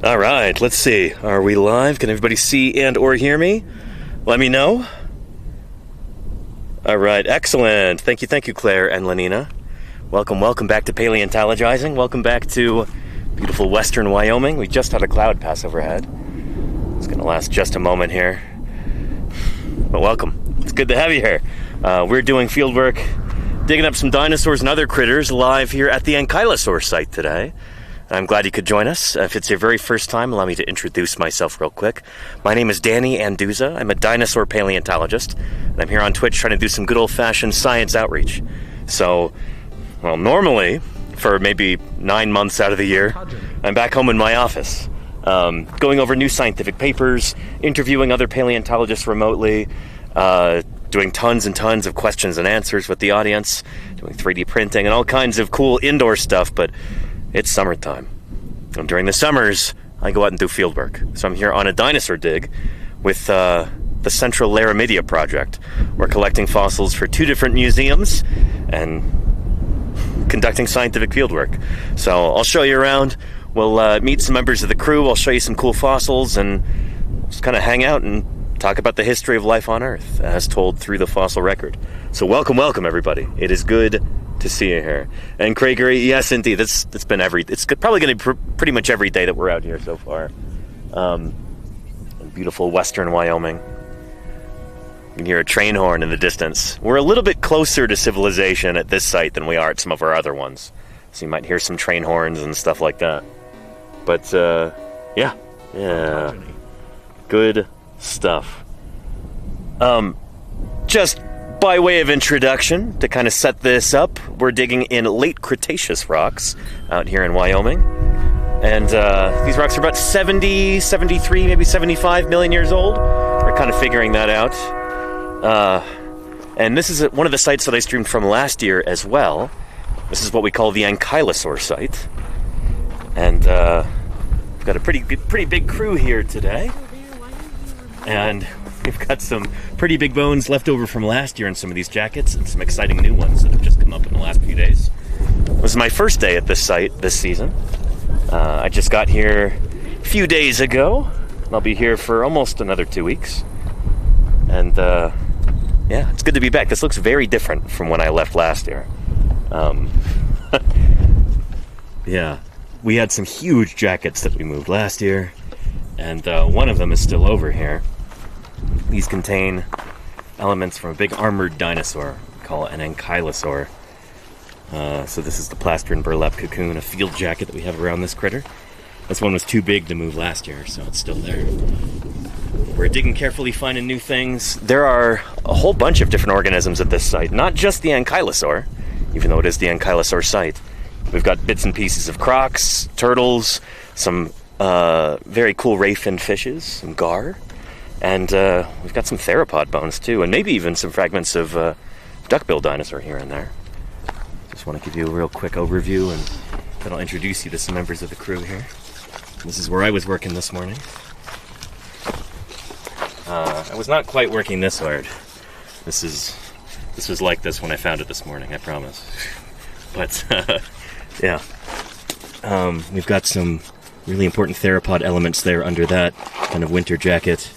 All right, let's see. Are we live? Can everybody see and or hear me? Let me know. All right, excellent. Thank you, Claire and Lenina. Welcome back to Paleontologizing. Welcome back to beautiful western Wyoming. We just had a cloud pass overhead. It's going to last just a moment here. But welcome. It's good to have you here. We're doing field work, digging up some dinosaurs and other critters live here at the Ankylosaur site today. I'm glad you could join us. If it's your very first time, allow me to introduce myself real quick. My name is Danny Anduza. I'm a dinosaur paleontologist, and I'm here on Twitch trying to do some good old-fashioned science outreach. So, well, normally, for maybe 9 months out of the year, I'm back home in my office, going over new scientific papers, interviewing other paleontologists remotely, doing tons and tons of questions and answers with the audience, doing 3D printing and all kinds of cool indoor stuff, but it's summertime. And during the summers, I go out and do field work. So I'm here on a dinosaur dig with the Central Laramidia project. We're collecting fossils for 2 different museums and conducting scientific field work. So I'll show you around. We'll meet some members of the crew. I'll show you some cool fossils and just kind of hang out and talk about the history of life on Earth as told through the fossil record. So welcome, everybody. It is good to see you here. And Craigery, yes, indeed, it's probably going to be pretty much every day that we're out here so far. In beautiful western Wyoming. You can hear a train horn in the distance. We're a little bit closer to civilization at this site than we are at some of our other ones. So you might hear some train horns and stuff like that. But, yeah. Good stuff. Just by way of introduction, to kind of set this up, we're digging in late Cretaceous rocks out here in Wyoming. And these rocks are about 70, 73, maybe 75 million years old. We're kind of figuring that out. And this is one of the sites that I streamed from last year as well. This is what we call the Ankylosaur site. And we've got a pretty big crew here today. And we've got some pretty big bones left over from last year in some of these jackets and some exciting new ones that have just come up in the last few days. This is my first day at this site this season. I just got here a few days ago, and I'll be here for almost another 2 weeks. And yeah, it's good to be back. This looks very different from when I left last year. Yeah, we had some huge jackets that we moved last year, and one of them is still over here. These contain elements from a big armored dinosaur, we call it an ankylosaur. So this is the plaster and burlap cocoon, a field jacket that we have around this critter. This one was too big to move last year, so it's still there. We're digging carefully, finding new things. There are a whole bunch of different organisms at this site, not just the ankylosaur, even though it is the ankylosaur site. We've got bits and pieces of crocs, turtles, some very cool ray-finned fishes, some gar. And we've got some theropod bones, too, and maybe even some fragments of duckbill dinosaur here and there. Just want to give you a real quick overview, and then I'll introduce you to some members of the crew here. This is where I was working this morning. I was not quite working this hard. This was like this when I found it this morning, I promise. But, yeah. We've got some really important theropod elements there under that kind of winter jacket.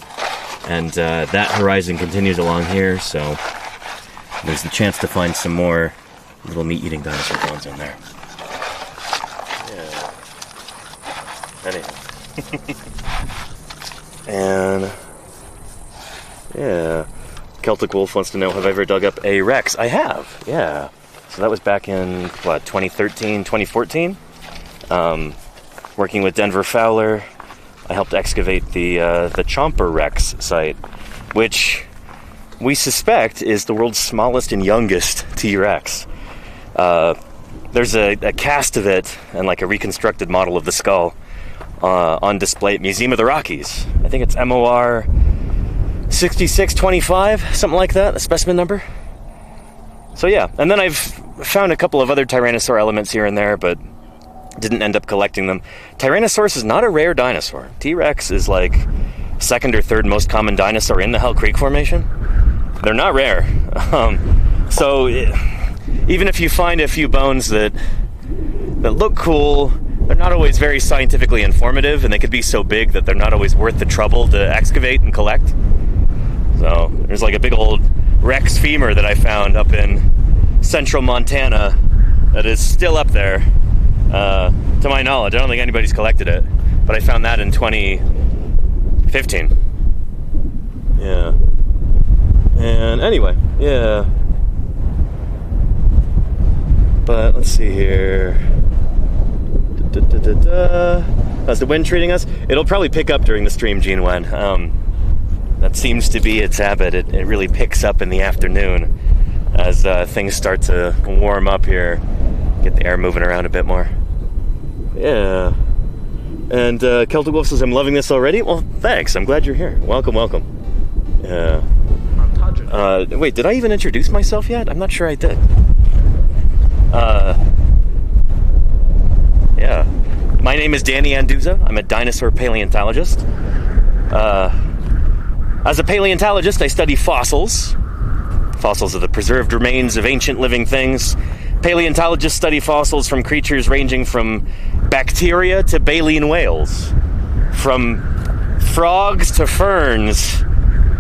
And that horizon continues along here, so there's the chance to find some more little meat-eating dinosaur bones in there. Yeah. Anyway. And, yeah. Celtic Wolf wants to know, have I ever dug up a Rex? I have, yeah. So that was back in, 2013, 2014? Working with Denver Fowler. I helped excavate the Chomper Rex site, which we suspect is the world's smallest and youngest T-Rex. There's a cast of it and like a reconstructed model of the skull on display at Museum of the Rockies. I think it's MOR 6625, something like that, a specimen number. So yeah, and then I've found a couple of other Tyrannosaur elements here and there, but didn't end up collecting them. Tyrannosaurus is not a rare dinosaur. T-Rex is like second or third most common dinosaur in the Hell Creek Formation. They're not rare. So even if you find a few bones that look cool, they're not always very scientifically informative, and they could be so big that they're not always worth the trouble to excavate and collect. So there's like a big old Rex femur that I found up in central Montana that is still up there. To my knowledge, I don't think anybody's collected it, but I found that in 2015. Yeah. And anyway, yeah. But let's see here. How's the wind treating us? It'll probably pick up during the stream, Gene Wen. That seems to be its habit. It really picks up in the afternoon as things start to warm up here. Get the air moving around a bit more. Yeah. And Celtic Wolf says, I'm loving this already. Well, thanks. I'm glad you're here. Welcome, welcome. Yeah. Wait, did I even introduce myself yet? I'm not sure I did. Yeah. My name is Danny Anduza. I'm a dinosaur paleontologist. As a paleontologist, I study fossils. Fossils are the preserved remains of ancient living things. Paleontologists study fossils from creatures ranging from bacteria to baleen whales, from frogs to ferns,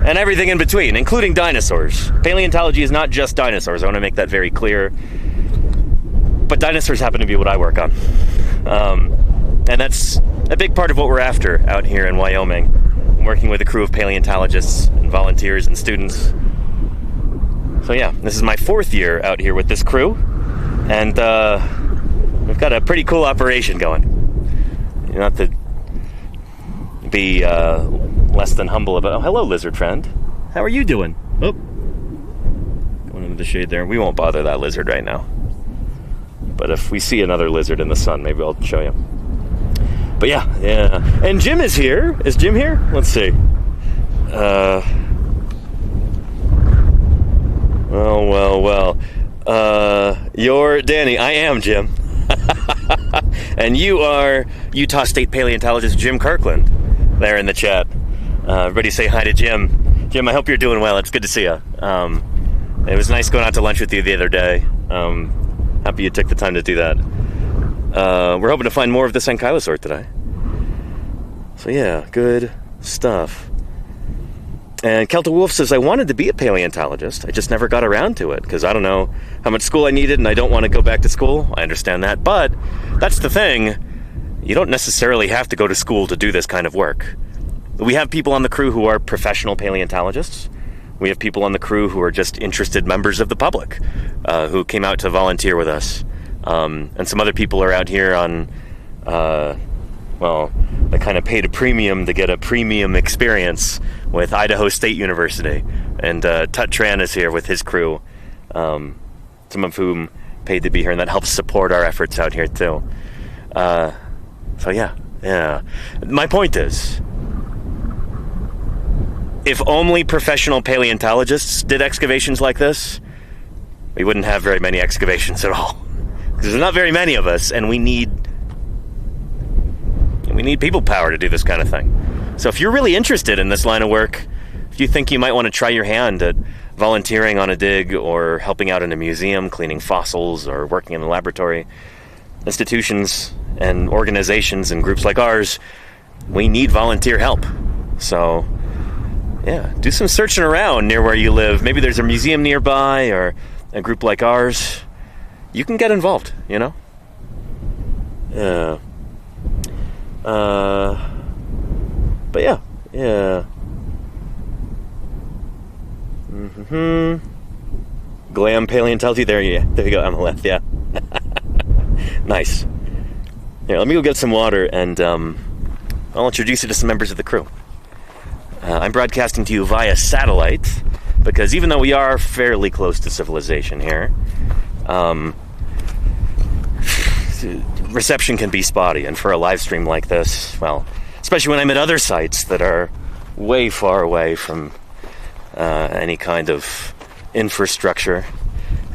and everything in between, including dinosaurs. Paleontology is not just dinosaurs. I want to make that very clear. But dinosaurs happen to be what I work on. And that's a big part of what we're after out here in Wyoming. I'm working with a crew of paleontologists and volunteers and students. So yeah, this is my 4th year out here with this crew. And we've got a pretty cool operation going. Not to be less than humble about... Oh, hello, lizard friend. How are you doing? Oh, going into the shade there. We won't bother that lizard right now. But if we see another lizard in the sun, maybe I'll show you. But yeah. And Jim is here. Is Jim here? Let's see. Well. You're Danny. I am Jim. And you are Utah State paleontologist Jim Kirkland there in the chat. Everybody say hi to Jim. Jim, I hope you're doing well. It's good to see you. It was nice going out to lunch with you the other day. Happy you took the time to do that. We're hoping to find more of this ankylosaur today. So yeah, good stuff. And Celtic Wolf says, I wanted to be a paleontologist. I just never got around to it because I don't know how much school I needed and I don't want to go back to school. I understand that. But that's the thing. You don't necessarily have to go to school to do this kind of work. We have people on the crew who are professional paleontologists. We have people on the crew who are just interested members of the public who came out to volunteer with us. And some other people are out here on, they kind of paid a premium to get a premium experience with Idaho State University. And Tut Tran is here with his crew, some of whom paid to be here, and that helps support our efforts out here too. So yeah. My point is, if only professional paleontologists did excavations like this, we wouldn't have very many excavations at all. Because there's not very many of us, and we need people power to do this kind of thing. So if you're really interested in this line of work, if you think you might want to try your hand at volunteering on a dig or helping out in a museum, cleaning fossils, or working in a laboratory, institutions and organizations and groups like ours, we need volunteer help. So yeah, do some searching around near where you live. Maybe there's a museum nearby or a group like ours. You can get involved, you know? Yeah. But yeah. Glam paleontology. There you go, on the left, yeah. Nice. Here, let me go get some water and I'll introduce you to some members of the crew. I'm broadcasting to you via satellite because even though we are fairly close to civilization here, reception can be spotty, and for a live stream like this, well, especially when I'm at other sites that are way far away from any kind of infrastructure,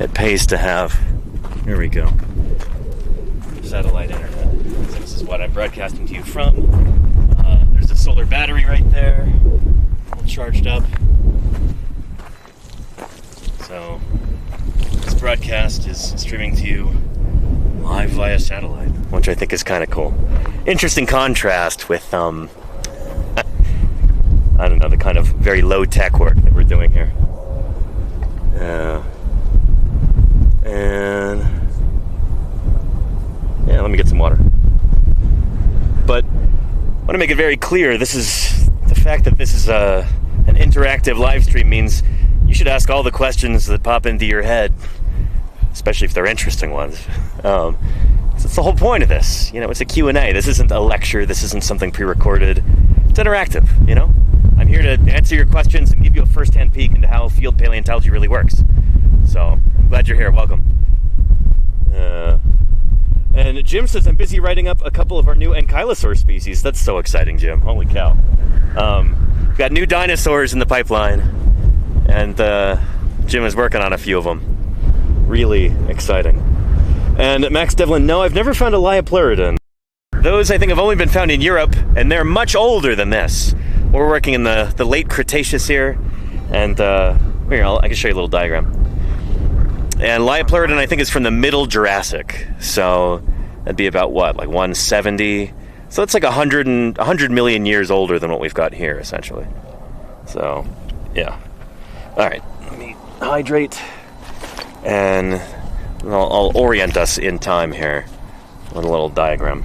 it pays to have, here we go, satellite internet. So this is what I'm broadcasting to you from. There's a solar battery right there, all charged up. So this broadcast is streaming to you live via satellite. which I think is kind of cool. Interesting contrast with, I don't know, the kind of very low-tech work that we're doing here. And yeah, let me get some water. But I want to make it very clear, the fact that this is an interactive live stream means you should ask all the questions that pop into your head, especially if they're interesting ones. It's the whole point of this. It's a Q&A. This isn't a lecture. This isn't something pre-recorded. It's interactive, I'm here to answer your questions and give you a first-hand peek into how field paleontology really works. So, I'm glad you're here. Welcome. And Jim says, I'm busy writing up a couple of our new Ankylosaur species. That's so exciting, Jim. Holy cow. We've got new dinosaurs in the pipeline, and Jim is working on a few of them. Really exciting. And Max Devlin, no, I've never found a Liopleurodon. Those, I think, have only been found in Europe, and they're much older than this. We're working in the late Cretaceous here, and here, I can show you a little diagram. And Liopleurodon, I think, is from the Middle Jurassic, so that'd be about what, like 170? So it's like 100 million years older than what we've got here, essentially. So, yeah. All right, let me hydrate, and I'll orient us in time here with a little diagram.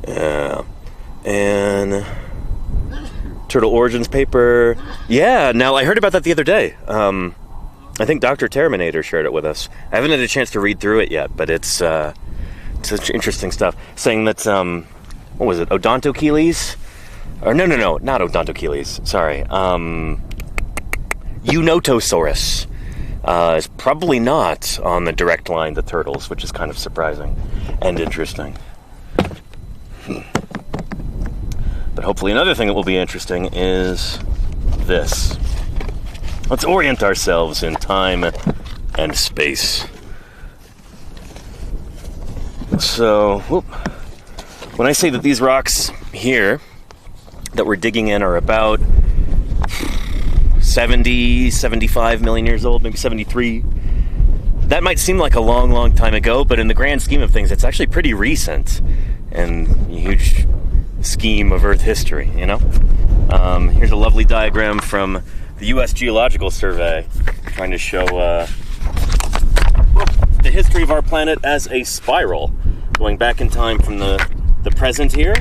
Yeah, and Turtle Origins paper. Yeah, now I heard about that the other day. I think Dr. Terminator shared it with us. I haven't had a chance to read through it yet, but it's such interesting stuff. Saying that, what was it, Odontocheles? Or no, not Odontocheles. Sorry. Eunotosaurus is probably not on the direct line to turtles, which is kind of surprising and interesting. But hopefully another thing that will be interesting is this. Let's orient ourselves in time and space. So, when I say that these rocks here that we're digging in are about 70, 75 million years old, maybe 73, that might seem like a long, long time ago, but in the grand scheme of things, it's actually pretty recent in a huge scheme of Earth history, Here's a lovely diagram from the U.S. Geological Survey trying to show the history of our planet as a spiral, going back in time from the present here,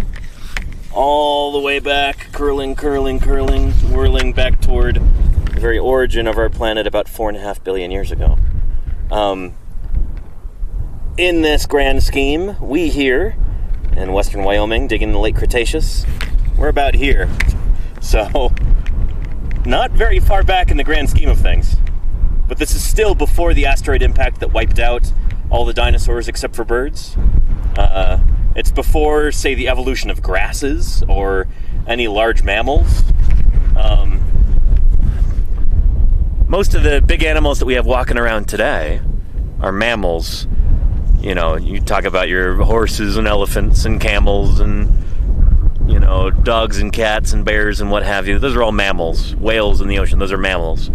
all the way back, curling, whirling back toward the very origin of our planet about 4.5 billion years ago. In this grand scheme, we here in western Wyoming, digging in the late Cretaceous, we're about here. So, not very far back in the grand scheme of things. But this is still before the asteroid impact that wiped out all the dinosaurs except for birds. It's before, say, the evolution of grasses or any large mammals. Most of the big animals that we have walking around today are mammals. You talk about your horses and elephants and camels and, dogs and cats and bears and what have you. Those are all mammals. Whales in the ocean, those are mammals.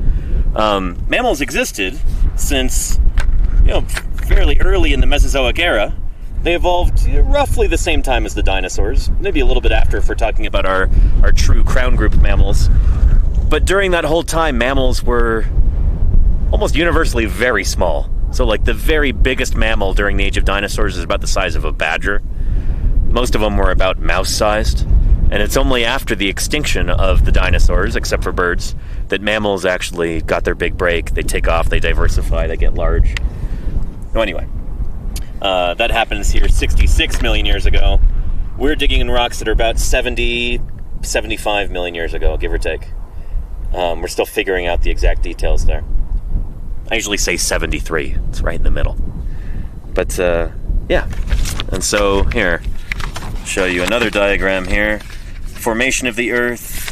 Mammals existed since, fairly early in the Mesozoic era. They evolved roughly the same time as the dinosaurs, maybe a little bit after if we're talking about our true crown group mammals. But during that whole time, mammals were almost universally very small. So like the very biggest mammal during the age of dinosaurs is about the size of a badger. Most of them were about mouse-sized. And it's only after the extinction of the dinosaurs, except for birds, that mammals actually got their big break. They take off, they diversify, they get large. So anyway, that happens here 66 million years ago. We're digging in rocks that are about 70, 75 million years ago, give or take. We're still figuring out the exact details there. I usually say 73. It's right in the middle. But, yeah. And so, here, I'll show you another diagram here. Formation of the Earth.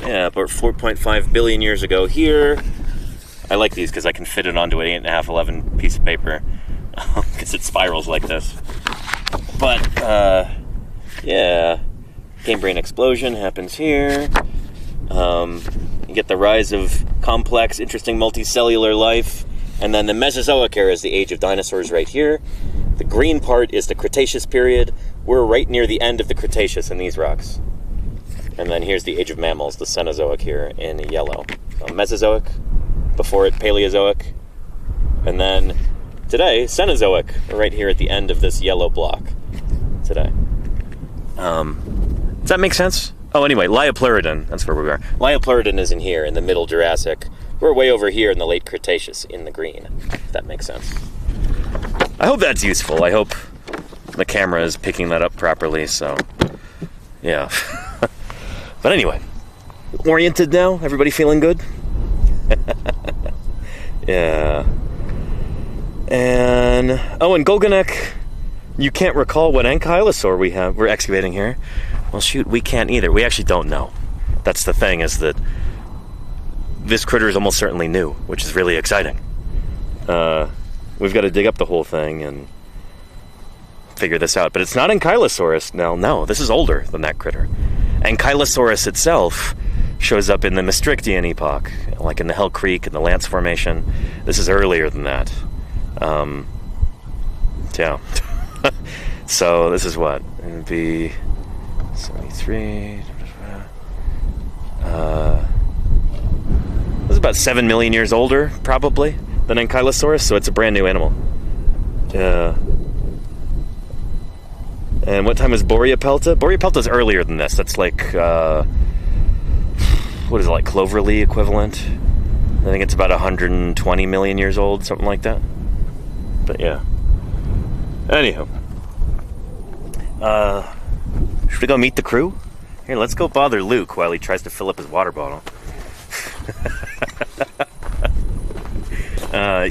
Yeah, about 4.5 billion years ago here. I like these because I can fit it onto an 8.5, 11 piece of paper. Because it spirals like this. But, yeah. Cambrian explosion happens here. You get the rise of complex, interesting multicellular life. And then the Mesozoic era is the age of dinosaurs right here. The green part is the Cretaceous period. We're right near the end of the Cretaceous in these rocks. And then here's the age of mammals, the Cenozoic here in yellow. So Mesozoic, before it Paleozoic, and then today, Cenozoic, right here at the end of this yellow block today. Does that make sense? Oh, anyway, Liopleurodon, that's where we are. Liopleurodon is in here, in the middle Jurassic. We're way over here in the late Cretaceous, in the green, if that makes sense. I hope that's useful. I hope the camera is picking that up properly, so, yeah. But anyway, oriented now? Everybody feeling good? Yeah. And, oh, and Golganek, you can't recall what ankylosaur we're excavating here. Well, shoot, we can't either. We actually don't know. That's the thing, is that this critter is almost certainly new, which is really exciting. We've got to dig up the whole thing and figure this out. But it's not Ankylosaurus. No, this is older than that critter. Ankylosaurus itself shows up in the Maastrichtian epoch, like in the Hell Creek and the Lance Formation. This is earlier than that. Yeah. So this is what? It would be 73. This is about 7 million years older, probably, than Ankylosaurus, so it's a brand new animal. And what time is Boreapelta? Boreapelta's earlier than this. That's like, what is it, like Cloverleaf equivalent? I think it's about 120 million years old, something like that. But yeah. Anyhow. Should we go meet the crew? Here, let's go bother Luke while he tries to fill up his water bottle.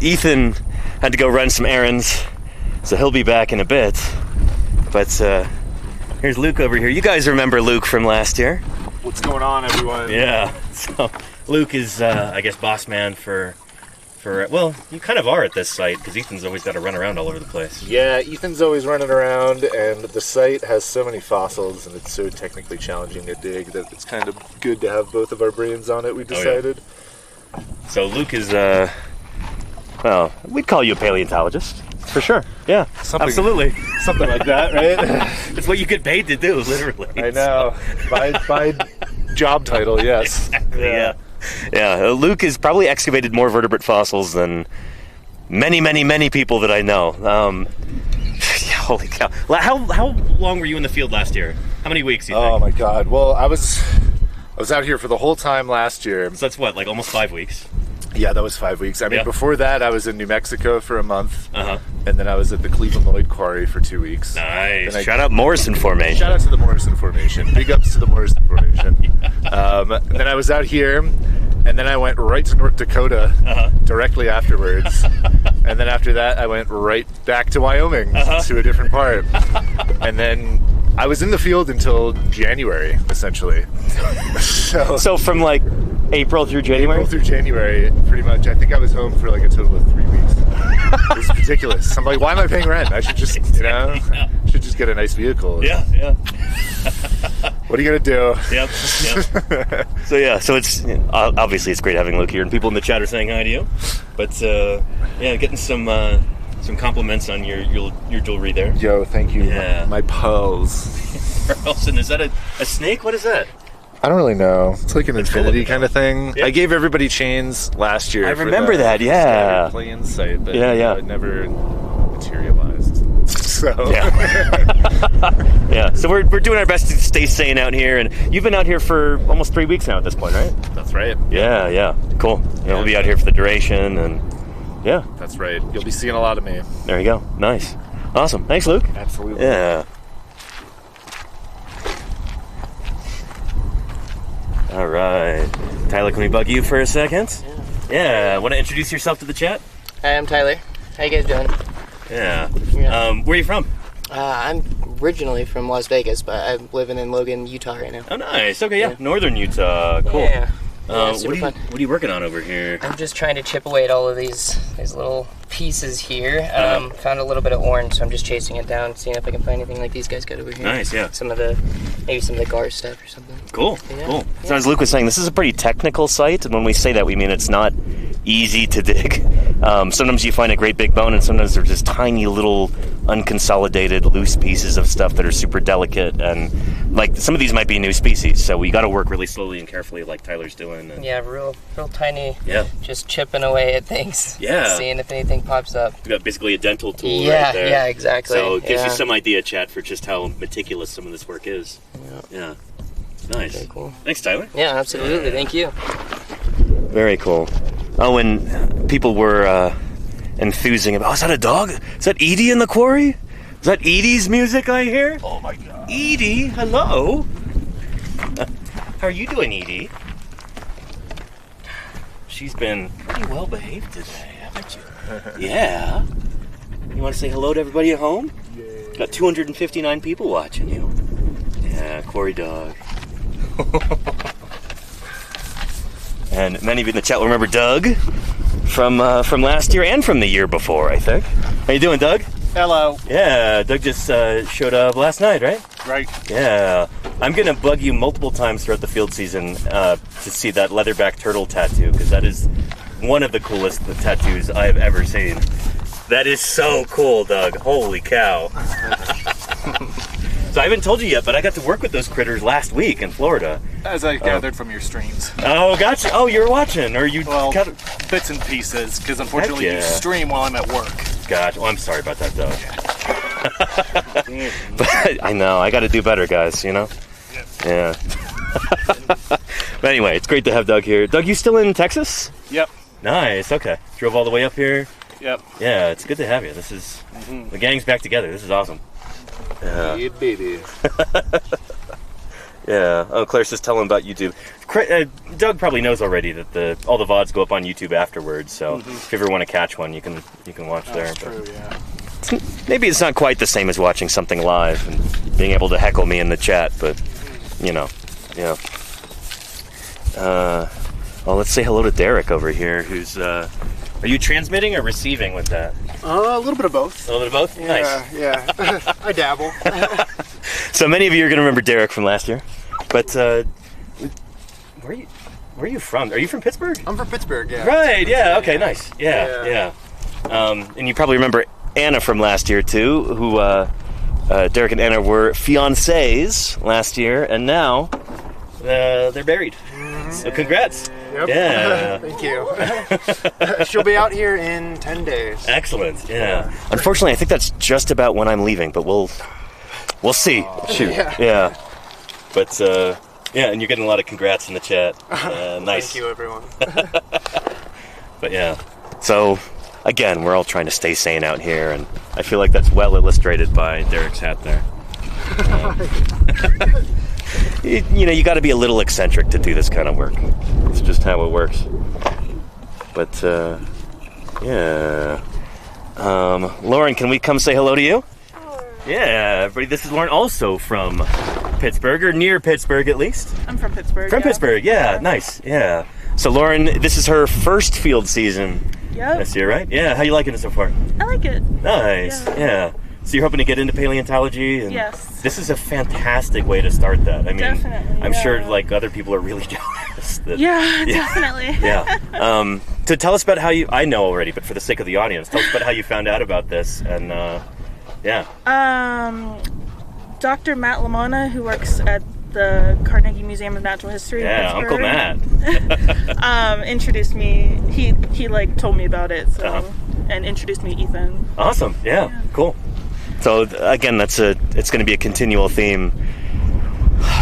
Ethan had to go run some errands, so he'll be back in a bit. But here's Luke over here. You guys remember Luke from last year? What's going on, everyone? Yeah. So Luke is, I guess, boss man for well, you kind of are at this site because Ethan's always got to run around all over the place. Yeah, Ethan's always running around, and the site has so many fossils, and it's so technically challenging to dig that it's kind of good to have both of our brains on it, we decided. Oh, yeah. So Luke is, well, we'd call you a paleontologist, for sure. Yeah, absolutely. Something like that, right? It's what you get paid to do, literally. I know. By job title, yes. Yeah. Yeah, Luke has probably excavated more vertebrate fossils than many people that I know. Holy cow. How long were you in the field last year? How many weeks, you think? Oh my god. Well, I was out here for the whole time last year. So that's what, like almost 5 weeks? Yeah, that was 5 weeks. I mean, before that, I was in New Mexico for a month. Uh-huh. And then I was at the Cleveland Lloyd Quarry for 2 weeks. Nice. Shout out Morrison Formation. Shout out to the Morrison Formation. Big ups to the Morrison Formation. And then I was out here, and then I went right to North Dakota directly afterwards. And then after that, I went right back to Wyoming to a different part. And then I was in the field until January, essentially. So from like April through January? April through January, pretty much. I think I was home for like a total of 3 weeks. It was ridiculous. I'm like, why am I paying rent? I should just, should just get a nice vehicle. Yeah. What are you gonna do? Yep. So it's obviously it's great having Luke here, and people in the chat are saying hi to you. But getting some compliments on your jewelry there. Yo, thank you. Yeah. My pearls. Pearls, and is that a snake? What is that? I don't really know. It's like an infinity kind of thing. Yeah. I gave everybody chains last year. I remember that. Yeah. Play Insight, but it never materialized. So yeah. So we're doing our best to stay sane out here, and you've been out here for almost 3 weeks now at this point, right? That's right. Yeah. Cool. We'll be out here for the duration, and yeah. That's right. You'll be seeing a lot of me. There you go. Nice. Awesome. Thanks, Luke. Absolutely. Yeah. All right. Tyler, can we bug you for a second? Yeah. Want to introduce yourself to the chat? Hi, I'm Tyler. How you guys doing? Yeah. Where are you from? I'm originally from Las Vegas, but I'm living in Logan, Utah right now. Oh, nice. Okay, yeah. Northern Utah. Cool. Yeah. super fun. What are you working on over here? I'm just trying to chip away at all of these little pieces here. Found a little bit of orange, so I'm just chasing it down, seeing if I can find anything like these guys got over here. Nice, yeah. Maybe some of the gar stuff or something. Cool, Yeah. cool. So as Luke was saying, this is a pretty technical site, and when we say that, we mean it's not easy to dig. Sometimes you find a great big bone, and sometimes they're just tiny little unconsolidated loose pieces of stuff that are super delicate, and like some of these might be new species, so we got to work really slowly and carefully like Tyler's doing. And Yeah, real tiny, yeah, just chipping away at things. Yeah. Seeing if anything pops up. we got basically a dental tool Yeah, right there. yeah, exactly. So it gives you Yeah. some idea, chat, for just how meticulous some of this work is. Yeah. Nice. Very cool. Thanks, Tyler. Yeah, absolutely. Thank you. Very cool. Oh, and people were enthusing about, is that a dog? Is that Edie in the quarry? Is that Edie's music I hear? Oh my god. Edie, hello. How are you doing, Edie? She's been pretty well behaved today, haven't you? Yeah. You want to say hello to everybody at home? Yeah. Got 259 people watching you. Yeah, quarry dog. And many of you in the chat will remember Doug from last year and from the year before, I think. How you doing, Doug? Hello. Yeah, Doug just showed up last night, right? Right. Yeah. I'm going to bug you multiple times throughout the field season to see that leatherback turtle tattoo, because that is one of the coolest tattoos I've ever seen. That is so cool, Doug. Holy cow. So I haven't told you yet, but I got to work with those critters last week in Florida. As I gathered from your streams. Oh, gotcha. Oh, you're watching, or you Well, got... bits and pieces, because unfortunately Heck you yeah. stream while I'm at work. Gotcha. Oh, I'm sorry about that, Doug. But I know, I got to do better, guys, you know? Yeah. But anyway, it's great to have Doug here. Doug, you still in Texas? Yep. Nice, okay. Drove all the way up here. Yep. Yeah, it's good to have you. This is... The gang's back together. This is awesome. Yeah. Yeah, baby. Yeah. Oh, Claire says tell him about YouTube. Doug probably knows already that all the VODs go up on YouTube afterwards, so if you ever want to catch one, you can watch there. That's true, yeah. Maybe it's not quite the same as watching something live and being able to heckle me in the chat, but, you know, yeah. Well, let's say hello to Derek over here, who's... Are you transmitting or receiving with that? A little bit of both. A little bit of both? Nice. Yeah. I dabble. So many of you are going to remember Derek from last year, but where are you from? Are you from Pittsburgh? I'm from Pittsburgh, yeah. Right, yeah, okay, nice. Yeah. And you probably remember Anna from last year too, who Derek and Anna were fiancés last year, and now they're married. So congrats. Yep. Yeah. Thank you. She'll be out here in 10 days. Excellent. Yeah. Unfortunately, I think that's just about when I'm leaving, but we'll see. Shoot. Yeah. But yeah, and you're getting a lot of congrats in the chat. Nice. Thank you, everyone. But yeah. So again, we're all trying to stay sane out here, and I feel like that's well illustrated by Derek's hat there. You got to be a little eccentric to do this kind of work. It's just how it works. But yeah. Lauren, can we come say hello to you? Sure. Yeah, everybody. This is Lauren, also from Pittsburgh, or near Pittsburgh at least. I'm from Pittsburgh. From Pittsburgh, yeah, nice, yeah. So Lauren, this is her first field season this year, right? Yeah, how you liking it so far? I like it. Nice, yeah. So you're hoping to get into paleontology? And Yes. This is a fantastic way to start that. I mean, Definitely, I'm sure yeah. like other people are really jealous. Yeah, definitely. Yeah. So tell us about how I know already, but for the sake of the audience, tell us about how you found out about this, and yeah. Dr. Matt Lamona, who works at the Carnegie Museum of Natural History. Yeah, in Uncle Pittsburgh, Matt. introduced me. He like told me about it, so and introduced me to Ethan. Awesome. Yeah. Cool. So again, it's going to be a continual theme.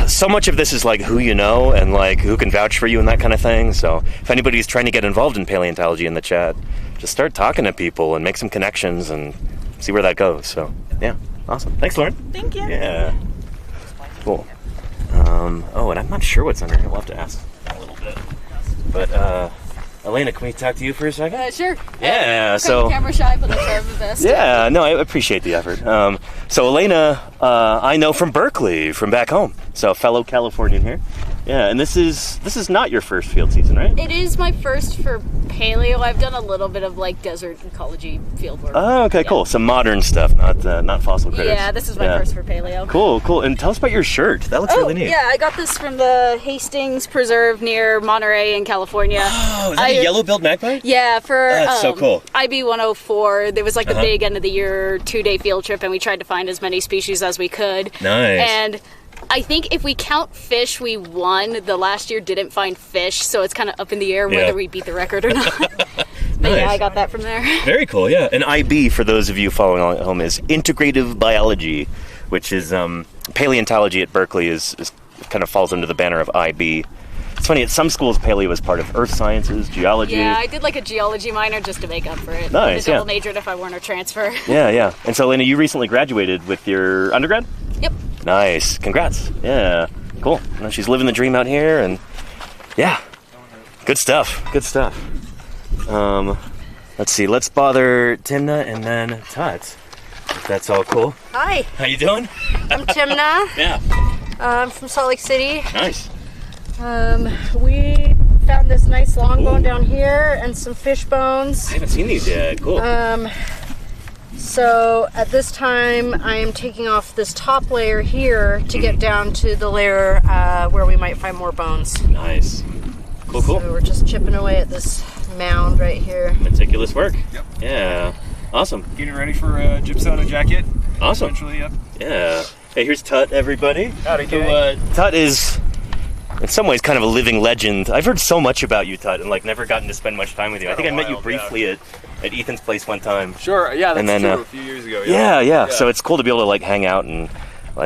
So much of this is like who you know and like who can vouch for you and that kind of thing. So if anybody's trying to get involved in paleontology in the chat, just start talking to people and make some connections and see where that goes. So yeah, awesome. Thanks, Lauren. Thank you. Yeah. Cool. And I'm not sure what's under here. We'll have to ask a little bit. But Elena, can we talk to you for a second? Sure. Yeah. So camera shy, but I try my best. Yeah, no, I appreciate the effort. So Elena, I know from Berkeley, from back home. So fellow Californian here. Yeah, and this is not your first field season, right? It is my first for paleo. I've done a little bit of like desert ecology field work. Oh, okay, cool. Some modern stuff, not fossil critters. Yeah, this is my first for paleo. Cool. And tell us about your shirt. That looks really neat. Yeah, I got this from the Hastings Preserve near Monterey in California. Oh, is that a yellow-billed magpie? Yeah, for that's so cool. IB 104. There was like the big end of the year 2-day field trip, and we tried to find as many species as we could. Nice. And I think if we count fish, we won. The last year didn't find fish, so it's kind of up in the air whether we beat the record or not. But yeah, I got that from there. Very cool, yeah. And IB, for those of you following along at home, is Integrative Biology, which is paleontology at Berkeley is kind of falls under the banner of IB. It's funny, at some schools, paleo is part of earth sciences, geology. Yeah, I did like a geology minor just to make up for it. Nice, I double majored if I weren't a transfer. Yeah. And so, Lena, you recently graduated with your undergrad? Yep. Nice. Congrats. Yeah. Cool. Now she's living the dream out here, and yeah. Good stuff. Let's see. Let's bother Timna and then Tut, if that's all cool. Hi, How you doing? I'm Timna. Yeah. I'm from Salt Lake City. Nice. We found this nice long bone down here and some fish bones. I haven't seen these yet. Cool. So at this time, I am taking off this top layer here to get down to the layer where we might find more bones. Nice. Cool. So we're just chipping away at this mound right here. Meticulous work. Yep. Yeah. Awesome. Getting ready for a gypsum jacket. Awesome. Eventually, yep. Yeah. Hey, here's Tut, everybody. Howdy, Tut is, in some ways, kind of a living legend. I've heard so much about you, Tut, and never gotten to spend much time with you. I think I met you briefly at Ethan's place one time. Sure, yeah, that's and then, true. A few years ago. Yeah. So it's cool to be able to hang out and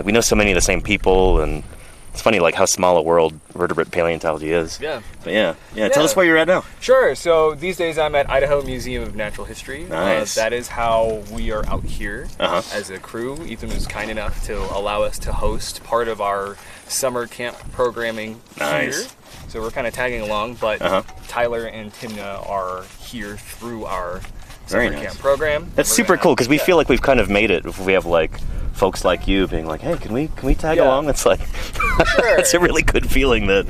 we know so many of the same people, and it's funny how small a world vertebrate paleontology is. Yeah. But yeah. Tell us where you're at now. Sure. So these days I'm at Idaho Museum of Natural History. Nice. That is how we are out here as a crew. Ethan was kind enough to allow us to host part of our summer camp programming here. So we're kind of tagging along, but Tyler and Timna are here through our summer camp program. That's super cool because we feel like we've kind of made it if we have folks like you being hey, can we tag along? That's it's a really good feeling that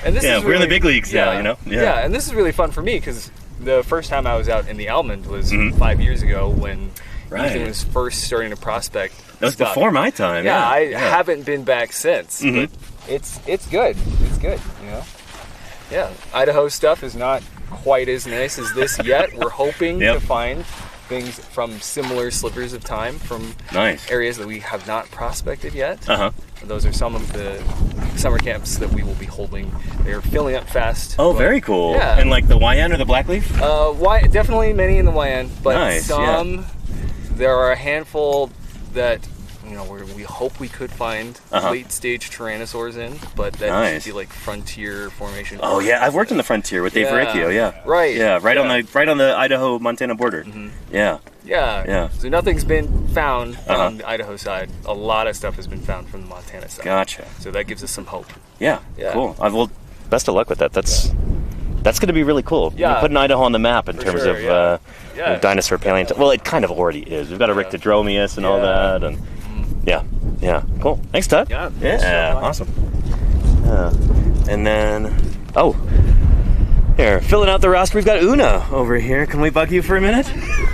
and this is we're in the big leagues now, you know? Yeah, and this is really fun for me because the first time I was out in the Almond was 5 years ago when Ethan was first starting to prospect. That was before my time. Yeah, I haven't been back since, but it's good. It's good, you know? Yeah, Idaho stuff is not quite as nice as this yet. We're hoping to find things from similar slivers of time from areas that we have not prospected yet. Those are some of the summer camps that we will be holding. They're filling up fast. Oh, very cool. Yeah. And the Wyand or the blackleaf? Definitely many in the Wyand, but there are a handful that we hope we could find late stage tyrannosaurs in, but that should be frontier formation. Oh yeah, I've worked in the frontier with Dave Verricchio. Yeah. Right. Yeah, right on the Idaho-Montana border. Yeah. So nothing's been found on the Idaho side. A lot of stuff has been found from the Montana side. Gotcha. So that gives us some hope. Yeah. Cool. Well, best of luck with that. That's going to be really cool. Yeah. You're putting Idaho on the map in terms of dinosaur paleontology. Well, it kind of already is. We've got a Rictodromeus and all that, and yeah. Cool. Thanks, Todd. Yeah. Awesome. And then, here, filling out the roster, we've got Una over here. Can we bug you for a minute?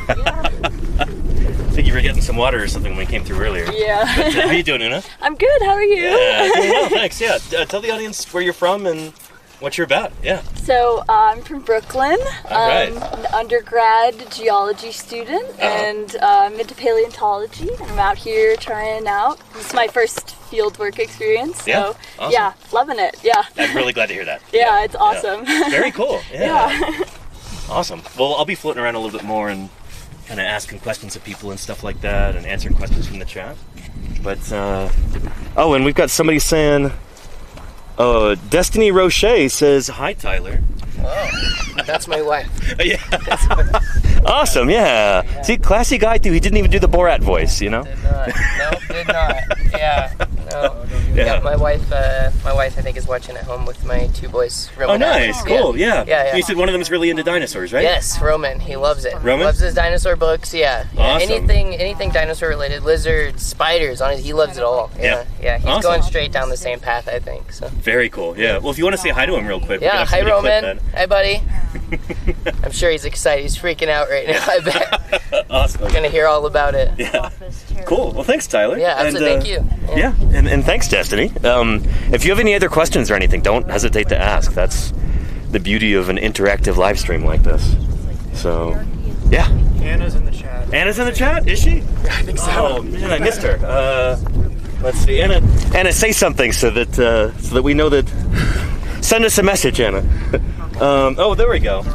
I think you were getting some water or something when we came through earlier. Yeah. But, how you doing, Una? I'm good. How are you? Yeah, doing well, thanks. Yeah. Tell the audience where you're from and what you're about. Yeah. So I'm from Brooklyn. All I'm an undergrad geology student and I'm into paleontology. And I'm out here trying out. This is my first fieldwork experience. So awesome. Loving it. Yeah. I'm really glad to hear that. Yeah, it's awesome. Very cool. Yeah. Awesome. Well, I'll be floating around a little bit more and kind of asking questions of people and stuff like that and answering questions from the chat. But, and we've got somebody saying, Destiny Roche says, hi, Tyler. Oh, that's my wife. Yeah. Awesome, yeah. See, classy guy, too. He didn't even do the Borat voice, you know? Did not. Yeah. No. Yeah, my wife I think is watching at home with my 2 boys. Roman Oh, nice, cool, yeah. You said one of them is really into dinosaurs, right? Yes, Roman. He loves it. Roman loves his dinosaur books. Yeah. Awesome. Anything dinosaur related, lizards, spiders. He loves it all. Yeah. He's awesome. going straight down the same path, I think. So. Very cool. Yeah. Well, if you want to say hi to him real quick. Yeah. Hi, Roman. Hi, buddy. I'm sure he's excited. He's freaking out right now. I bet. Awesome. We're gonna hear all about it. Yeah. Cool. Well, thanks, Tyler. Yeah. Absolutely. Thank you. Yeah. And thanks, Destiny. If you have any other questions or anything, don't hesitate to ask. That's the beauty of an interactive live stream like this. So, yeah. Anna's in the chat. Anna's in the chat? Is she? I think so. Oh man, I missed her. Let's see, Anna, say something so that we know that. Send us a message, Anna. Oh, there we go.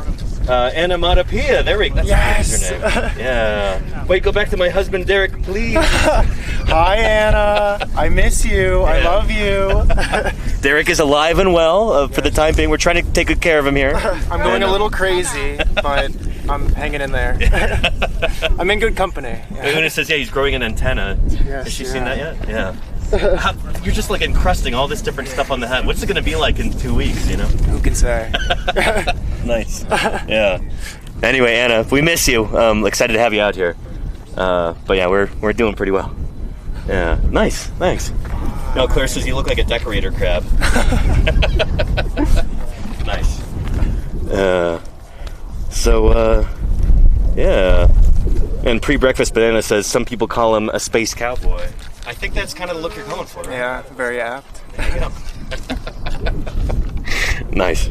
Anna Matapia. There we go. Yes. That's her name. Yeah. Wait, go back to my husband, Derek, please. Hi, Anna. I miss you. I love you. Derek is alive and well for the time being. We're trying to take good care of him here. I'm going a little crazy, but I'm hanging in there. I'm in good company. Una says, he's growing an antenna. Yes, Has she seen that yet? Yeah. You're just like encrusting all this different stuff on the head. What's it going to be like in 2 weeks, you know? Who can say? Nice. Yeah. Anyway, Anna, we miss you. Excited to have you out here. But yeah, we're doing pretty well. Yeah. Nice. Thanks. No, Claire says you look like a decorator crab. Nice. Yeah. And pre-breakfast banana says some people call him a space cowboy. I think that's kind of the look you're going for, right? Yeah, very apt. There you go. Nice.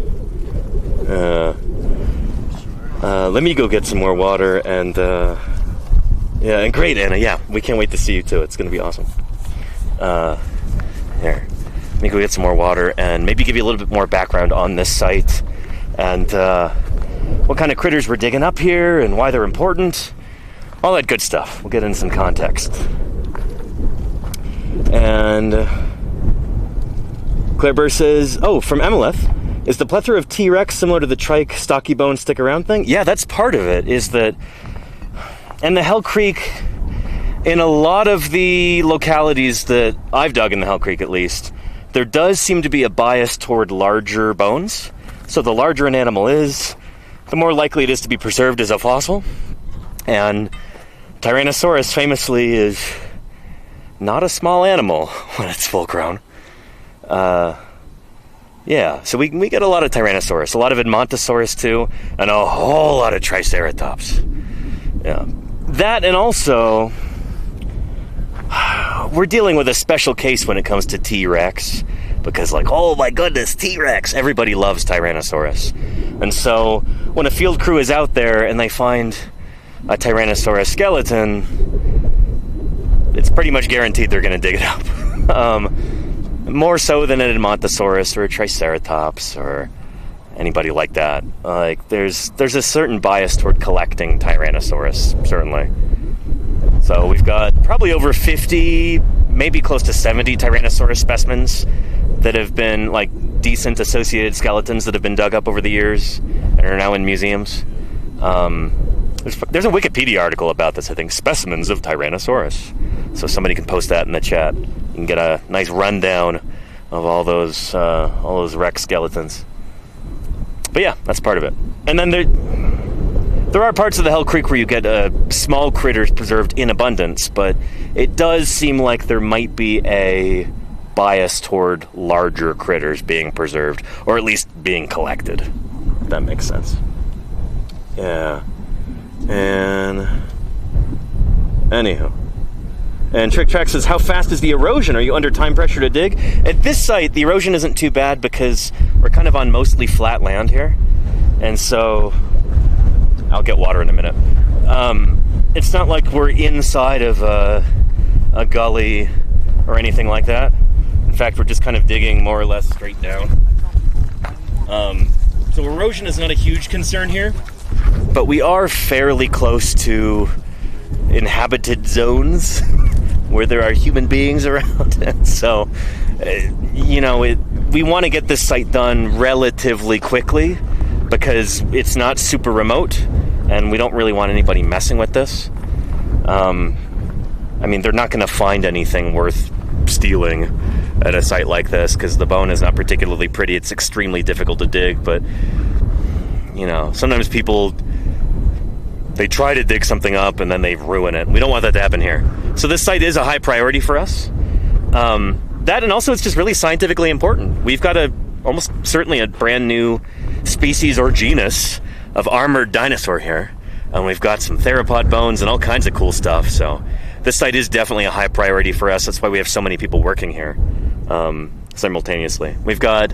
Let me go get some more water and and great, Anna. Yeah, we can't wait to see you too. It's gonna be awesome. Here, let me go get some more water and maybe give you a little bit more background on this site and what kind of critters we're digging up here and why they're important. All that good stuff. We'll get into some context. And Claire Burr says, from Emeleth, is the plethora of T-Rex similar to the trike, stocky bone, stick around thing? Yeah, that's part of it, is that in the Hell Creek, in a lot of the localities that I've dug in the Hell Creek at least, there does seem to be a bias toward larger bones. So the larger an animal is, the more likely it is to be preserved as a fossil. And Tyrannosaurus famously is not a small animal when it's full grown. So we get a lot of Tyrannosaurus, a lot of Edmontosaurus too, and a whole lot of Triceratops. Yeah. That, and also, we're dealing with a special case when it comes to T-Rex, because oh my goodness, T-Rex, everybody loves Tyrannosaurus. And so when a field crew is out there and they find a Tyrannosaurus skeleton, it's pretty much guaranteed they're going to dig it up. More so than an Edmontosaurus or a Triceratops or anybody like that. There's a certain bias toward collecting Tyrannosaurus, certainly. So we've got probably over 50, maybe close to 70 Tyrannosaurus specimens that have been decent associated skeletons that have been dug up over the years and are now in museums. There's a Wikipedia article about this, I think, specimens of Tyrannosaurus. So somebody can post that in the chat. You can get a nice rundown of all those wreck skeletons. But yeah, that's part of it. And then there are parts of the Hell Creek where you get small critters preserved in abundance, but it does seem like there might be a bias toward larger critters being preserved, or at least being collected. If that makes sense. Yeah. And anyhow. And Trick Track says, how fast is the erosion? Are you under time pressure to dig? At this site, the erosion isn't too bad because we're kind of on mostly flat land here. And so, I'll get water in a minute. It's not like we're inside of a gully or anything like that. In fact, we're just kind of digging more or less straight down. So erosion is not a huge concern here, but we are fairly close to inhabited zones where there are human beings around. And so, we want to get this site done relatively quickly because it's not super remote and we don't really want anybody messing with this. They're not going to find anything worth stealing at a site like this, because the bone is not particularly pretty. It's extremely difficult to dig, but, you know, sometimes people, they try to dig something up and then they ruin it. We don't want that to happen here. So this site is a high priority for us. That, and also it's just really scientifically important. We've got almost certainly a brand new species or genus of armored dinosaur here. And we've got some theropod bones and all kinds of cool stuff. So this site is definitely a high priority for us. That's why we have so many people working here simultaneously. We've got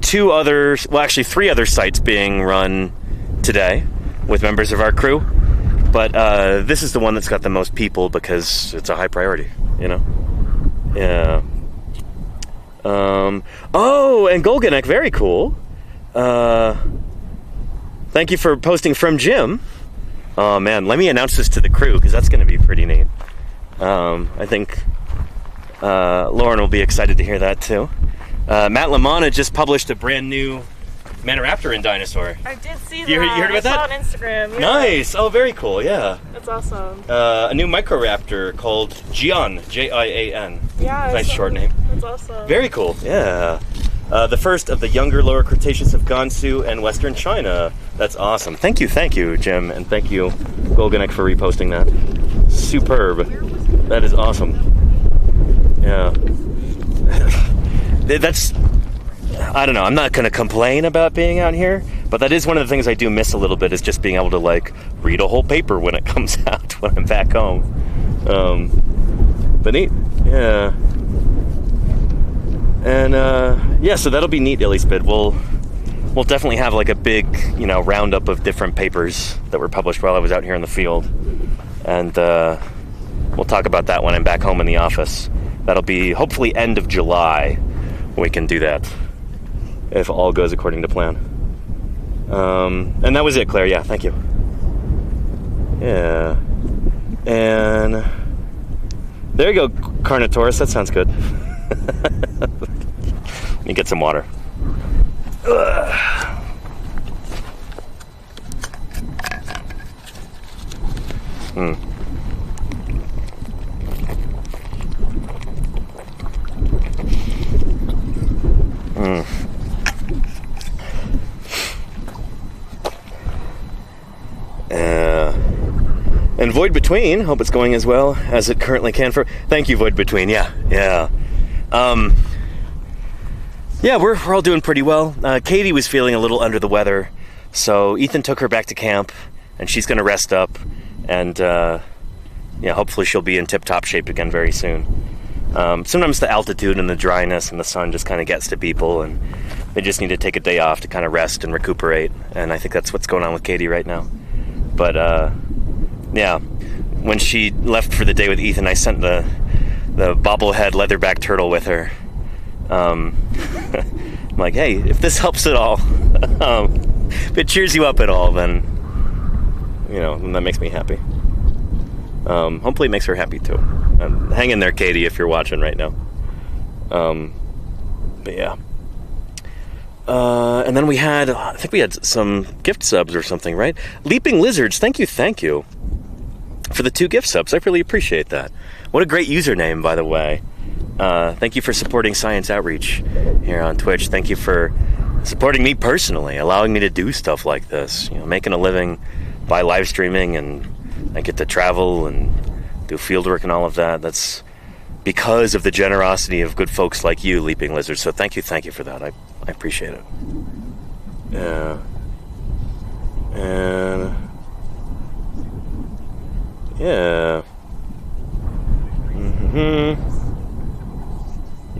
three other sites being run today with members of our crew. But this is the one that's got the most people because it's a high priority, you know? Yeah. Oh, and Golganek, very cool. Thank you for posting from Jim. Oh man, let me announce this to the crew because that's going to be pretty neat. I think Lauren will be excited to hear that too. Matt Lamana just published a brand new Maniraptor in dinosaur. I did see that. You heard about that? I saw it on Instagram. Yeah. Nice. Oh, very cool. Yeah. That's awesome. A new Microraptor called Jian, Jian. Yeah. Nice short name. That's awesome. Very cool. Yeah. The first of the younger Lower Cretaceous of Gansu and Western China. That's awesome. Thank you, Jim, and thank you, Golganek, for reposting that. Superb. That is awesome. Yeah. That's, I don't know, I'm not going to complain about being out here, but that is one of the things I do miss a little bit, is just being able to, like, read a whole paper when it comes out when I'm back home. But neat. Yeah. And, yeah, so that'll be neat, Illyspid. We'll definitely have, like, a big, you know, roundup of different papers that were published while I was out here in the field. And, we'll talk about that when I'm back home in the office. That'll be, hopefully, end of July when we can do that, if all goes according to plan. And that was it, Claire. Yeah, thank you. Yeah. And there you go, Carnotaurus. That sounds good. Let me get some water. And Void Between, hope it's going as well as it currently can for... Thank you, Void Between. Yeah. Yeah, we're all doing pretty well. Katie was feeling a little under the weather, so Ethan took her back to camp, and she's going to rest up, and hopefully she'll be in tip-top shape again very soon. Sometimes the altitude and the dryness and the sun just kind of gets to people, and they just need to take a day off to kind of rest and recuperate, and I think that's what's going on with Katie right now. But, yeah, when she left for the day with Ethan, I sent the bobblehead leatherback turtle with her. I'm like, hey, if this helps at all, if it cheers you up at all, then, you know, that makes me happy. Hopefully it makes her happy too. Hang in there, Katie, if you're watching right now. But yeah. And then I think we had some gift subs or something, right? Leaping Lizards, thank you for the 2 gift subs. I really appreciate that. What a great username, by the way. Thank you for supporting science outreach here on Twitch. Thank you for supporting me personally, allowing me to do stuff like this, you know, making a living by live streaming, and I get to travel and do field work and all of that. That's because of the generosity of good folks like you, Leaping Lizards. So thank you for that. I appreciate it. Yeah. And yeah.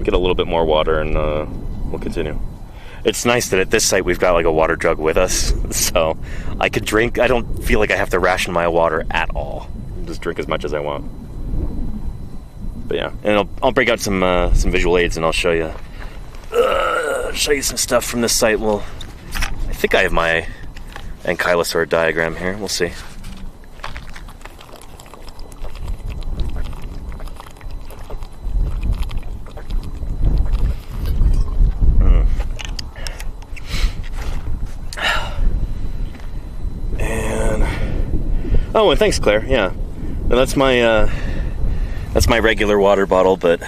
Get a little bit more water and we'll continue. It's nice that at this site we've got like a water jug with us, so I could drink. I don't feel like I have to ration my water at all. Just drink as much as I want. But yeah, and I'll break out some visual aids and I'll show you some stuff from this site. Well, I think I have my Ankylosaur diagram here. We'll see. Oh, and thanks, Claire. Yeah, and that's my That's my regular water bottle, but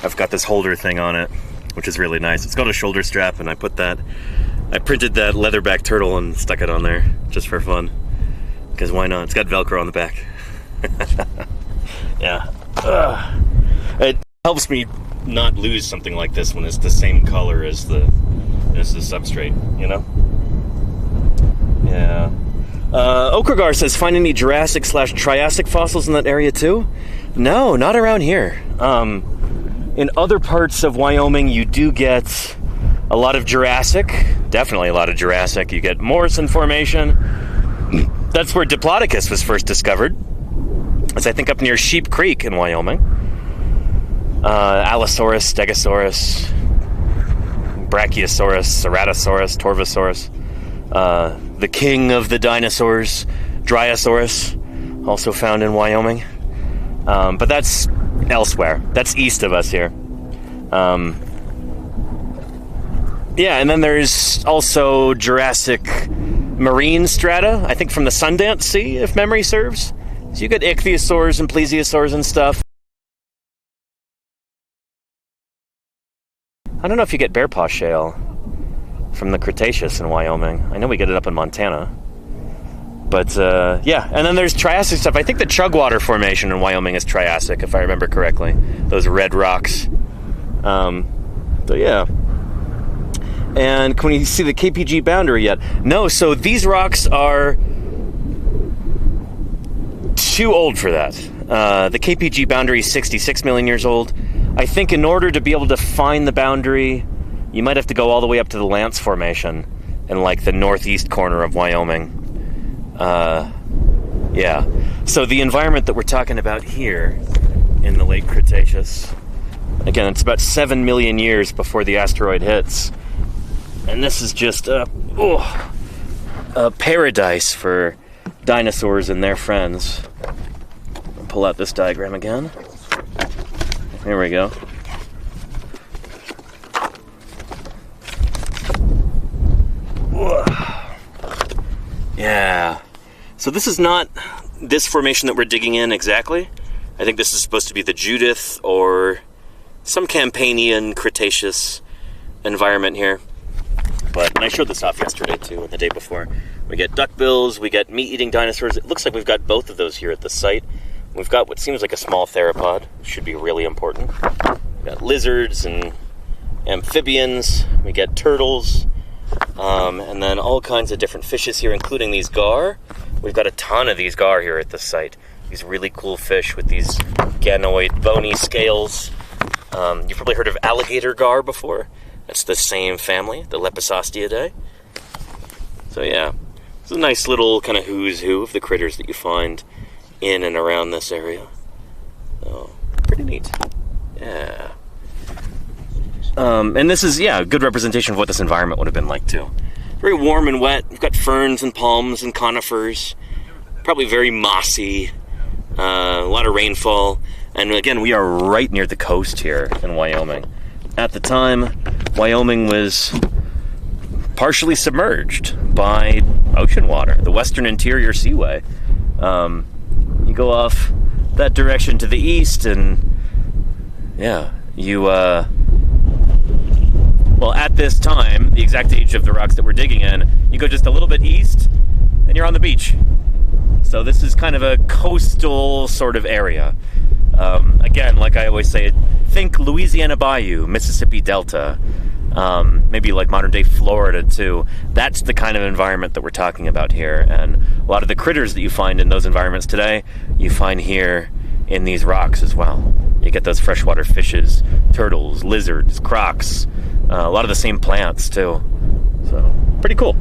I've got this holder thing on it, which is really nice. It's got a shoulder strap, and I printed that leatherback turtle and stuck it on there just for fun. Because why not? It's got Velcro on the back. Yeah. It helps me not lose something like this when it's the same color as the substrate, you know? Yeah. Okragar says, find any Jurassic/Triassic fossils in that area too? No, not around here. In other parts of Wyoming, you do get a lot of Jurassic. Definitely a lot of Jurassic. You get Morrison Formation. That's where Diplodocus was first discovered. It's, I think, up near Sheep Creek in Wyoming. Allosaurus, Stegosaurus, Brachiosaurus, Ceratosaurus, Torvosaurus. The king of the dinosaurs, Dryosaurus, also found in Wyoming. But that's elsewhere. That's east of us here. Yeah, and then there's also Jurassic marine strata, I think from the Sundance Sea, if memory serves. So you get ichthyosaurs and plesiosaurs and stuff. I don't know if you get bear paw shale from the Cretaceous in Wyoming. I know we get it up in Montana. But, yeah, and then there's Triassic stuff. I think the Chugwater Formation in Wyoming is Triassic, if I remember correctly. Those red rocks. So, yeah. And can we see the KPG boundary yet? No, so these rocks are too old for that. The KPG boundary is 66 million years old. I think in order to be able to find the boundary, you might have to go all the way up to the Lance Formation in, like, the northeast corner of Wyoming. Yeah. So the environment that we're talking about here in the late Cretaceous, again, it's about 7 million years before the asteroid hits. And this is just a paradise for dinosaurs and their friends. I'll pull out this diagram again. Here we go. Yeah. So this is not this formation that we're digging in exactly. I think this is supposed to be the Judith or some Campanian Cretaceous environment here. And I showed this off yesterday too, and the day before. We get duckbills, we get meat-eating dinosaurs. It looks like we've got both of those here at the site. We've got what seems like a small theropod, which should be really important. We've got lizards and amphibians. We get turtles, and then all kinds of different fishes here, including these gar. We've got a ton of these gar here at the site. These really cool fish with these ganoid bony scales. You've probably heard of alligator gar before. That's the same family, the Lepisostiidae. So yeah, it's a nice little kind of who's who of the critters that you find in and around this area. So, pretty neat. Yeah. And this is, yeah, a good representation of what this environment would have been like too. Very warm and wet. We've got ferns and palms and conifers. Probably very mossy. A lot of rainfall. And again, we are right near the coast here in Wyoming. At the time, Wyoming was partially submerged by ocean water, the Western Interior Seaway. You go off that direction to the east, and yeah, you, well, at this time, the exact age of the rocks that we're digging in, you go just a little bit east, and you're on the beach. So this is kind of a coastal sort of area. Again, like I always say, think Louisiana Bayou, Mississippi Delta, maybe like modern day Florida too. That's the kind of environment that we're talking about here. And a lot of the critters that you find in those environments today, you find here in these rocks as well. You get those freshwater fishes, turtles, lizards, crocs, a lot of the same plants too. So, pretty cool.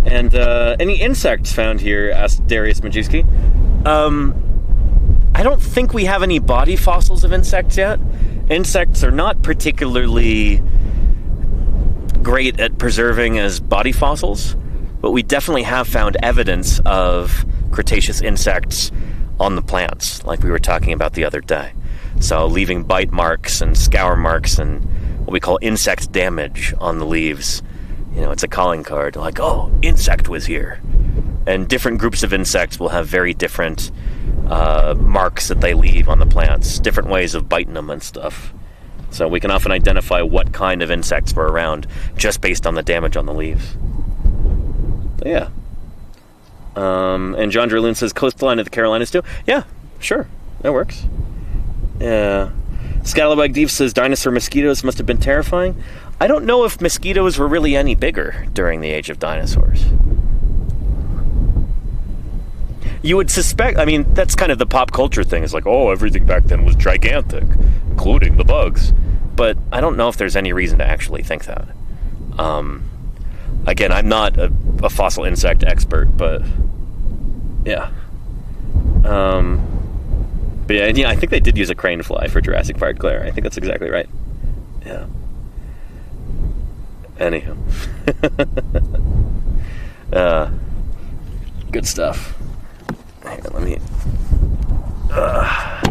And any insects found here, asked Darius Majewski. I don't think we have any body fossils of insects yet. Insects are not particularly great at preserving as body fossils, but we definitely have found evidence of Cretaceous insects on the plants, like we were talking about the other day. So leaving bite marks and scour marks and what we call insect damage on the leaves. You know, it's a calling card, like, oh, insect was here. And different groups of insects will have very different marks that they leave on the plants, different ways of biting them and stuff. So we can often identify what kind of insects were around just based on the damage on the leaves. So, yeah. And John Draloon says coastline of the Carolinas too. Yeah, sure, that works. Yeah. Scallywag Deep says dinosaur mosquitoes must have been terrifying. I don't know if mosquitoes were really any bigger during the age of dinosaurs. You would suspect, I mean, that's kind of the pop culture thing. It's like, oh, everything back then was gigantic, including the bugs. But I don't know if there's any reason to actually think that. Again, I'm not a fossil insect expert, but yeah. But yeah, I think they did use a crane fly for Jurassic Park, Claire. I think that's exactly right. Yeah. Anyhow. Good stuff. Hang on, let me... I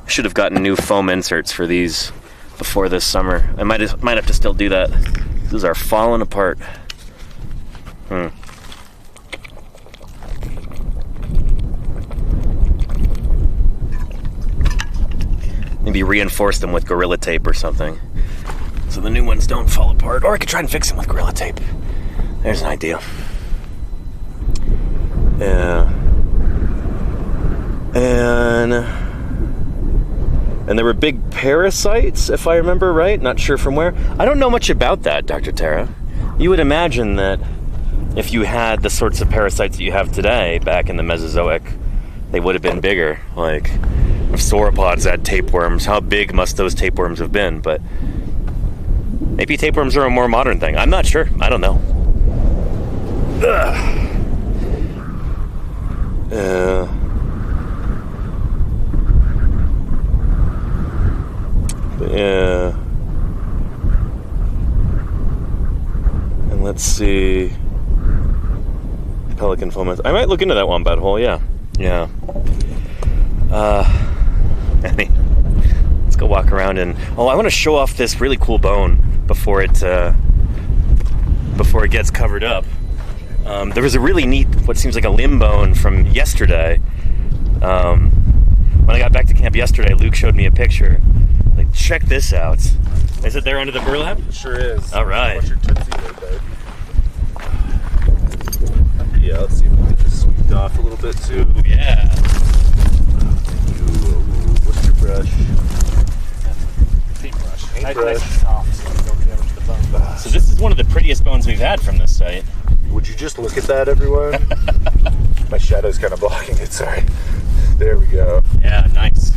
should have gotten new foam inserts for these before this summer. I might have to still do that. These are falling apart. Maybe reinforce them with Gorilla Tape or something, so the new ones don't fall apart. Or I could try and fix them with Gorilla Tape. There's an idea. Yeah. And there were big parasites, if I remember right. Not sure from where. I don't know much about that, Dr. Tara. You would imagine that if you had the sorts of parasites that you have today back in the Mesozoic, they would have been bigger. Like, if sauropods had tapeworms, how big must those tapeworms have been? But maybe tapeworms are a more modern thing. I'm not sure. I don't know. Yeah. And let's see. Pelican foam. I might look into that wombat hole, yeah. Yeah. Let's go walk around and... Oh, I want to show off this really cool bone before it gets covered up. There was a really neat, what seems like a limb bone from yesterday. When I got back to camp yesterday, Luke showed me a picture. Like, check this out. Is it there under the burlap? It sure is. All right. What's your tootsie there, bud? Yeah, let's see if we can get this squeaked off a little bit too. Ooh, yeah. What's your brush? Paintbrush. Paintbrush. Nice and soft, so you don't damage the bone. So this is one of the prettiest bones we've had from this site. Would you just look at that, everyone? My shadow's kind of blocking it, sorry. There we go. Yeah, nice.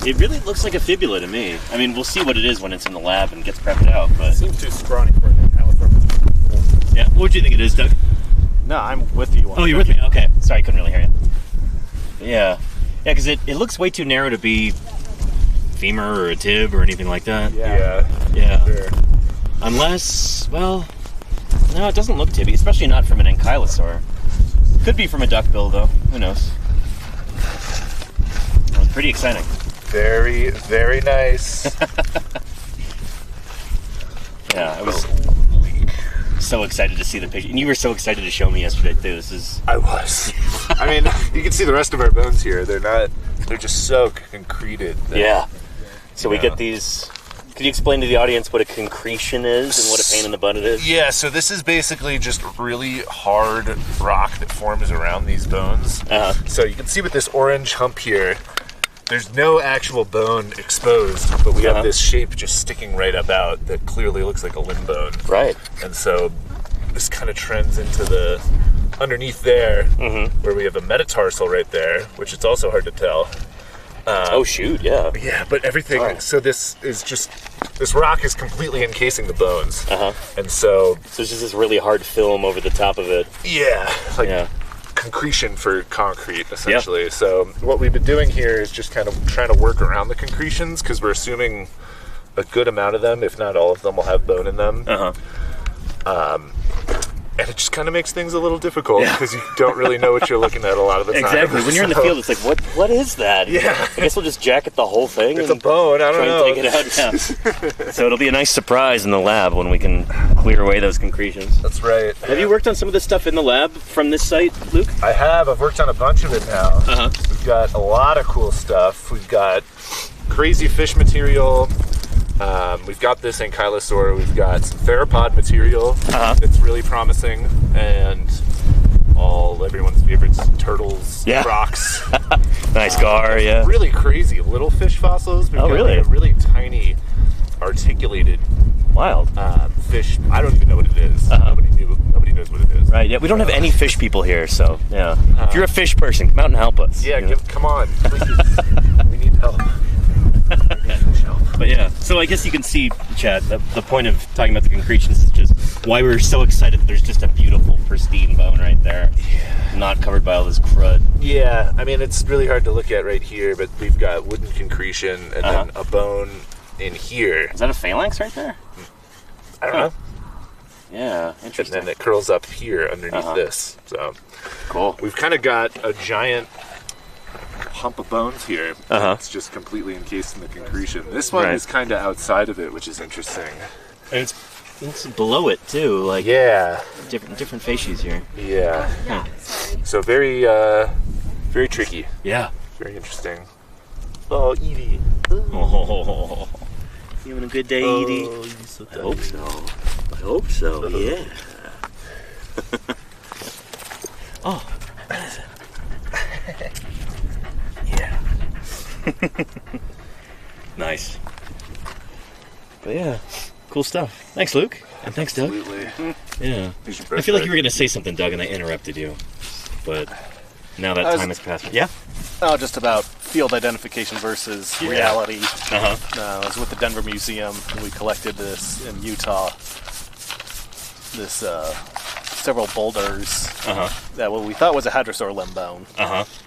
It really looks like a fibula to me. I mean, we'll see what it is when it's in the lab and gets prepped out, but... It seems too scrawny for an ankylosaur. Yeah, what do you think it is, Doug? No, I'm with you. Oh, you're with me? Okay. Sorry, I couldn't really hear you. But yeah. Yeah, because it looks way too narrow to be femur or a tib or anything like that. Yeah. Sure. Unless, well... No, it doesn't look tibby, especially not from an ankylosaur. Could be from a duckbill, though. Who knows? Well, pretty exciting. Very, very nice. Yeah, I was so excited to see the picture. And you were so excited to show me yesterday, too. I was. I mean, you can see the rest of our bones here. They're just so concreted. Yeah. So we get these... Could you explain to the audience what a concretion is and what a pain in the butt it is? Yeah, so this is basically just really hard rock that forms around these bones. Uh-huh. So you can see with this orange hump here, there's no actual bone exposed, but we have this shape just sticking right up out that clearly looks like a limb bone. Right. And so this kind of trends into the underneath there, where we have a metatarsal right there, which it's also hard to tell. Oh shoot, yeah. Yeah, but everything, so this rock is completely encasing the bones. And so it's just this really hard film over the top of it. Yeah, concretion for concrete, essentially. So what we've been doing here is just kind of trying to work around the concretions, because we're assuming a good amount of them, if not all of them, will have bone in them. And it just kind of makes things a little difficult because you don't really know what you're looking at a lot of the time. Exactly. When you're in the field, it's like, what is that? Yeah. I guess we'll just jacket the whole thing. It's a bone. I don't know. Take it out. Yeah. So it'll be a nice surprise in the lab when we can clear away those concretions. That's right. Have you worked on some of this stuff in the lab from this site, Luke? I have. I've worked on a bunch of it now. We've got a lot of cool stuff. We've got crazy fish material. We've got this ankylosaur. We've got some theropod material that's really promising, and everyone's favorites, turtles, crocs. Nice gar, yeah. Really crazy little fish fossils. We've got really? Like a really tiny, articulated wild fish. I don't even know what it is. Nobody knows what it is. Right. Yeah. We don't have any fish people here, so yeah. If you're a fish person, come out and help us. Yeah. Come on, please. We need help. But yeah, so I guess you can see, Chad, the point of talking about the concretions is just why we're so excited that there's just a beautiful, pristine bone right there. Yeah. Not covered by all this crud. Yeah, I mean, it's really hard to look at right here, but we've got wooden concretion and then a bone in here. Is that a phalanx right there? I don't know. Yeah, interesting. And then it curls up here underneath this. So cool. We've kind of got a giant hump of bones here. It's just completely encased in the concretion. This one is kind of outside of it, which is interesting. And it's below it too, like different facies here. Yeah. So very very tricky. Yeah. Very interesting. Oh, Edie. Oh, you having a good day, Edie? So I hope so. I hope so. Yeah. Oh, what is it? Yeah. Nice. But yeah, cool stuff. Thanks, Luke. And thanks, Doug. Absolutely. Yeah. I feel like you were going to say something, Doug, and I interrupted you. But now that time has passed. Yeah? Oh, just about field identification versus reality. I was with the Denver Museum, and we collected this in Utah. This several boulders that what we thought was a hadrosaur limb bone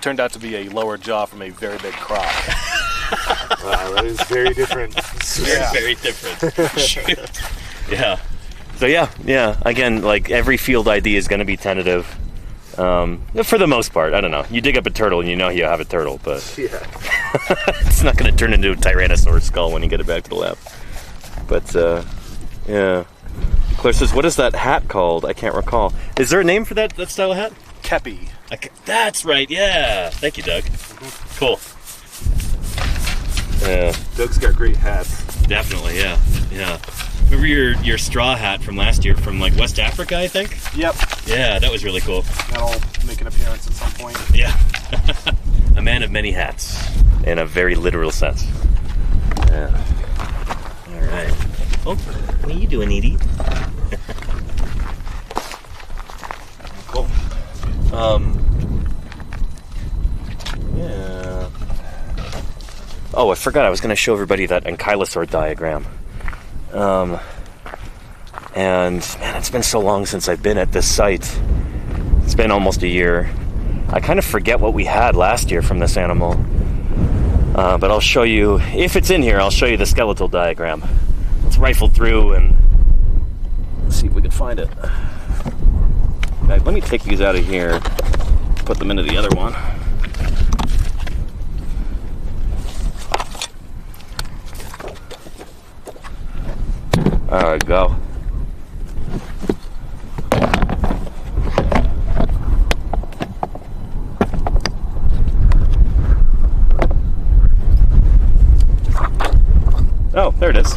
turned out to be a lower jaw from a very big croc. Wow, that is very different. Very different. Yeah. So yeah. Again, like every field ID is going to be tentative. For the most part, I don't know. You dig up a turtle and you know you have a turtle, but it's not going to turn into a Tyrannosaurus skull when you get it back to the lab. But yeah. Claire says, what is that hat called? I can't recall. Is there a name for that style of hat? Kepi. That's right, yeah. Thank you, Doug. Cool. Yeah. Doug's got great hats. Definitely, yeah. Remember your straw hat from last year from like West Africa, I think? Yep. Yeah, that was really cool. That'll make an appearance at some point. Yeah. A man of many hats, in a very literal sense. Yeah. All right. Oh, what are you doing, Edie? Cool. Yeah. Oh, I forgot I was going to show everybody that ankylosaur diagram. And man, it's been so long since I've been at this site. It's been almost a year. I kind of forget what we had last year from this animal. But I'll show you, if it's in here, I'll show you the skeletal diagram. Let's rifle through and see if we can find it. Right, let me take these out of here, put them into the other one. There we go. Oh, there it is.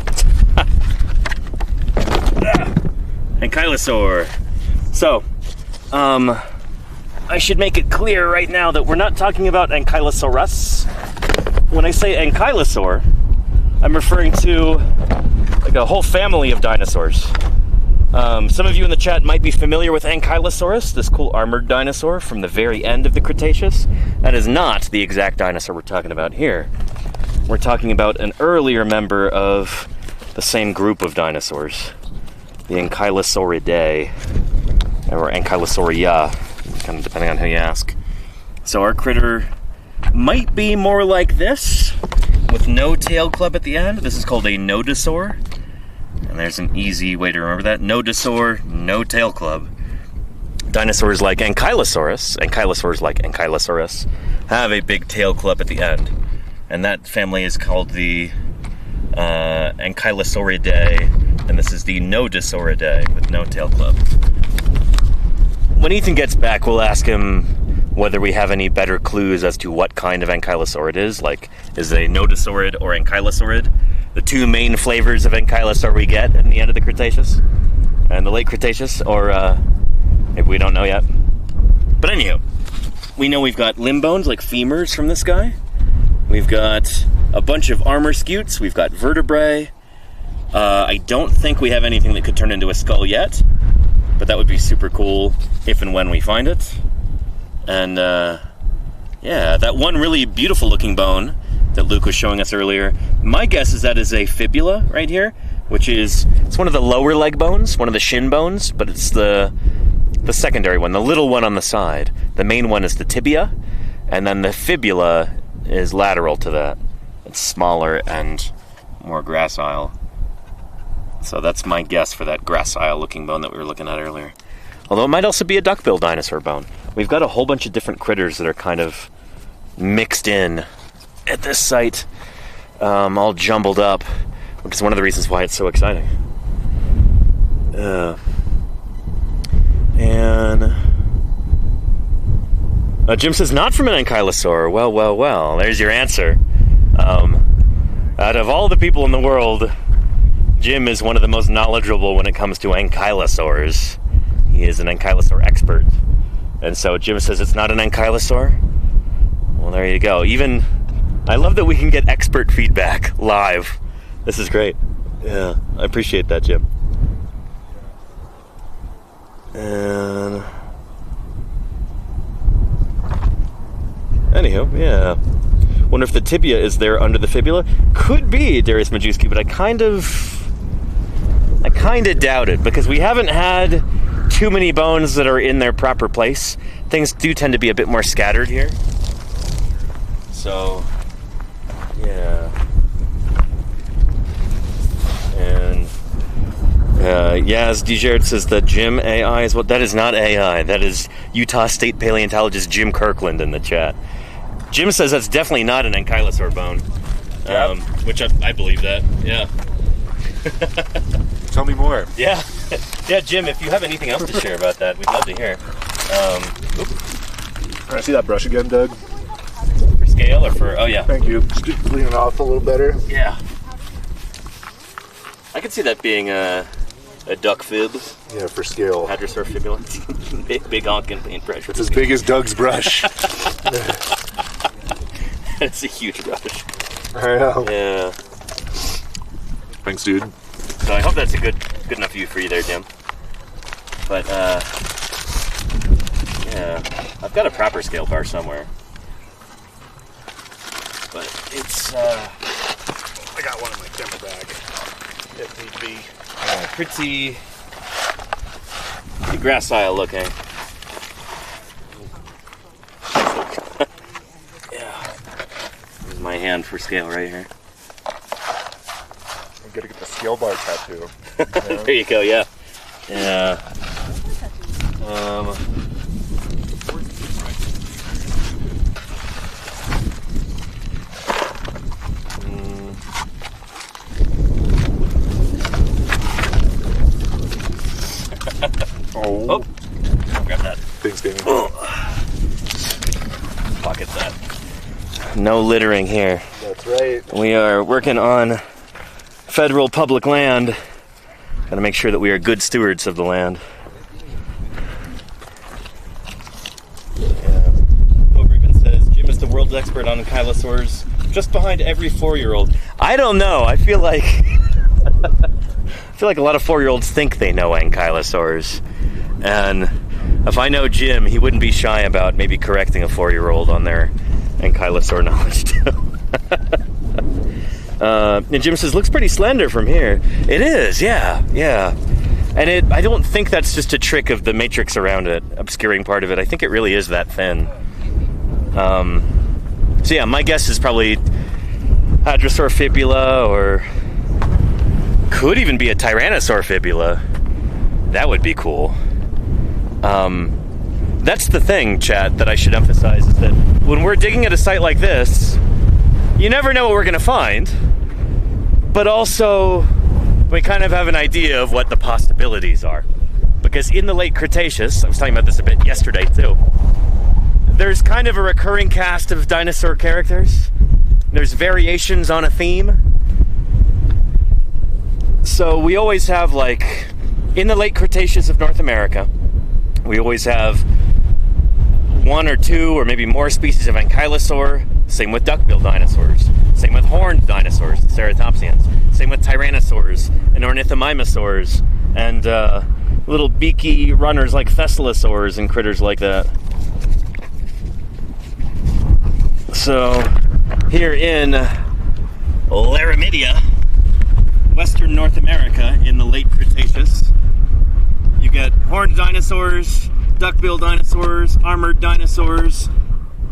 Ankylosaur. So, I should make it clear right now that we're not talking about Ankylosaurus. When I say Ankylosaur, I'm referring to like a whole family of dinosaurs. Some of you in the chat might be familiar with Ankylosaurus, this cool armored dinosaur from the very end of the Cretaceous. That is not the exact dinosaur we're talking about here. We're talking about an earlier member of the same group of dinosaurs, the Ankylosauridae, or Ankylosauria, kind of depending on who you ask. So our critter might be more like this, with no tail club at the end. This is called a nodosaur. And there's an easy way to remember that. Nodosaur, no tail club. dinosaurs like Ankylosaurus have a big tail club at the end. And that family is called the Ankylosauridae, and this is the Nodosauridae with no tail club. When Ethan gets back, we'll ask him whether we have any better clues as to what kind of ankylosaur it is. Like, is it a nodosaurid or ankylosaurid? The two main flavors of ankylosaur we get in the end of the Cretaceous and the late Cretaceous, or maybe we don't know yet. But anyhow, we know we've got limb bones like femurs from this guy. We've got a bunch of armor scutes. We've got vertebrae. I don't think we have anything that could turn into a skull yet, but that would be super cool if and when we find it. And yeah, that one really beautiful looking bone that Luke was showing us earlier, my guess is that is a fibula right here, it's one of the lower leg bones, one of the shin bones, but it's the secondary one, the little one on the side. The main one is the tibia, and then the fibula is lateral to that. It's smaller and more gracile. So that's my guess for that gracile looking bone that we were looking at earlier. Although it might also be a duckbill dinosaur bone. We've got a whole bunch of different critters that are kind of mixed in at this site, all jumbled up, which is one of the reasons why it's so exciting. Jim says, not from an ankylosaur. Well, there's your answer. Out of all the people in the world, Jim is one of the most knowledgeable when it comes to ankylosaurs. He is an ankylosaur expert. And so Jim says it's not an ankylosaur? Well, there you go. I love that we can get expert feedback live. This is great. Yeah, I appreciate that, Jim. And anywho, yeah. Wonder if the tibia is there under the fibula. Could be, Darius Majewski, but I kind of doubt it, because we haven't had too many bones that are in their proper place. Things do tend to be a bit more scattered here. So, yeah. And Yaz Dijert says that Jim AI is what? That is not AI. That is Utah State paleontologist Jim Kirkland in the chat. Jim says that's definitely not an ankylosaur bone, which I believe that. Yeah. Tell me more. Yeah, yeah, Jim. If you have anything else to share about that, we'd love to hear. Can I see that brush again, Doug? For scale or for? Oh yeah. Thank you. Just clean it off a little better. Yeah. I could see that being a duck fib. Yeah, for scale. Hadrosaur fibula. big honkin' paint pressure. It's as big as Doug's brush. It's a huge brush. I know. Yeah. Thanks, dude. So I hope that's a good enough view for you there, Jim. But yeah, I've got a proper scale bar somewhere. But it's I got one in my camera bag, if need be. pretty gracile looking. Yeah. Here's my hand for scale right here. I'm gonna get the scale bar tattoo. There you go, yeah. Yeah. Oh. I'll grab that. Thanks, Danny. Pocket that. No littering here. That's right. We are working on federal public land. Gotta make sure that we are good stewards of the land. Yeah. Ribbon says, Jim is the world's expert on ankylosaurs, just behind every 4-year-old. I don't know. I feel like a lot of 4-year-olds think they know ankylosaurs. And if I know Jim, he wouldn't be shy about maybe correcting a 4-year-old on their ankylosaur knowledge too. And Jim says, looks pretty slender from here. It is, yeah. And I don't think that's just a trick of the matrix around it, obscuring part of it. I think it really is that thin. So yeah, my guess is probably Hadrosaur fibula, or could even be a Tyrannosaur fibula. That would be cool. That's the thing, chat, that I should emphasize, is that when we're digging at a site like this, you never know what we're going to find, but also we kind of have an idea of what the possibilities are. Because in the late Cretaceous, I was talking about this a bit yesterday too, there's kind of a recurring cast of dinosaur characters. There's variations on a theme. So we always have, like, in the late Cretaceous of North America, we always have one or two or maybe more species of ankylosaur. Same with duck-billed dinosaurs. Same with horned dinosaurs, ceratopsians. Same with tyrannosaurs and ornithomimosaurs and little beaky runners like thescelosaurs and critters like that. So here in Laramidia, Western North America, in the late Cretaceous, you get horned dinosaurs, duck-billed dinosaurs, armored dinosaurs,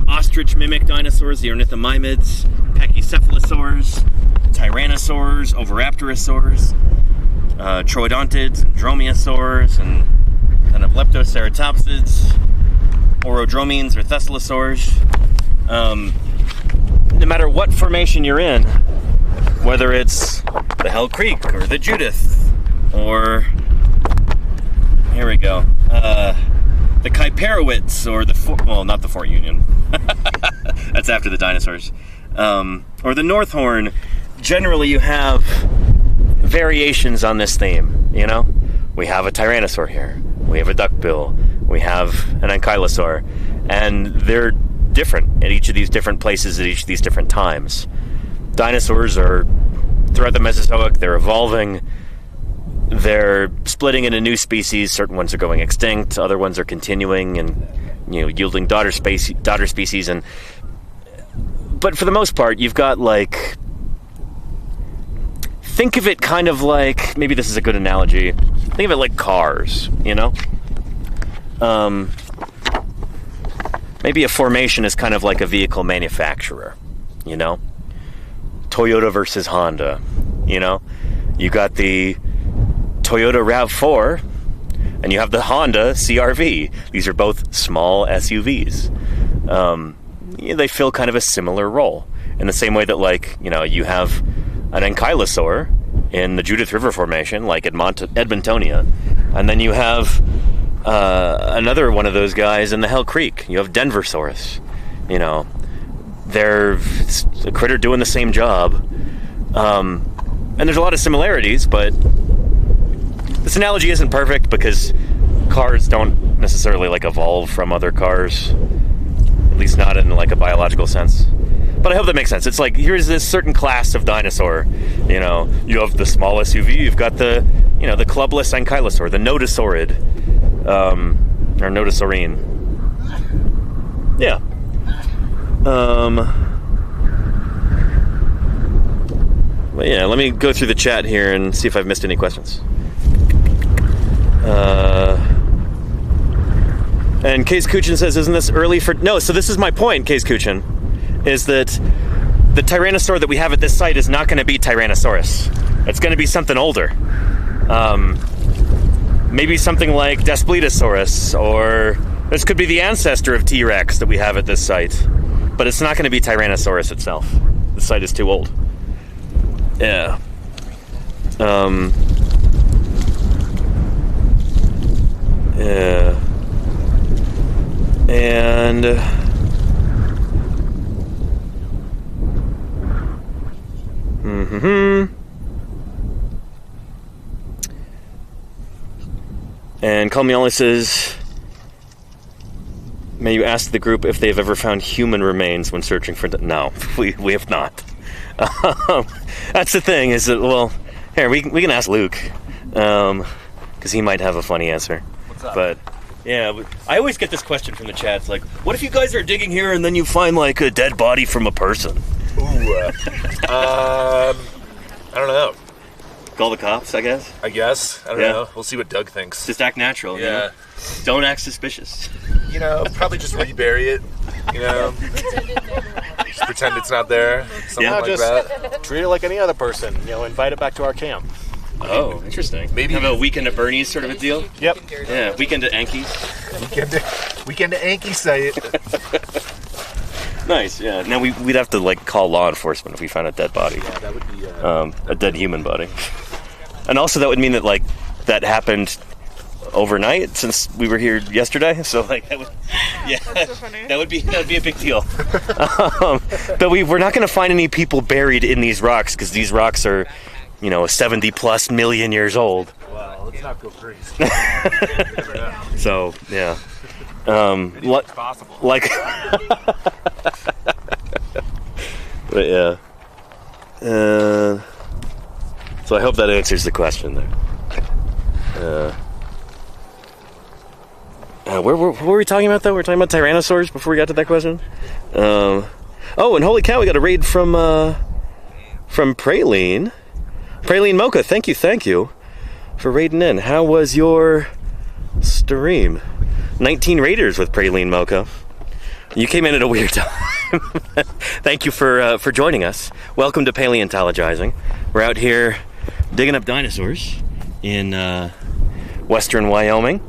ostrich-mimic dinosaurs, the ornithomimids, pachycephalosaurs, tyrannosaurs, oviraptorosaurs, troodontids, and dromaeosaurs, and kind of leptoceratopsids, orodromines or thescelosaurs. No matter what formation you're in, whether it's the Hell Creek or the Judith, or here we go, the Kaiparowitz or not the Fort Union. That's after the dinosaurs. Or the North Horn. Generally, you have variations on this theme. You know, we have a tyrannosaur here. We have a duckbill. We have an ankylosaur, and they're different at each of these different places at each of these different times. Dinosaurs are throughout the Mesozoic. They're evolving. They're splitting into new species. Certain ones are going extinct. Other ones are continuing and, you know, yielding daughter species. But for the most part, you've got, like, think of it kind of like, maybe this is a good analogy. Think of it like cars, you know? Maybe a formation is kind of like a vehicle manufacturer, you know? Toyota versus Honda, you know? You got the Toyota RAV4, and you have the Honda CR-V. These are both small SUVs. They fill kind of a similar role. In the same way that, like, you know, you have an ankylosaur in the Judith River Formation, like Edmontonia, and then you have another one of those guys in the Hell Creek. You have Denversaurus. You know, they're a critter doing the same job. And there's a lot of similarities, but this analogy isn't perfect because cars don't necessarily, like, evolve from other cars, at least not in, like, a biological sense. But I hope that makes sense. It's like, here's this certain class of dinosaur. You know, you have the small SUV, you've got the, you know, the clubless ankylosaur, the nodosaurid, or nodosaurine. Yeah. Well, yeah, let me go through the chat here and see if I've missed any questions. And Case Kuchin says, isn't this early for... No, so this is my point, Case Kuchin, is that the Tyrannosaur that we have at this site is not going to be Tyrannosaurus. It's going to be something older. Maybe something like Daspletosaurus, or this could be the ancestor of T-Rex that we have at this site. But it's not going to be Tyrannosaurus itself. The site is too old. Yeah. Yeah. And and Calmioli says, may you ask the group if they've ever found human remains when searching for no, we have not. That's the thing, is that, well, here, we can ask Luke, because he might have a funny answer. What's up? But yeah, I always get this question from the chats, like, what if you guys are digging here and then you find, like, a dead body from a person? Ooh, I don't know. Call the cops, I guess? I don't know. We'll see what Doug thinks. Just act natural, Yeah. You know? Don't act suspicious. You know, probably just rebury it, you know? Just pretend it's not there, something like that. Treat it like any other person, you know, invite it back to our camp. Oh, interesting. Maybe have a weekend at Bernie's sort of a deal? Yep. Yeah, weekend at Anky's. Weekend at Anky site. Nice, yeah. Now we'd have to like call law enforcement if we found a dead body. Yeah, that would be a dead human body. And also that would mean that like that happened overnight since we were here yesterday. So like that would, yeah, That's so funny. that would be a big deal. But we're not going to find any people buried in these rocks because these rocks are, 70+ million years old. Wow, let's not go crazy. So yeah. It's possible. Like, but yeah. So I hope that answers the question there. What were we talking about though? We were talking about tyrannosaurs before we got to that question. And holy cow, we got a raid from Praline Mocha. Thank you for raiding in. How was your stream? 19 raiders with Praline Mocha. You came in at a weird time. Thank you for joining us. Welcome to Paleontologizing. We're out here digging up dinosaurs in western Wyoming.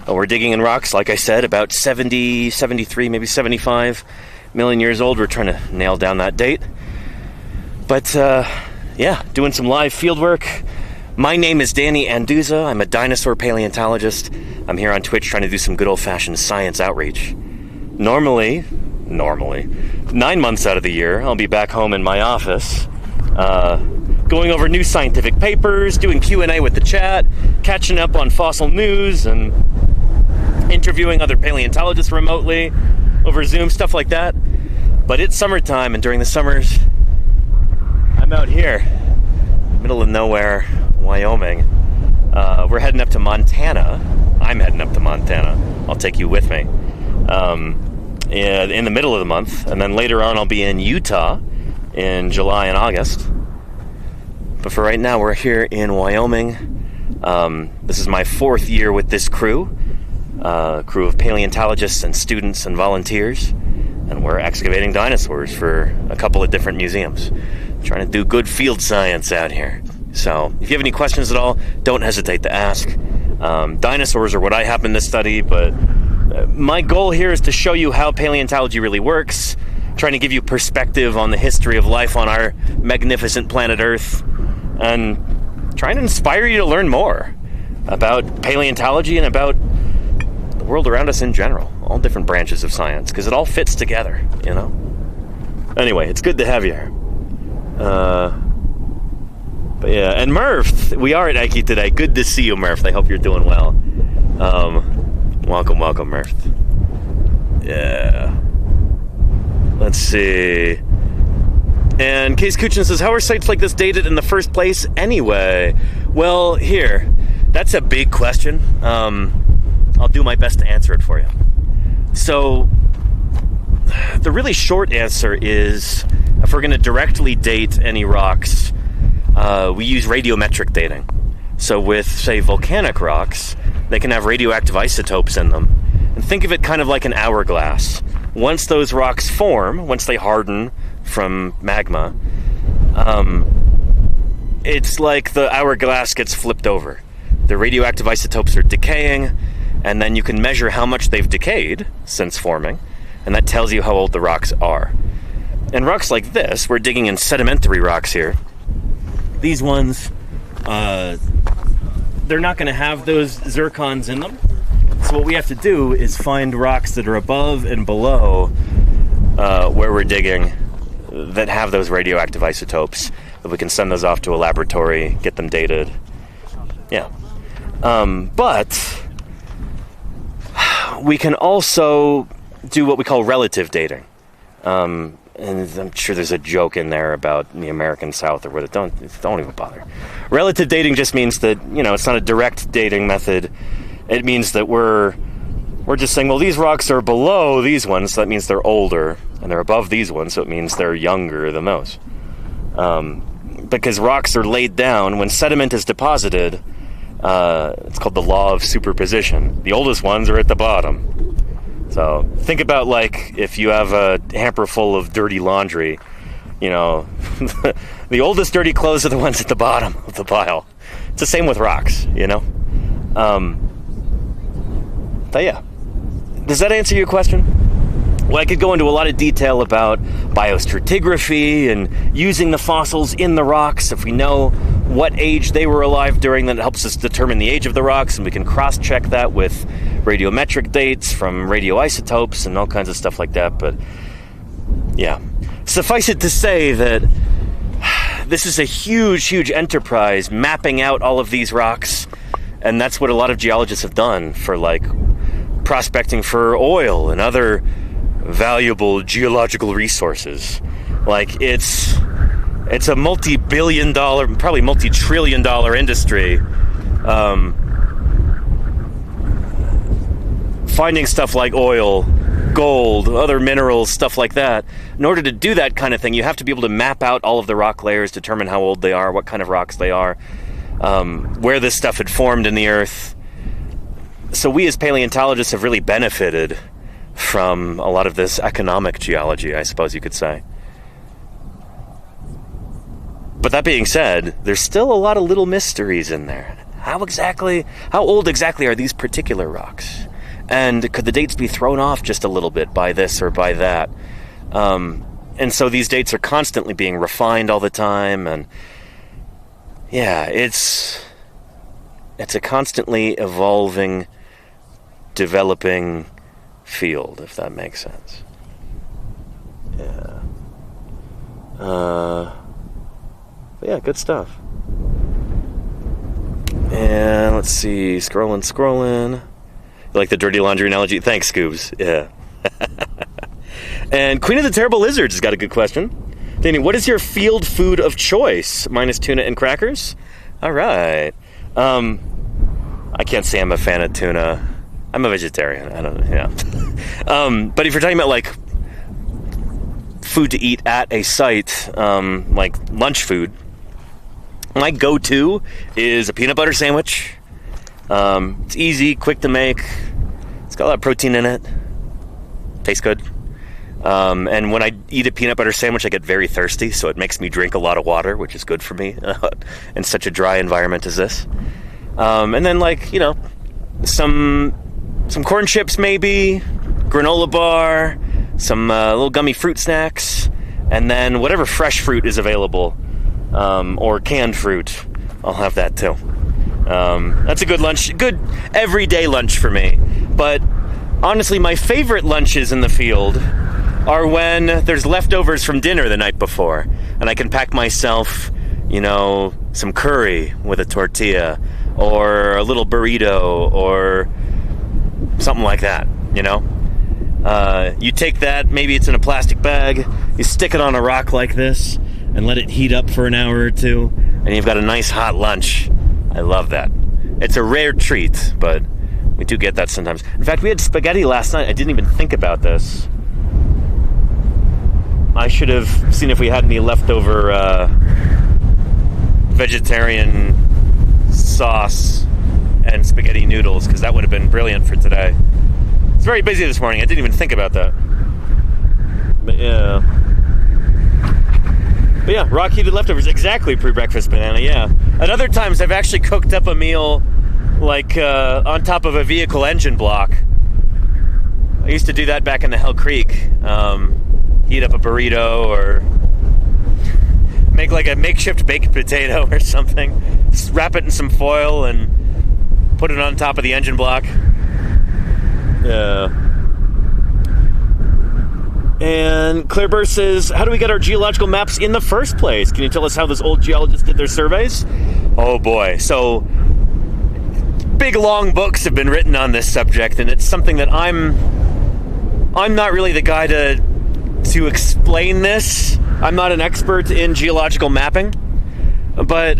We're digging in rocks, like I said, about 70, 73, maybe 75 million years old. We're trying to nail down that date. But yeah, doing some live field work. My name is Danny Anduza. I'm a dinosaur paleontologist. I'm here on Twitch trying to do some good old-fashioned science outreach. Normally, 9 months out of the year, I'll be back home in my office, going over new scientific papers, doing Q&A with the chat, catching up on fossil news, and interviewing other paleontologists remotely over Zoom, stuff like that. But it's summertime, and during the summers, I'm out here, middle of nowhere, Wyoming. We're heading up to Montana. I'm heading up to Montana. I'll take you with me. In the middle of the month, and then later on I'll be in Utah in July and August. But for right now, we're here in Wyoming. This is my 4th year with this crew of paleontologists and students and volunteers, and we're excavating dinosaurs for a couple of different museums. Trying to do good field science out here. So, if you have any questions at all, don't hesitate to ask. Dinosaurs are what I happen to study, but my goal here is to show you how paleontology really works, trying to give you perspective on the history of life on our magnificent planet Earth, and trying to inspire you to learn more about paleontology and about the world around us in general, all different branches of science, because it all fits together, Anyway, it's good to have you here. But yeah, and Murph, we are at Ike today. Good to see you, Murph. I hope you're doing well. Welcome, Murph. Yeah. Let's see. And Case Kuchin says, how are sites like this dated in the first place anyway? Well, here, that's a big question. I'll do my best to answer it for you. So, the really short answer is, if we're going to directly date any rocks, we use radiometric dating. So with, say, volcanic rocks, they can have radioactive isotopes in them. And think of it kind of like an hourglass. Once those rocks form, once they harden from magma, it's like the hourglass gets flipped over. The radioactive isotopes are decaying, and then you can measure how much they've decayed since forming, and that tells you how old the rocks are. And rocks like this, we're digging in sedimentary rocks here. These ones, they're not going to have those zircons in them. So what we have to do is find rocks that are above and below where we're digging that have those radioactive isotopes, that we can send those off to a laboratory, get them dated. Yeah. But we can also do what we call relative dating. And I'm sure there's a joke in there about the American South or what. Don't even bother. Relative dating just means that, it's not a direct dating method. It means that we're just saying, well, these rocks are below these ones, so that means they're older, and they're above these ones, so it means they're younger than those. Because rocks are laid down when sediment is deposited. It's called the law of superposition. The oldest ones are at the bottom. So think about like if you have a hamper full of dirty laundry, the oldest dirty clothes are the ones at the bottom of the pile. It's the same with rocks, But yeah, does that answer your question? Well, I could go into a lot of detail about biostratigraphy and using the fossils in the rocks. If we know what age they were alive during, then it helps us determine the age of the rocks, and we can cross-check that with radiometric dates from radioisotopes and all kinds of stuff like that. But yeah, suffice it to say that this is a huge, huge enterprise mapping out all of these rocks, and that's what a lot of geologists have done for, like, prospecting for oil and other valuable geological resources. Like, it's a multi-billion dollar, probably multi-trillion dollar industry, finding stuff like oil, gold, other minerals, stuff like that. In order to do that kind of thing, you have to be able to map out all of the rock layers, determine how old they are, what kind of rocks they are, where this stuff had formed in the earth. So we as paleontologists have really benefited from a lot of this economic geology, I suppose you could say. But that being said, there's still a lot of little mysteries in there. How old exactly are these particular rocks? And could the dates be thrown off just a little bit by this or by that? And so these dates are constantly being refined all the time, and yeah, it's a constantly evolving, developing field, if that makes sense. Yeah. But yeah, good stuff. And let's see, scrolling. You like the dirty laundry analogy? Thanks, Scoobs. Yeah. And Queen of the Terrible Lizards has got a good question. Danny, what is your field food of choice? Minus tuna and crackers? All right. I can't say I'm a fan of tuna. I'm a vegetarian. I don't know. Yeah. But if you're talking about, like, food to eat at a site, like lunch food, my go-to is a peanut butter sandwich. It's easy, quick to make. It's got a lot of protein in it. Tastes good. And when I eat a peanut butter sandwich, I get very thirsty, so it makes me drink a lot of water, which is good for me in such a dry environment as this. And then, like, you know, some corn chips maybe, granola bar, some little gummy fruit snacks, and then whatever fresh fruit is available, or canned fruit, I'll have that too. That's a good lunch, good everyday lunch for me. But honestly, my favorite lunches in the field are when there's leftovers from dinner the night before, and I can pack myself, you know, some curry with a tortilla, or a little burrito, or something like that, you know? You take that, maybe it's in a plastic bag, you stick it on a rock like this, and let it heat up for an hour or two, and you've got a nice hot lunch. I love that. It's a rare treat, but we do get that sometimes. In fact, we had spaghetti last night. I didn't even think about this. I should have seen if we had any leftover vegetarian sauce and spaghetti noodles, because that would have been brilliant for today. It's very busy this morning. I didn't even think about that. But yeah, rock heated leftovers. Exactly, pre-breakfast banana, yeah. At other times, I've actually cooked up a meal, like, on top of a vehicle engine block. I used to do that back in the Hell Creek. Heat up a burrito, or make like a makeshift baked potato or something. Just wrap it in some foil and put it on top of the engine block. Yeah. And Claire Burr says, how do we get our geological maps in the first place? Can you tell us how those old geologists did their surveys? Oh boy. So, big long books have been written on this subject, and it's something that I'm not really the guy to explain this. I'm not an expert in geological mapping. But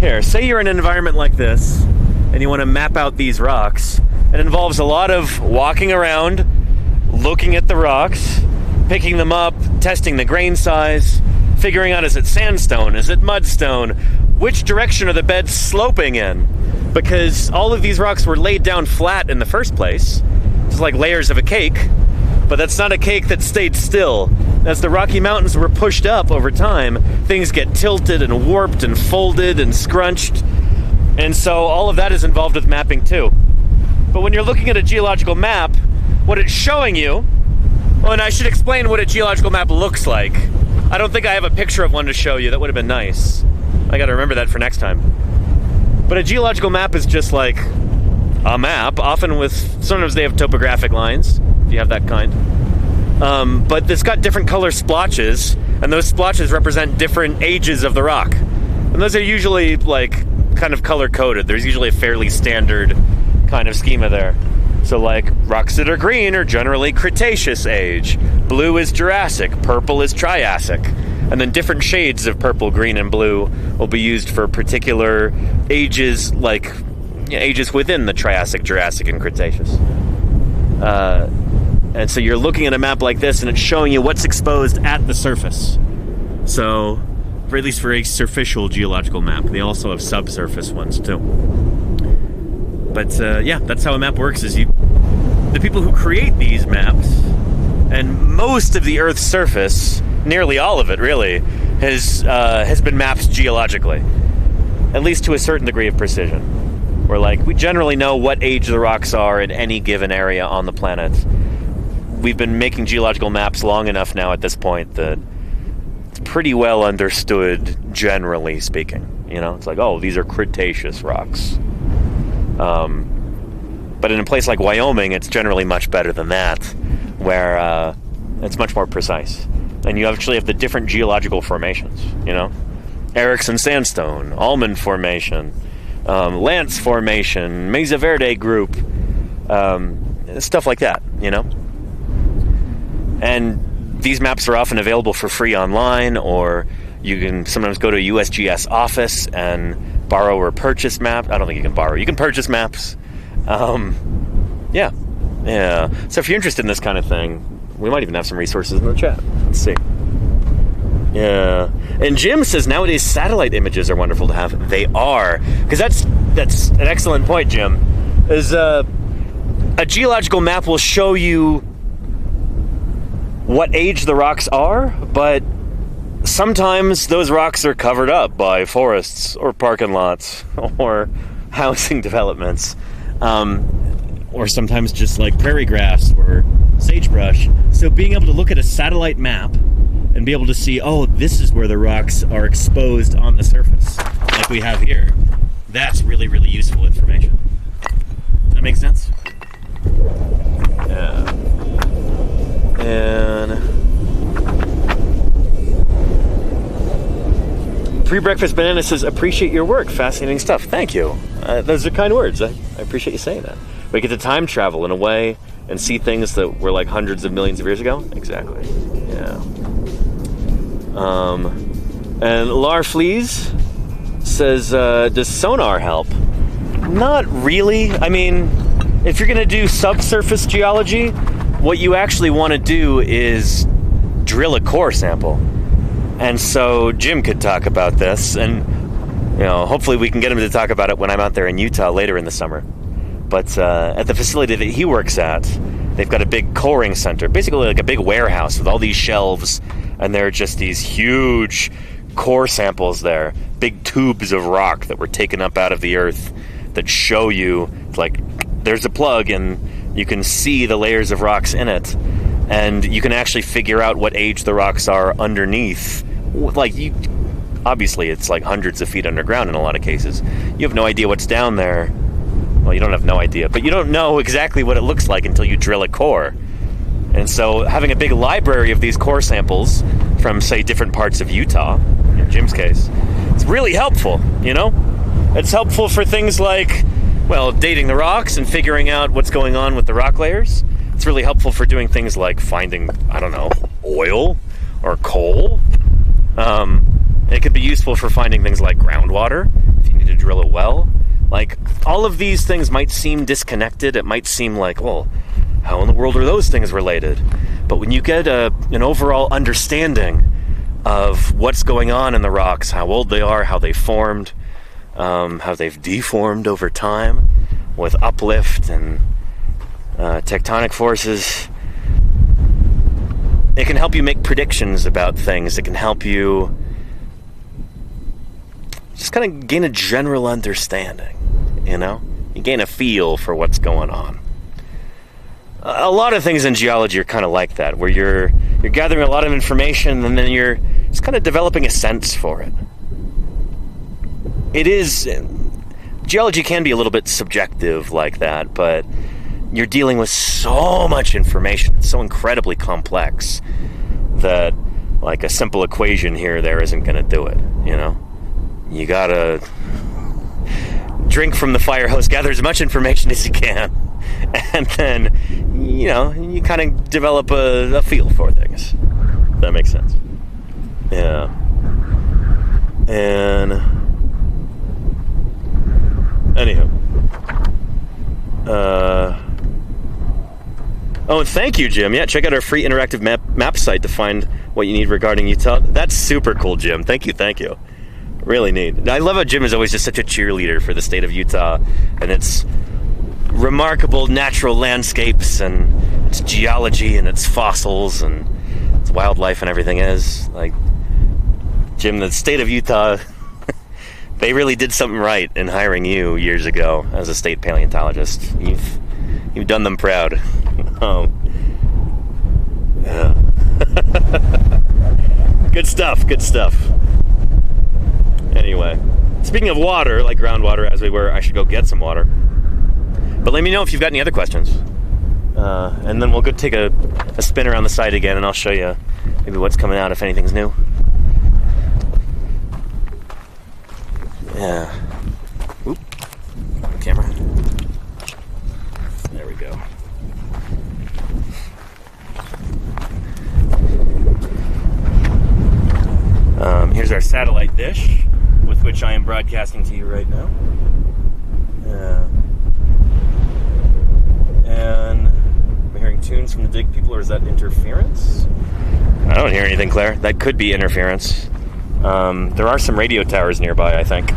here, say you're in an environment like this, and you want to map out these rocks. It involves a lot of walking around, looking at the rocks, picking them up, testing the grain size, figuring out, is it sandstone, is it mudstone, which direction are the beds sloping in? Because all of these rocks were laid down flat in the first place, just like layers of a cake, but that's not a cake that stayed still. As the Rocky Mountains were pushed up over time, things get tilted and warped and folded and scrunched, and so all of that is involved with mapping too. But when you're looking at a geological map, what it's showing you, well, and I should explain what a geological map looks like. I don't think I have a picture of one to show you. That would have been nice. I gotta remember that for next time. But a geological map is just like a map, often with, sometimes they have topographic lines, if you have that kind. But it's got different color splotches, and those splotches represent different ages of the rock. And those are usually like kind of color coded. There's usually a fairly standard kind of schema there. So like rocks that are green are generally Cretaceous age, blue is Jurassic, purple is Triassic, and then different shades of purple, green, and blue will be used for particular ages, like ages within the Triassic, Jurassic, and Cretaceous. And so you're looking at a map like this and it's showing you what's exposed at the surface. So, or at least for a superficial geological map. They also have subsurface ones too. But yeah, that's how a map works, is the people who create these maps, and most of the Earth's surface, nearly all of it really, has been mapped geologically. At least to a certain degree of precision. Where like, we generally know what age the rocks are in any given area on the planet. We've been making geological maps long enough now at this point that it's pretty well understood, generally speaking. You know, it's like, oh, these are Cretaceous rocks. But in a place like Wyoming, it's generally much better than that, where it's much more precise. And you actually have the different geological formations, you know? Erickson Sandstone, Almond Formation, Lance Formation, Mesa Verde Group, stuff like that, you know? And these maps are often available for free online, or you can sometimes go to a USGS office and borrow or purchase maps. I don't think you can borrow. You can purchase maps. Yeah. So if you're interested in this kind of thing, we might even have some resources in the chat. Let's see. Yeah. And Jim says nowadays satellite images are wonderful to have. They are. Because that's an excellent point, Jim. Is a geological map will show you what age the rocks are, but sometimes those rocks are covered up by forests or parking lots or housing developments, or sometimes just like prairie grass or sagebrush. So being able to look at a satellite map and be able to see, oh, this is where the rocks are exposed on the surface, like we have here, that's really, really useful information. Does that make sense? Yeah. And Pre-Breakfast Banana says, appreciate your work. Fascinating stuff. Thank you. Those are kind words. I appreciate you saying that. We get to time travel in a way and see things that were like hundreds of millions of years ago. Exactly. Yeah. And Lar Fleas says, does sonar help? Not really. I mean, if you're going to do subsurface geology, what you actually want to do is drill a core sample. And so Jim could talk about this, and you know, hopefully we can get him to talk about it when I'm out there in Utah later in the summer. But at the facility that he works at, they've got a big coring center, basically like a big warehouse with all these shelves, and there are just these huge core samples there, big tubes of rock that were taken up out of the earth that show you, like, there's a plug and you can see the layers of rocks in it, and you can actually figure out what age the rocks are underneath. Like, obviously it's like hundreds of feet underground in a lot of cases. You have no idea what's down there. Well, you don't have no idea, but you don't know exactly what it looks like until you drill a core. And so having a big library of these core samples from, say, different parts of Utah, in Jim's case, it's really helpful, you know? It's helpful for things like, well, dating the rocks and figuring out what's going on with the rock layers. It's really helpful for doing things like finding, I don't know, oil or coal. It could be useful for finding things like groundwater, if you need to drill a well. Like, all of these things might seem disconnected. It might seem like, well, how in the world are those things related? But when you get an overall understanding of what's going on in the rocks, how old they are, how they formed, how they've deformed over time with uplift and tectonic forces, it can help you make predictions about things. It can help you just kind of gain a general understanding, you know? You gain a feel for what's going on. A lot of things in geology are kind of like that, where you're gathering a lot of information and then you're just kind of developing a sense for it. Geology can be a little bit subjective like that, but you're dealing with so much information. It's so incredibly complex that like a simple equation here or there isn't going to do it, you know? You gotta drink from the fire hose, gather as much information as you can, and then, you know, you kind of develop a feel for things. If that makes sense. Yeah. And anywho. Oh, and thank you, Jim. Yeah, check out our free interactive map site to find what you need regarding Utah. That's super cool, Jim. Thank you. Really neat. I love how Jim is always just such a cheerleader for the state of Utah and its remarkable natural landscapes and its geology and its fossils and its wildlife and everything is. Like, Jim, the state of Utah, they really did something right in hiring you years ago as a state paleontologist. You've done them proud. Oh. Yeah. Good stuff. Anyway, speaking of water, like groundwater as we were, I should go get some water. But let me know if you've got any other questions. And then we'll go take a spin around the site again and I'll show you maybe what's coming out if anything's new. Yeah. Oop. Camera. There we go. Here's our satellite dish, with which I am broadcasting to you right now. And I'm hearing tunes from the dig people, or is that interference? I don't hear anything, Claire. That could be interference. There are some radio towers nearby, I think.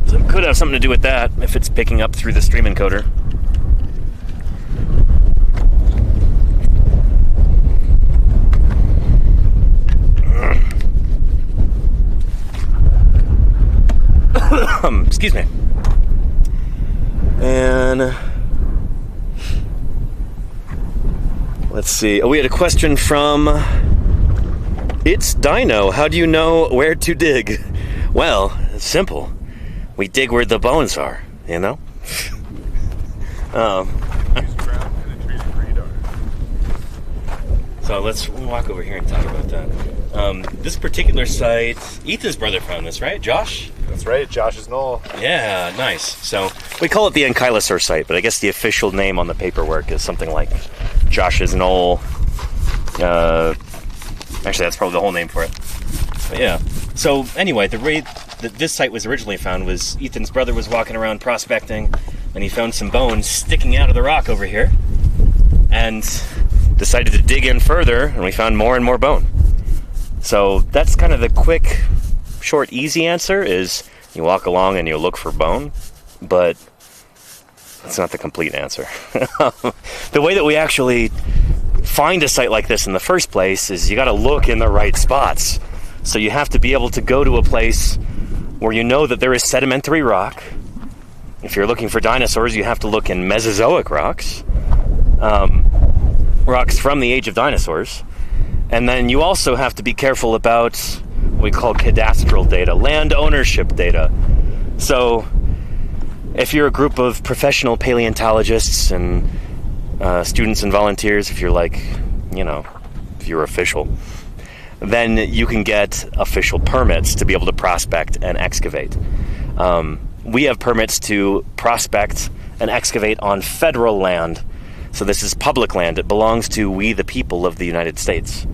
So it could have something to do with that, if it's picking up through the stream encoder. Excuse me. And let's see. Oh, we had a question from It's Dino. How do you know where to dig? Well, it's simple. We dig where the bones are, you know? So let's walk over here and talk about that. This particular site, Ethan's brother found this, right? Josh? That's right, Josh's knoll. Yeah, nice. So we call it the Ankylosaur site, but I guess the official name on the paperwork is something like Josh's knoll. Actually, that's probably the whole name for it. But yeah. So anyway, the way that this site was originally found was Ethan's brother was walking around prospecting, and he found some bones sticking out of the rock over here, and decided to dig in further, and we found more and more bone. So that's kind of the quick, short, easy answer is you walk along and you look for bone, but that's not the complete answer. The way that we actually find a site like this in the first place is you got to look in the right spots. So you have to be able to go to a place where you know that there is sedimentary rock. If you're looking for dinosaurs, you have to look in Mesozoic rocks. Rocks from the age of dinosaurs. And then you also have to be careful about what we call cadastral data, land ownership data. So if you're a group of professional paleontologists and students and volunteers, if you're like, you know, if you're official, then you can get official permits to be able to prospect and excavate. We have permits to prospect and excavate on federal land. So this is public land. It belongs to we, the people of the United States.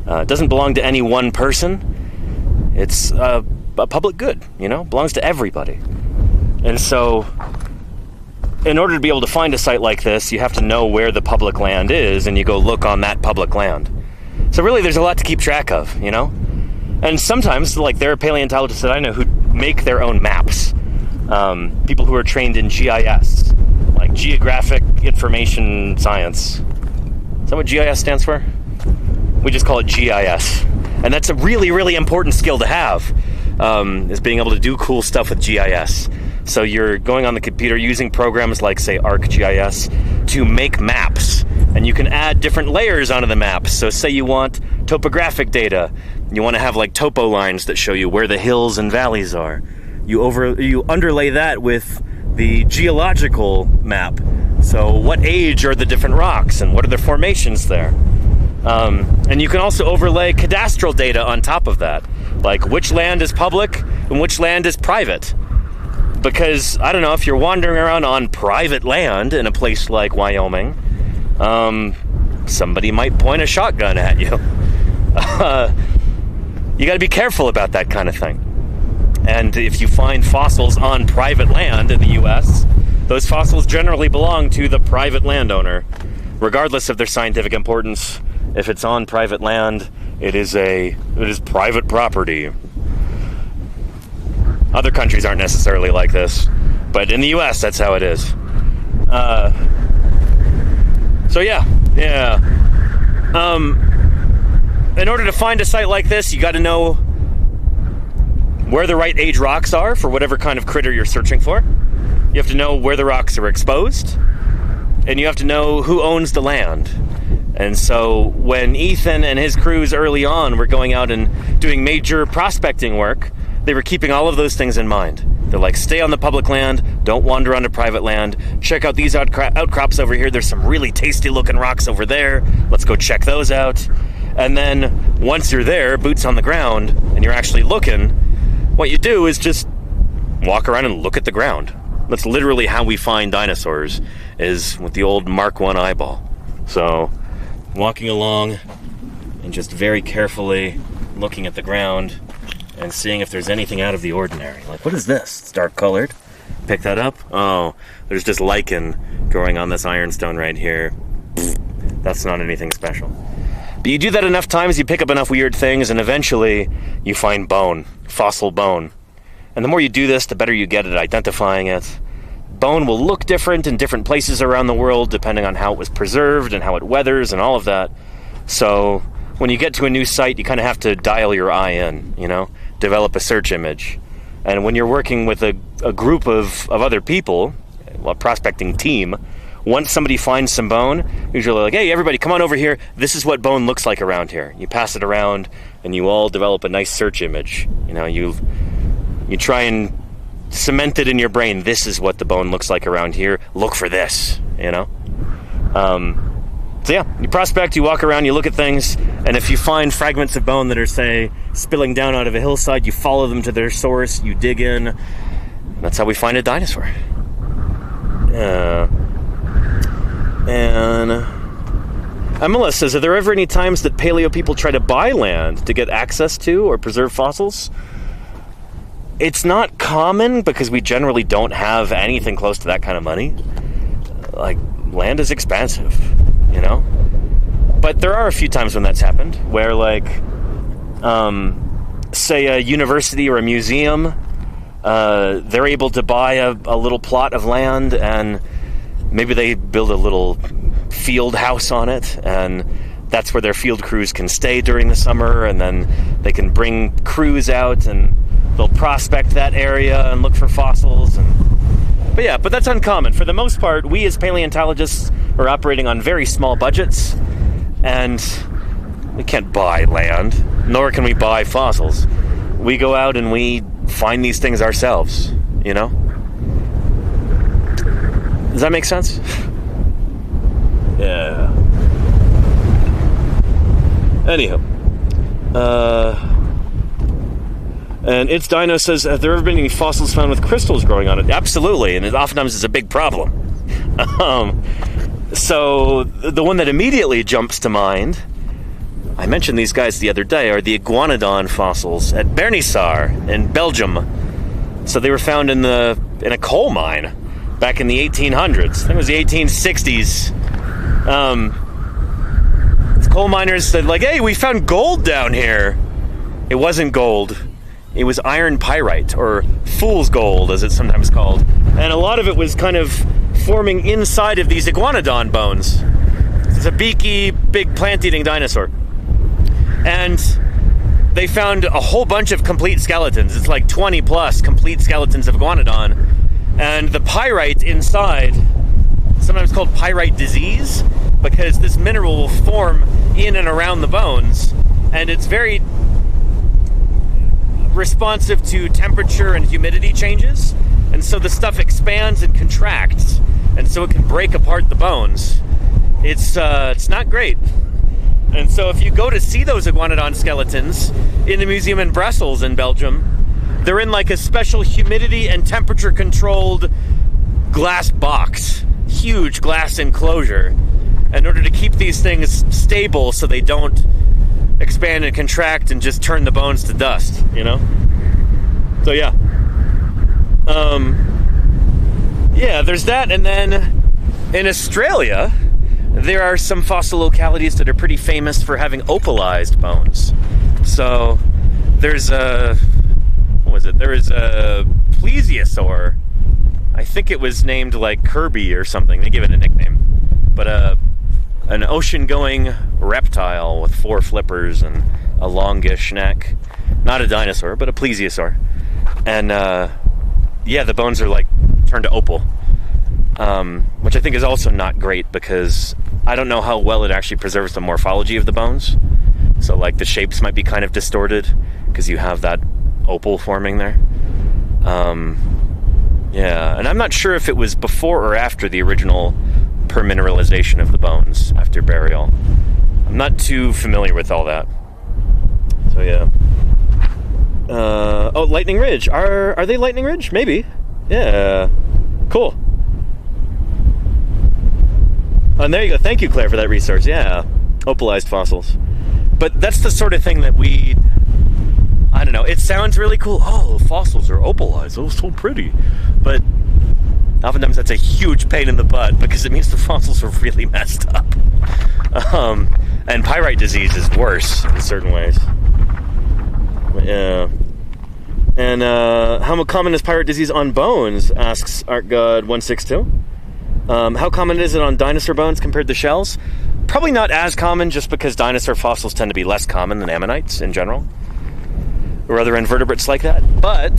It doesn't belong to any one person. It's a public good, you know, belongs to everybody. And so in order to be able to find a site like this, you have to know where the public land is, and you go look on that public land. So really, there's a lot to keep track of, you know? And sometimes, like, there are paleontologists that I know who make their own maps. People who are trained in GIS, like Geographic Information Science. Is that what GIS stands for? We just call it GIS. And that's a really, really important skill to have, is being able to do cool stuff with GIS. So you're going on the computer using programs like, say, ArcGIS to make maps. And you can add different layers onto the maps. So say you want topographic data. You want to have like topo lines that show you where the hills and valleys are. You underlay that with the geological map. So what age are the different rocks and what are the formations there? And you can also overlay cadastral data on top of that. Like which land is public and which land is private. Because, I don't know, if you're wandering around on private land in a place like Wyoming, somebody might point a shotgun at you. You gotta be careful about that kind of thing. And if you find fossils on private land in the US, those fossils generally belong to the private landowner, regardless of their scientific importance. If it's on private land, it is private property. Other countries aren't necessarily like this, but in the US, that's how it is. So yeah. In order to find a site like this, you got to know where the right age rocks are for whatever kind of critter you're searching for. You have to know where the rocks are exposed, and you have to know who owns the land. And so when Ethan and his crews early on were going out and doing major prospecting work, they were keeping all of those things in mind. They're like, stay on the public land, don't wander onto private land, check out these outcrops over here, there's some really tasty looking rocks over there, let's go check those out. And then once you're there, boots on the ground, and you're actually looking, what you do is just walk around and look at the ground. That's literally how we find dinosaurs, is with the old Mark I eyeball. So, walking along and just very carefully looking at the ground and seeing if there's anything out of the ordinary. Like, what is this? It's dark colored. Pick that up. Oh, there's just lichen growing on this ironstone right here. That's not anything special. But you do that enough times, you pick up enough weird things, and eventually you find bone, fossil bone. And the more you do this, the better you get at identifying it. Bone will look different in different places around the world, depending on how it was preserved and how it weathers and all of that. So when you get to a new site, you kind of have to dial your eye in, you know, develop a search image. And when you're working with a group of other people, a prospecting team, once somebody finds some bone, usually like, hey, everybody, come on over here. This is what bone looks like around here. You pass it around, and you all develop a nice search image. You know, you try and cement it in your brain. This is what the bone looks like around here. Look for this, you know? So yeah, you prospect, you walk around, you look at things, and if you find fragments of bone that are, say, spilling down out of a hillside, you follow them to their source, you dig in. That's how we find a dinosaur. And Amela says, are there ever any times that paleo people try to buy land to get access to or preserve fossils? It's not common because we generally don't have anything close to that kind of money. Like, land is expensive, you know? But there are a few times when that's happened, where, like, say a university or a museum, they're able to buy a little plot of land, and maybe they build a little field house on it, and that's where their field crews can stay during the summer, and then they can bring crews out, and they'll prospect that area and look for fossils. But that's uncommon. For the most part, we as paleontologists are operating on very small budgets, and we can't buy land, nor can we buy fossils. We go out and we find these things ourselves, you know? Does that make sense? Yeah. Anyhow. And It's Dino says, have there ever been any fossils found with crystals growing on it? Absolutely, and it oftentimes is a big problem. So the one that immediately jumps to mind, I mentioned these guys the other day, are the iguanodon fossils at Bernissar in Belgium. So they were found in a coal mine back in the 1800s. I think it was the 1860s. Coal miners said, like, hey, we found gold down here. It wasn't gold. It was iron pyrite, or fool's gold, as it's sometimes called. And a lot of it was kind of forming inside of these iguanodon bones. It's a beaky, big plant-eating dinosaur. And they found a whole bunch of complete skeletons. It's like 20 plus complete skeletons of iguanodon. And the pyrite inside, sometimes called pyrite disease, because this mineral will form in and around the bones, and it's very responsive to temperature and humidity changes, and so the stuff expands and contracts, and so it can break apart the bones. It's not great. And so if you go to see those iguanodon skeletons in the museum in Brussels in Belgium, they're in like a special humidity and temperature controlled glass box, huge glass enclosure, in order to keep these things stable so they don't expand and contract and just turn the bones to dust, you know? So yeah. Yeah, there's that, and then in Australia, there are some fossil localities that are pretty famous for having opalized bones. So there's a, there is a plesiosaur. I think it was named like Kirby or something. They give it a nickname. But an ocean-going reptile with 4 flippers and a longish neck. Not a dinosaur, but a plesiosaur. And yeah, the bones are like turned to opal. Which I think is also not great because I don't know how well it actually preserves the morphology of the bones. So like the shapes might be kind of distorted because you have that opal forming there. Yeah, and I'm not sure if it was before or after the original permineralization of the bones after burial. I'm not too familiar with all that. So yeah. Oh, Lightning Ridge. Are they Lightning Ridge? Maybe. Yeah. Cool. And there you go. Thank you, Claire, for that resource. Yeah. Opalized fossils. But that's the sort of thing that I don't know, it sounds really cool. Oh, fossils are opalized. Oh, so pretty. But oftentimes that's a huge pain in the butt because it means the fossils are really messed up. And pyrite disease is worse in certain ways. Yeah. And how common is pyrite disease on bones? Asks ArtGod162. How common is it on dinosaur bones compared to shells? Probably not as common, just because dinosaur fossils tend to be less common than ammonites in general, or other invertebrates like that. But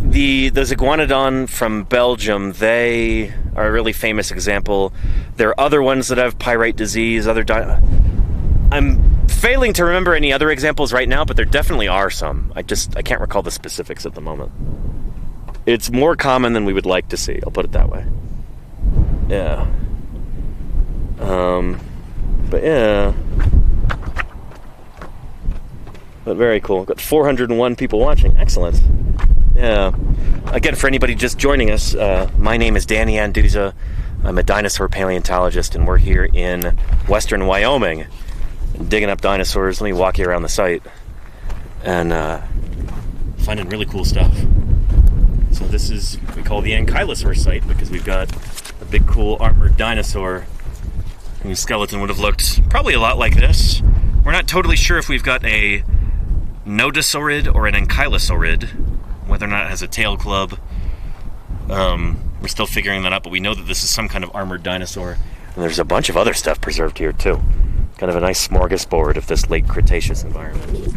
those iguanodon from Belgium, they are a really famous example. There are other ones that have pyrite disease. I'm failing to remember any other examples right now, but there definitely are some. I can't recall the specifics at the moment. It's more common than we would like to see, I'll put it that way. Yeah. But yeah. But very cool. Got 401 people watching. Excellent. Yeah. Again, for anybody just joining us, my name is Danny Anduza. I'm a dinosaur paleontologist, and we're here in western Wyoming, digging up dinosaurs. Let me walk you around the site and finding really cool stuff. So this is what we call the Ankylosaur site because we've got a big cool armored dinosaur whose skeleton would have looked probably a lot like this. We're not totally sure if we've got a nodosaurid or an ankylosaurid, whether or not it has a tail club. We're still figuring that out, but we know that this is some kind of armored dinosaur. And there's a bunch of other stuff preserved here too. Kind of a nice smorgasbord of this late Cretaceous environment.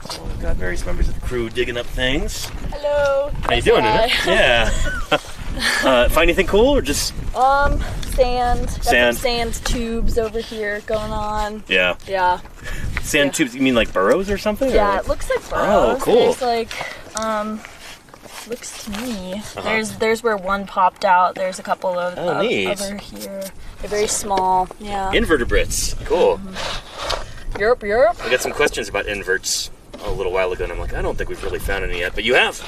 So we've got various members of the crew digging up things. Hello. How you doing, Annette? Yeah. Find anything cool or just sand. Got sand. some sand tubes over here going on. Yeah. Yeah. Sand tubes, you mean like burrows or something? Yeah, or it looks like burrows. Oh, cool. There's like looks to me. There's where one popped out. There's a couple of over here. They're very small. Yeah. Invertebrates. Cool. Europe. I got some questions about inverts a little while ago, and I'm like, I don't think we've really found any yet, but you have.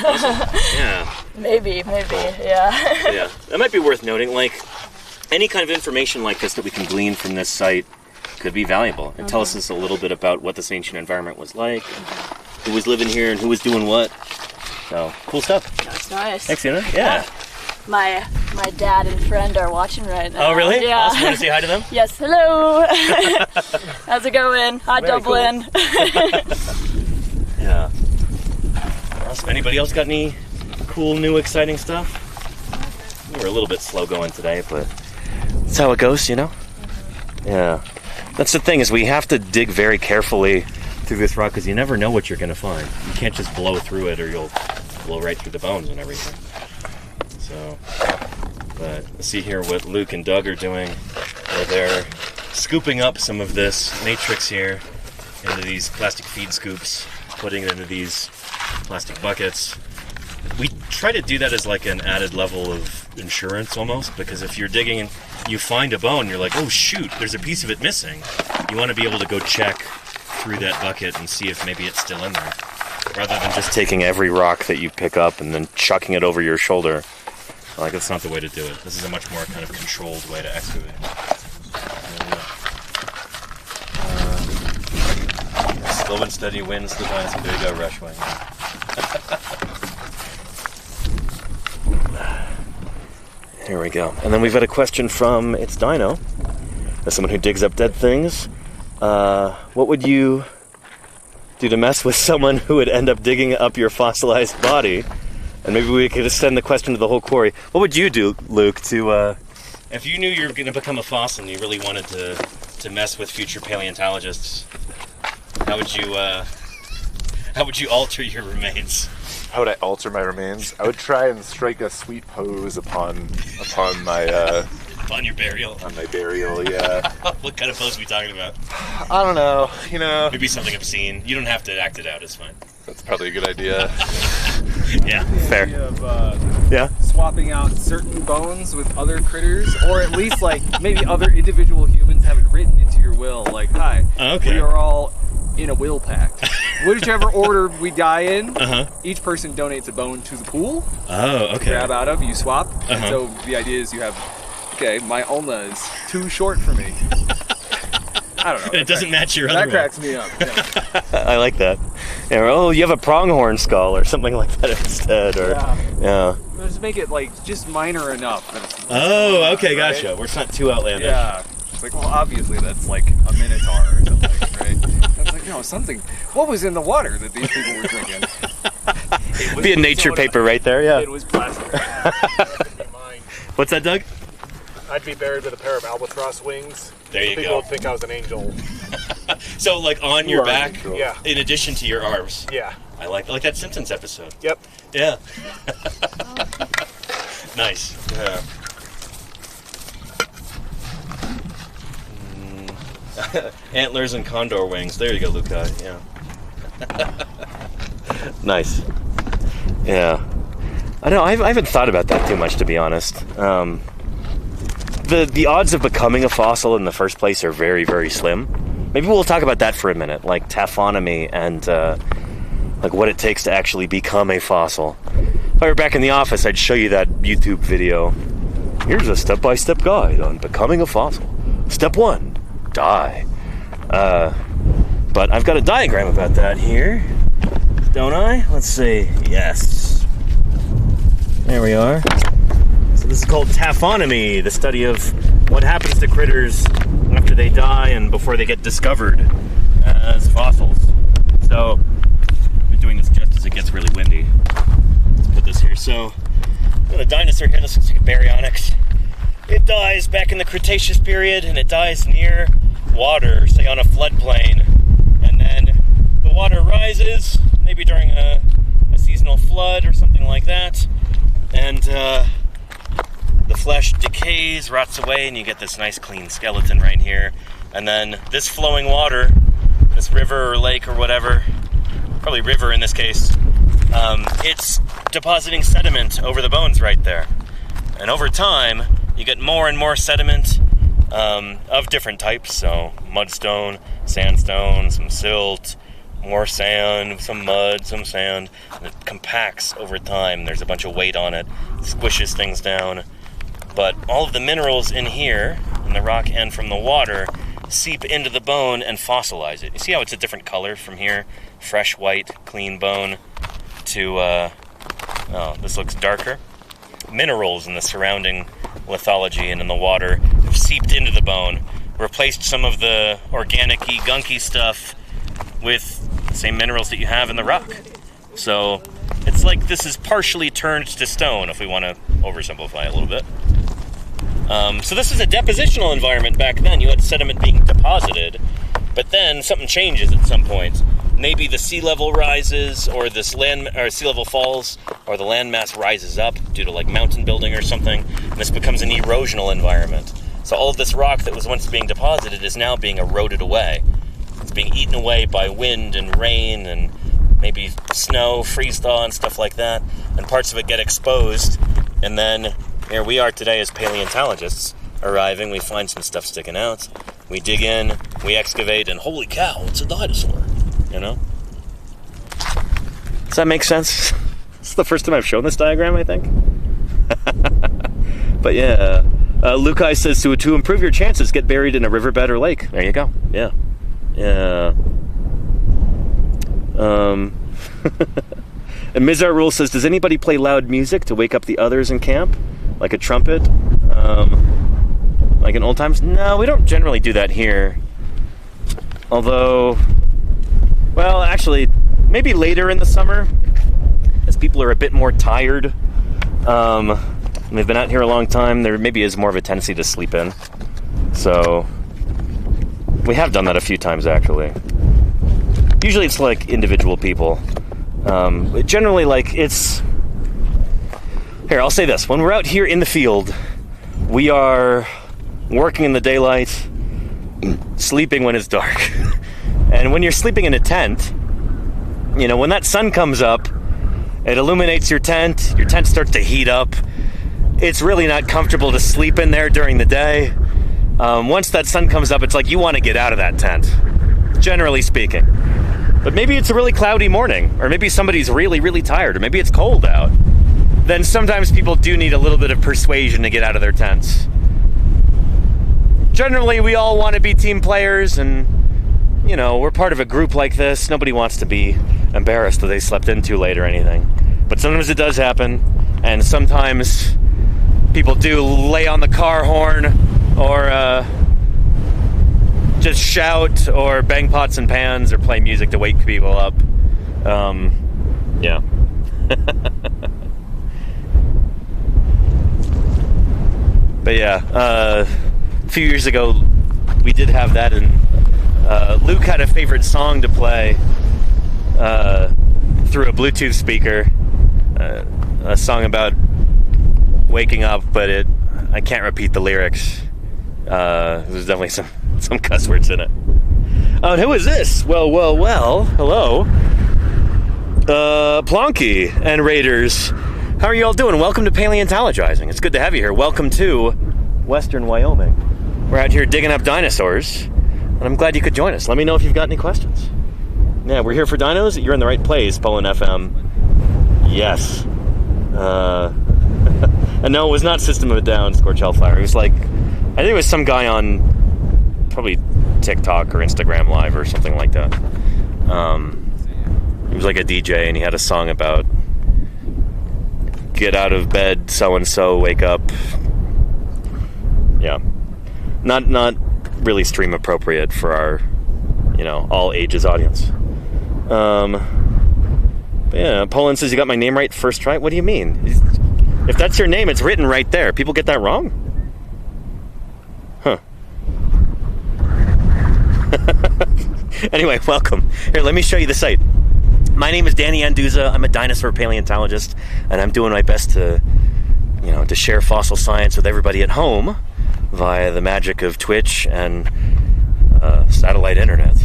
Awesome. Yeah. Maybe, yeah. Yeah. That might be worth noting. Like, any kind of information like this that we can glean from this site could be valuable and tell us just a little bit about what this ancient environment was like, who was living here, and who was doing what. So, cool stuff. That's nice. Thanks, Anna. Yeah. My dad and friend are watching right now. Oh, really? Yeah. Awesome. Want to say hi to them? Yes. Hello. How's it going? Hi, Very Dublin. Cool. Yeah. Awesome. Anybody else got any cool, new, exciting stuff? We're a little bit slow going today, but that's how it goes, you know? Yeah. That's the thing, is we have to dig very carefully through this rock because you never know what you're going to find. You can't just blow through it or you'll blow right through the bones and everything. So, but let's see here what Luke and Doug are doing, where they're scooping up some of this matrix here into these plastic feed scoops, putting it into these plastic buckets. We try to do that as like an added level of insurance almost, because if you're digging and you find a bone, you're like, oh shoot, there's a piece of it missing. You want to be able to go check through that bucket and see if maybe it's still in there, rather than just taking every rock that you pick up and then chucking it over your shoulder. Like, that's not the way to do it. This is a much more kind of controlled way to excavate. Slow and steady wins the dinosaur. There you go, Rushway. Here we go. And then we've got a question from It's Dino. As someone who digs up dead things, what would you do to mess with someone who would end up digging up your fossilized body? And maybe we could extend the question to the whole quarry. What would you do, Luke, to if you knew you were going to become a fossil and you really wanted to mess with future paleontologists? How would you alter your remains? How would I alter my remains? I would try and strike a sweet pose upon my upon your burial. On my burial, yeah. What kind of pose are we talking about? I don't know. You know, maybe something obscene. You don't have to act it out. It's fine. That's probably a good idea. Yeah, fair. Yeah. Swapping out certain bones with other critters, or at least like maybe other individual humans have it written into your will, like, hi, we are all in a will pact. Whichever order we die in, each person donates a bone to the pool. Oh, okay. You grab out of, you swap. And so the idea is you have, okay, my ulna is too short for me. I don't know. It doesn't match your other one. That cracks me up. Yeah. I like that. Yeah, oh, you have a pronghorn skull or something like that instead, or yeah. Just make it like just minor enough. That it's okay, gotcha. Right? We're not too outlandish. Yeah. It's like, well, obviously that's like a minotaur or something, right? I was like, no, something. What was in the water that these people were drinking? It'd be a nature paper right there, yeah. It was plastic. What's that, Doug? I'd be buried with a pair of albatross wings. There you People would think I was an angel. So, like, on your back, yeah. In addition to your arms. Yeah. I like that Simpsons episode. Yep. Yeah. Nice. Yeah. Antlers and condor wings. There you go, Luca. Yeah. Nice. Yeah. I know. I haven't thought about that too much, to be honest. The odds of becoming a fossil in the first place are very, very slim. Maybe we'll talk about that for a minute, like taphonomy and like what it takes to actually become a fossil. If I were back in the office, I'd show you that YouTube video. Here's a step-by-step guide on becoming a fossil. Step 1, die. But I've got a diagram about that here, don't I? Let's see. Yes. There we are. So this is called taphonomy, the study of what happens to critters after they die and before they get discovered as fossils. So, we're doing this just as it gets really windy. Let's put this here. So, the dinosaur here, this looks like a baryonyx. It dies back in the Cretaceous period, and it dies near water, say on a floodplain. And then the water rises, maybe during a seasonal flood or something like that. And the flesh decays, rots away, and you get this nice clean skeleton right here. And then this flowing water, this river or lake or whatever, probably river in this case, it's depositing sediment over the bones right there. And over time, you get more and more sediment of different types. So mudstone, sandstone, some silt, more sand, some mud, some sand. And it compacts over time. There's a bunch of weight on it, squishes things down. But all of the minerals in here, in the rock and from the water, seep into the bone and fossilize it. You see how it's a different color from here? Fresh, white, clean bone to, oh, this looks darker. Minerals in the surrounding lithology and in the water have seeped into the bone, replaced some of the organic-y, gunky stuff with the same minerals that you have in the rock. So it's like this is partially turned to stone, if we want to oversimplify it a little bit. So this is a depositional environment back then. You had sediment being deposited, But then something changes at some point. Maybe the sea level rises, or sea level falls, or the landmass rises up due to like mountain building or something, and this becomes an erosional environment. So all of this rock that was once being deposited is now being eroded away. It's being eaten away by wind and rain and maybe snow, freeze thaw, and stuff like that. And parts of it get exposed, and then here we are today as paleontologists arriving. We find some stuff sticking out. We dig in, we excavate, and holy cow, it's a dinosaur. You know? Does that make sense? This is the first time I've shown this diagram, I think. But yeah, Lukai says, to improve your chances, get buried in a riverbed or lake. There you go. Yeah. Yeah. And Mizar Rule says, does anybody play loud music to wake up the others in camp? Like a trumpet? Like in old times? No, we don't generally do that here. Although... well, actually, maybe later in the summer, as people are a bit more tired, and they've been out here a long time, there maybe is more of a tendency to sleep in. So, we have done that a few times, actually. Usually it's like individual people. But generally, like, it's... here, I'll say this. When we're out here in the field, we are working in the daylight, sleeping when it's dark. And when you're sleeping in a tent, you know, when that sun comes up, it illuminates your tent starts to heat up. It's really not comfortable to sleep in there during the day. Once that sun comes up, it's like you want to get out of that tent, generally speaking. But maybe it's a really cloudy morning, or maybe somebody's really, really tired, or maybe it's cold out. Then sometimes people do need a little bit of persuasion to get out of their tents. Generally, we all want to be team players, and you know, we're part of a group like this. Nobody wants to be embarrassed that they slept in too late or anything. But sometimes it does happen, and sometimes people do lay on the car horn, or just shout, or bang pots and pans, or play music to wake people up. Yeah. But yeah, a few years ago, we did have that, and Luke had a favorite song to play through a Bluetooth speaker, a song about waking up, but I can't repeat the lyrics. There's definitely some cuss words in it. Oh, and who is this? Well, hello. Plonky and Raiders. How are you all doing? Welcome to Paleontologizing. It's good to have you here. Welcome to Western Wyoming. We're out here digging up dinosaurs, and I'm glad you could join us. Let me know if you've got any questions. Yeah, we're here for dinos. You're in the right place, Poland FM. Yes. And no, it was not System of a Down, Scorch Hellfire. It was like, I think it was some guy on probably TikTok or Instagram Live or something like that. He was like a DJ, and he had a song about get out of bed, so-and-so, wake up. Yeah. Not really stream appropriate for our, all ages audience. Yeah, Poland says you got my name right first try. What do you mean? If that's your name, it's written right there. People get that wrong? Huh. Anyway, welcome. Here, let me show you the site. My name is Danny Anduza. I'm a dinosaur paleontologist, and I'm doing my best to, to share fossil science with everybody at home via the magic of Twitch and satellite internet.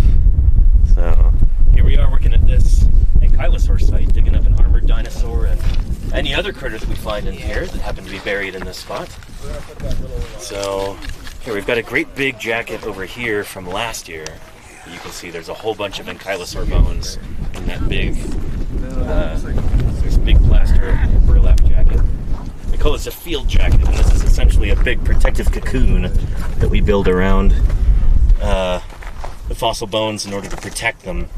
So here we are working at this Ankylosaur site, digging up an armored dinosaur and any other critter that we find in here that happen to be buried in this spot. So here we've got a great big jacket over here from last year. You can see there's a whole bunch of Ankylosaur bones in that big, there's a big plaster burlap jacket. We call this a field jacket, and this is essentially a big protective cocoon that we build around the fossil bones in order to protect them.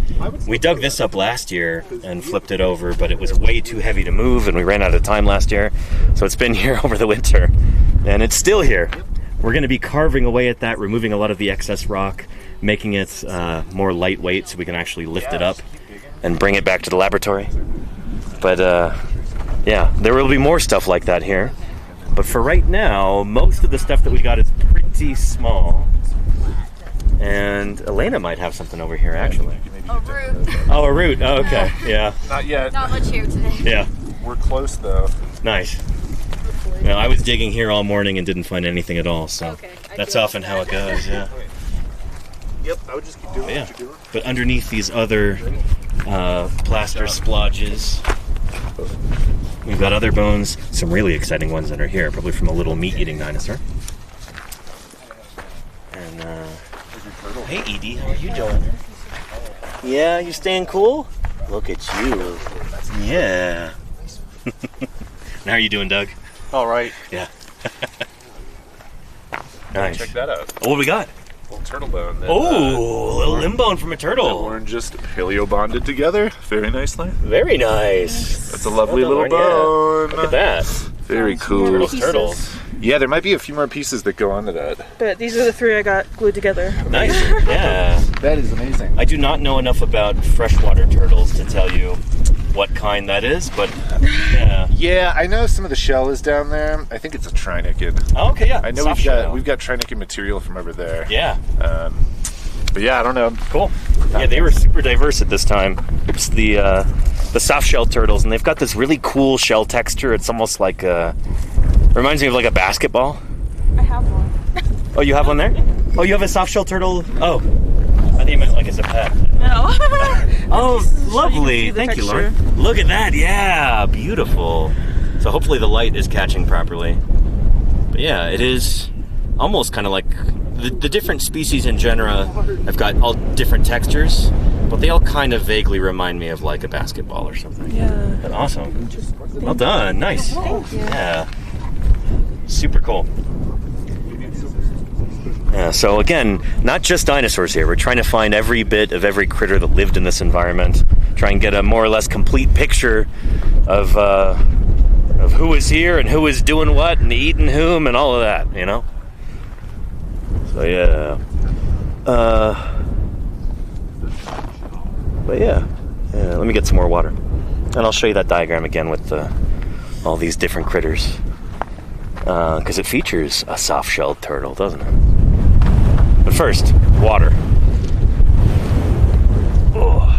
We dug this up last year and flipped it over, but it was way too heavy to move, and we ran out of time last year, so it's been here over the winter, and it's still here. We're going to be carving away at that, removing a lot of the excess rock, making it more lightweight so we can actually lift it up and bring it back to the laboratory. But yeah, there will be more stuff like that here. But for right now, most of the stuff that we got is pretty small. And Elena might have something over here, actually. A root. Oh, a root. Oh, okay. Yeah. Not yet. Not much here today. Yeah. We're close though. Nice. Well, I was digging here all morning and didn't find anything at all, so that's often how it goes, yeah. Yep, I would just keep doing what you're doing. But underneath these other plaster splodges, we've got other bones, some really exciting ones that are here, probably from a little meat-eating dinosaur. And, hey Edie, how are you doing? Yeah, you staying cool? Look at you. Yeah. And how are you doing, Doug? All right. Yeah. Nice. Check that out. Oh, what we got? A little turtle bone. That, a little limb bone from a turtle. That weren't just paleo bonded together very nicely. Very nice. That's a lovely little bone. Look at that. Very cool. Turtles. Yeah, there might be a few more pieces that go onto that. But these are the 3 I got glued together. Nice. Yeah. That is amazing. I do not know enough about freshwater turtles to tell you what kind that is, but yeah. Yeah, I know some of the shell is down there. I think it's a trinikin. Oh, okay, yeah. I know we've got trinikin material from over there. Yeah. But yeah, I don't know. Cool. Yeah, they were super diverse at this time. It's the soft shell turtles, and they've got this really cool shell texture. It's almost like reminds me of like a basketball. I have one. Oh, you have one there? Oh, you have a soft shell turtle? Oh, I think you meant like as a pet. No. Oh, lovely. Thank you, texture. Lauren. Look at that. Yeah, beautiful. So hopefully the light is catching properly. But yeah, it is almost kind of like the different species in genera have got all different textures, but they all kind of vaguely remind me of like a basketball or something. Yeah. But awesome. Well done. Nice. Thank you. Yeah. Super cool. Yeah, so again, not just dinosaurs here. We're trying to find every bit of every critter that lived in this environment. Try and get a more or less complete picture of who was here and who was doing what and eating whom and all of that, you know? So yeah. But yeah, let me get some more water. And I'll show you that diagram again with all these different critters. Because it features a soft-shelled turtle, doesn't it? But first, water. Oh.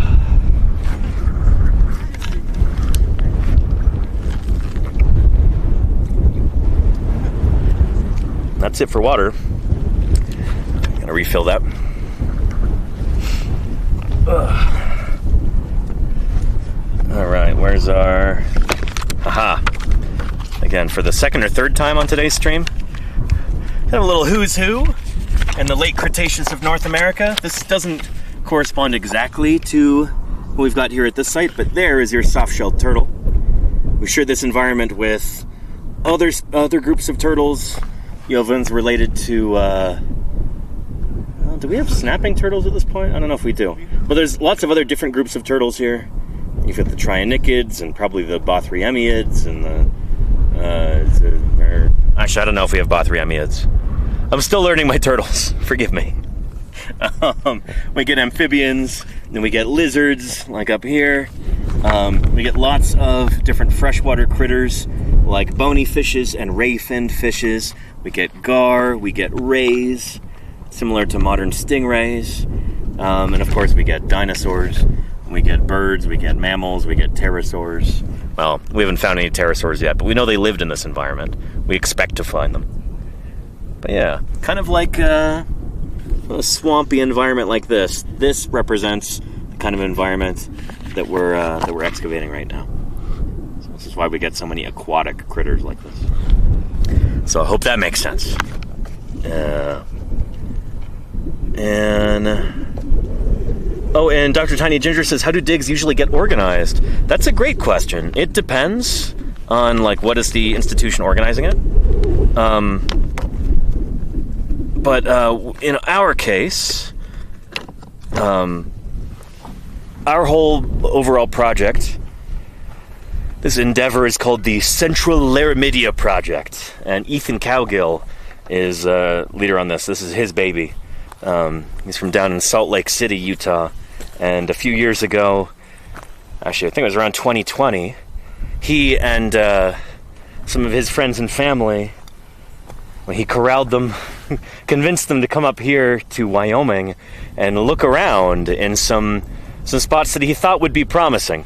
That's it for water. Gonna refill that. All right, where's our... Aha. Again, for the second or third time on today's stream, kind of a little who's who in the late Cretaceous of North America. This doesn't correspond exactly to what we've got here at this site, but there is your soft-shelled turtle. We shared this environment with other groups of turtles. You have ones related to, do we have snapping turtles at this point? I don't know if we do. But there's lots of other different groups of turtles here. You've got the Trionychids and probably the Bothriemiids and the actually, I don't know if we have Bothriemiids. I'm still learning my turtles. Forgive me. We get amphibians, then we get lizards, like up here. We get lots of different freshwater critters, like bony fishes and ray-finned fishes. We get gar, we get rays, similar to modern stingrays. And of course, we get dinosaurs. We get birds, we get mammals, we get pterosaurs. Well, we haven't found any pterosaurs yet, but we know they lived in this environment. We expect to find them. But yeah, kind of like a swampy environment like this. This represents the kind of environment that we're excavating right now. So this is why we get so many aquatic critters like this. So I hope that makes sense. And Dr. Tiny Ginger says, how do digs usually get organized? That's a great question. It depends on, like, what is the institution organizing it. But in our case, our whole overall project, this endeavor is called the Central Laramidia Project. And Ethan Cowgill is leader on this. This is his baby. He's from down in Salt Lake City, Utah. And a few years ago, actually I think it was around 2020, he and some of his friends and family, when he corralled them convinced them to come up here to Wyoming and look around in some spots that he thought would be promising.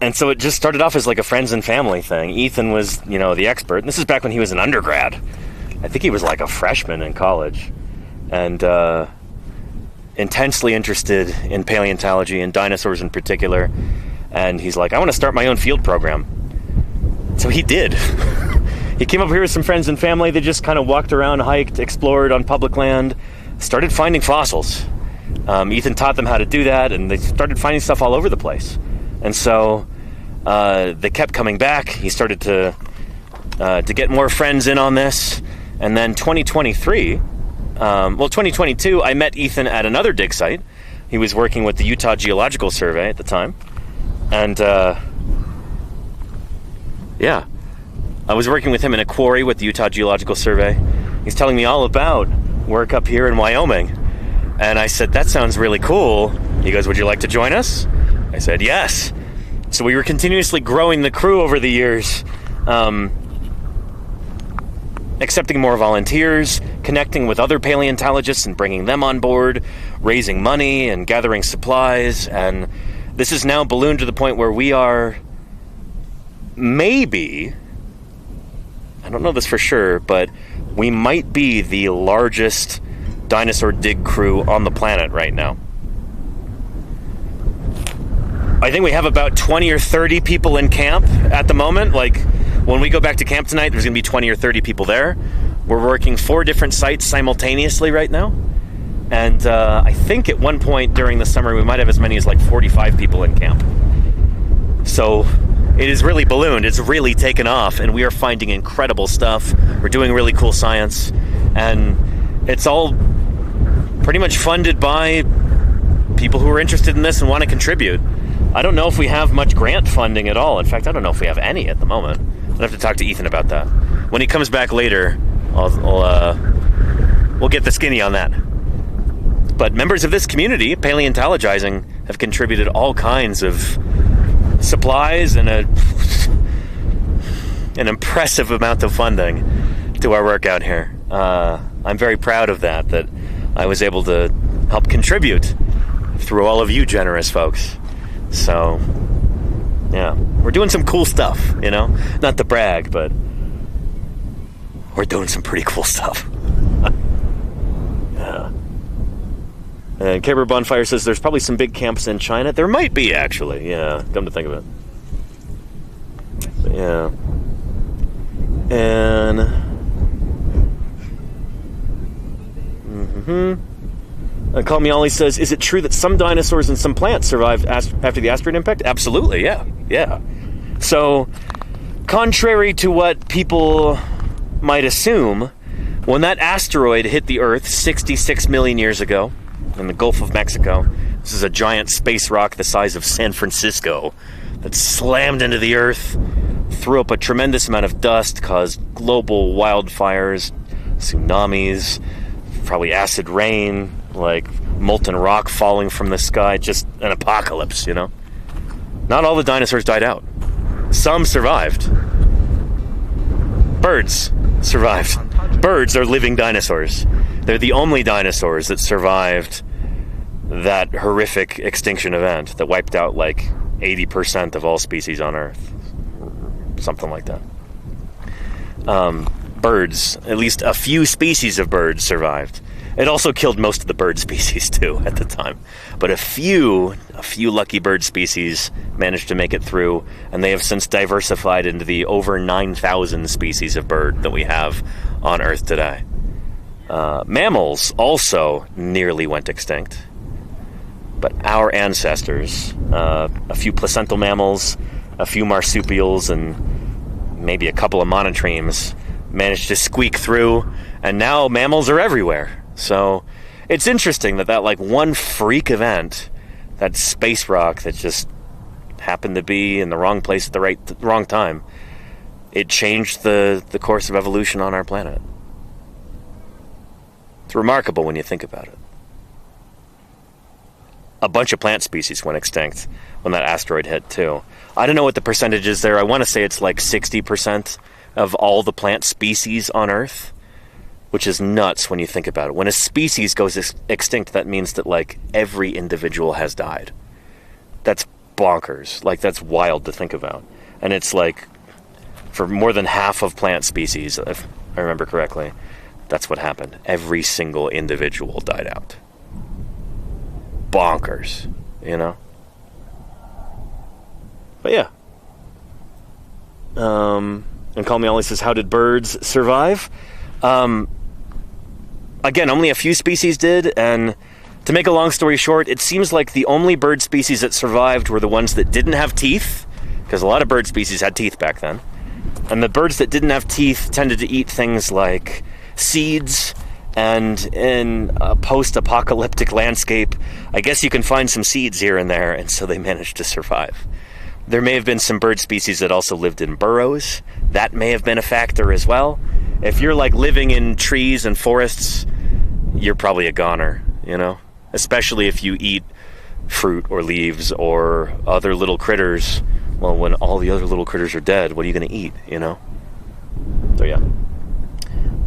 And so it just started off as like a friends and family thing. Ethan was, the expert. And this is back when he was an undergrad. I think he was like a freshman in college. And intensely interested in paleontology and dinosaurs in particular. And he's like, I want to start my own field program. So he did. He came up here with some friends and family. They just kind of walked around, hiked, explored on public land, started finding fossils. Ethan taught them how to do that, and they started finding stuff all over the place. And so they kept coming back. He started to get more friends in on this. And then 2022, I met Ethan at another dig site. He was working with the Utah Geological Survey at the time. And I was working with him in a quarry with the Utah Geological Survey. He's telling me all about work up here in Wyoming. And I said, that sounds really cool. He goes, would you like to join us? I said, yes. So we were continuously growing the crew over the years, accepting more volunteers, connecting with other paleontologists and bringing them on board, raising money and gathering supplies. And this is now ballooned to the point where we are maybe, I don't know this for sure, but we might be the largest dinosaur dig crew on the planet right now. I think we have about 20 or 30 people in camp at the moment. Like, when we go back to camp tonight, there's going to be 20 or 30 people there. We're working 4 different sites simultaneously right now. And I think at one point during the summer, we might have as many as like 45 people in camp. So it is really ballooned. It's really taken off, and we are finding incredible stuff. We're doing really cool science. And it's all pretty much funded by people who are interested in this and want to contribute. I don't know if we have much grant funding at all. In fact, I don't know if we have any at the moment. I'll have to talk to Ethan about that. When he comes back later, we'll get the skinny on that. But members of this community, Paleontologizing, have contributed all kinds of supplies and an impressive amount of funding to our work out here. I'm very proud of that I was able to help contribute through all of you generous folks. So, yeah, we're doing some cool stuff, Not to brag, but we're doing some pretty cool stuff. Yeah. And Caber Bonfire says there's probably some big camps in China. There might be, actually. Yeah, come to think of it. But, yeah. And Call Me Ollie says, is it true that some dinosaurs and some plants survived after the asteroid impact? Absolutely, yeah. So, contrary to what people might assume, when that asteroid hit the Earth 66 million years ago in the Gulf of Mexico, this is a giant space rock the size of San Francisco that slammed into the Earth, threw up a tremendous amount of dust, caused global wildfires, tsunamis, probably acid rain, like molten rock falling from the sky, just an apocalypse, Not all the dinosaurs died out. Some survived. Birds survived. Birds are living dinosaurs. They're the only dinosaurs that survived that horrific extinction event that wiped out like 80% of all species on Earth. Something like that. Birds, at least a few species of birds survived. It also killed most of the bird species too at the time. But a few lucky bird species managed to make it through, and they have since diversified into the over 9,000 species of bird that we have on Earth today. Mammals also nearly went extinct. But our ancestors, a few placental mammals, a few marsupials, and maybe a couple of monotremes managed to squeak through, and now mammals are everywhere. So it's interesting that like one freak event, that space rock that just happened to be in the wrong place at the wrong time, it changed the course of evolution on our planet. It's remarkable when you think about it. A bunch of plant species went extinct when that asteroid hit too. I don't know what the percentage is there. I want to say it's like 60% of all the plant species on Earth, which is nuts when you think about it. When a species goes extinct, that means that, like, every individual has died. That's bonkers. Like, that's wild to think about. And it's like, for more than half of plant species, if I remember correctly, that's what happened. Every single individual died out. Bonkers, you know? But yeah. And Call Me Ollie says, how did birds survive? Again, only a few species did, and to make a long story short, it seems like the only bird species that survived were the ones that didn't have teeth, because a lot of bird species had teeth back then. And the birds that didn't have teeth tended to eat things like seeds, and in a post-apocalyptic landscape, I guess you can find some seeds here and there, and so they managed to survive. There may have been some bird species that also lived in burrows. That may have been a factor as well. If you're like living in trees and forests, you're probably a goner, you know? Especially if you eat fruit or leaves or other little critters. Well, when all the other little critters are dead, what are you going to eat, you know? So yeah.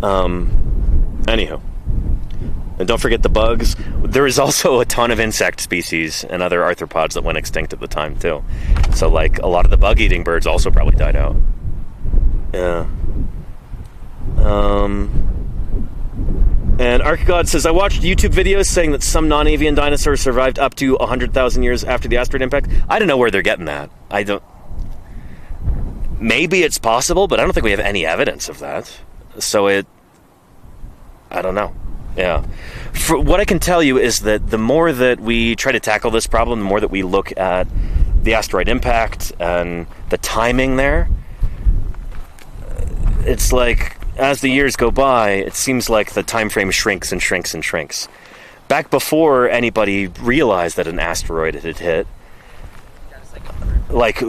Anywho. And don't forget the bugs. There is also a ton of insect species and other arthropods that went extinct at the time, too. So, like, a lot of the bug-eating birds also probably died out. Yeah. And Archigod says, I watched YouTube videos saying that some non-avian dinosaurs survived up to 100,000 years after the asteroid impact. I don't know where they're getting that. I don't... Maybe it's possible, but I don't think we have any evidence of that. So I don't know. Yeah. For what I can tell you is that the more that we try to tackle this problem, the more that we look at the asteroid impact and the timing there, it's like, as the years go by, it seems like the time frame shrinks and shrinks and shrinks. Back before anybody realized that an asteroid had hit, like,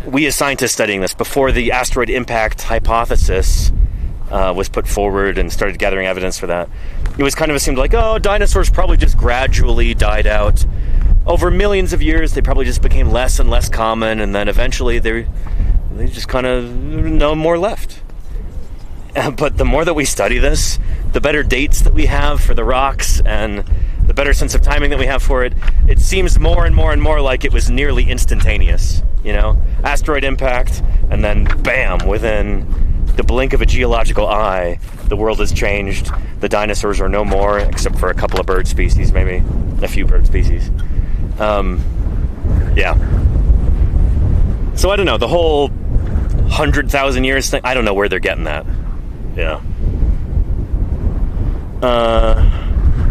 we as scientists studying this, before the asteroid impact hypothesis was put forward and started gathering evidence for that, it was kind of assumed like, oh, dinosaurs probably just gradually died out. Over millions of years, they probably just became less and less common, and then eventually they just kind of no more left. But the more that we study this, the better dates that we have for the rocks and the better sense of timing that we have for it, it seems more and more and more like it was nearly instantaneous, you know? Asteroid impact, and then bam, within the blink of a geological eye, the world has changed. The dinosaurs are no more, except for a couple of bird species, maybe a few bird species. Yeah. So I don't know, the whole 100,000 years thing, I don't know where they're getting that. Yeah.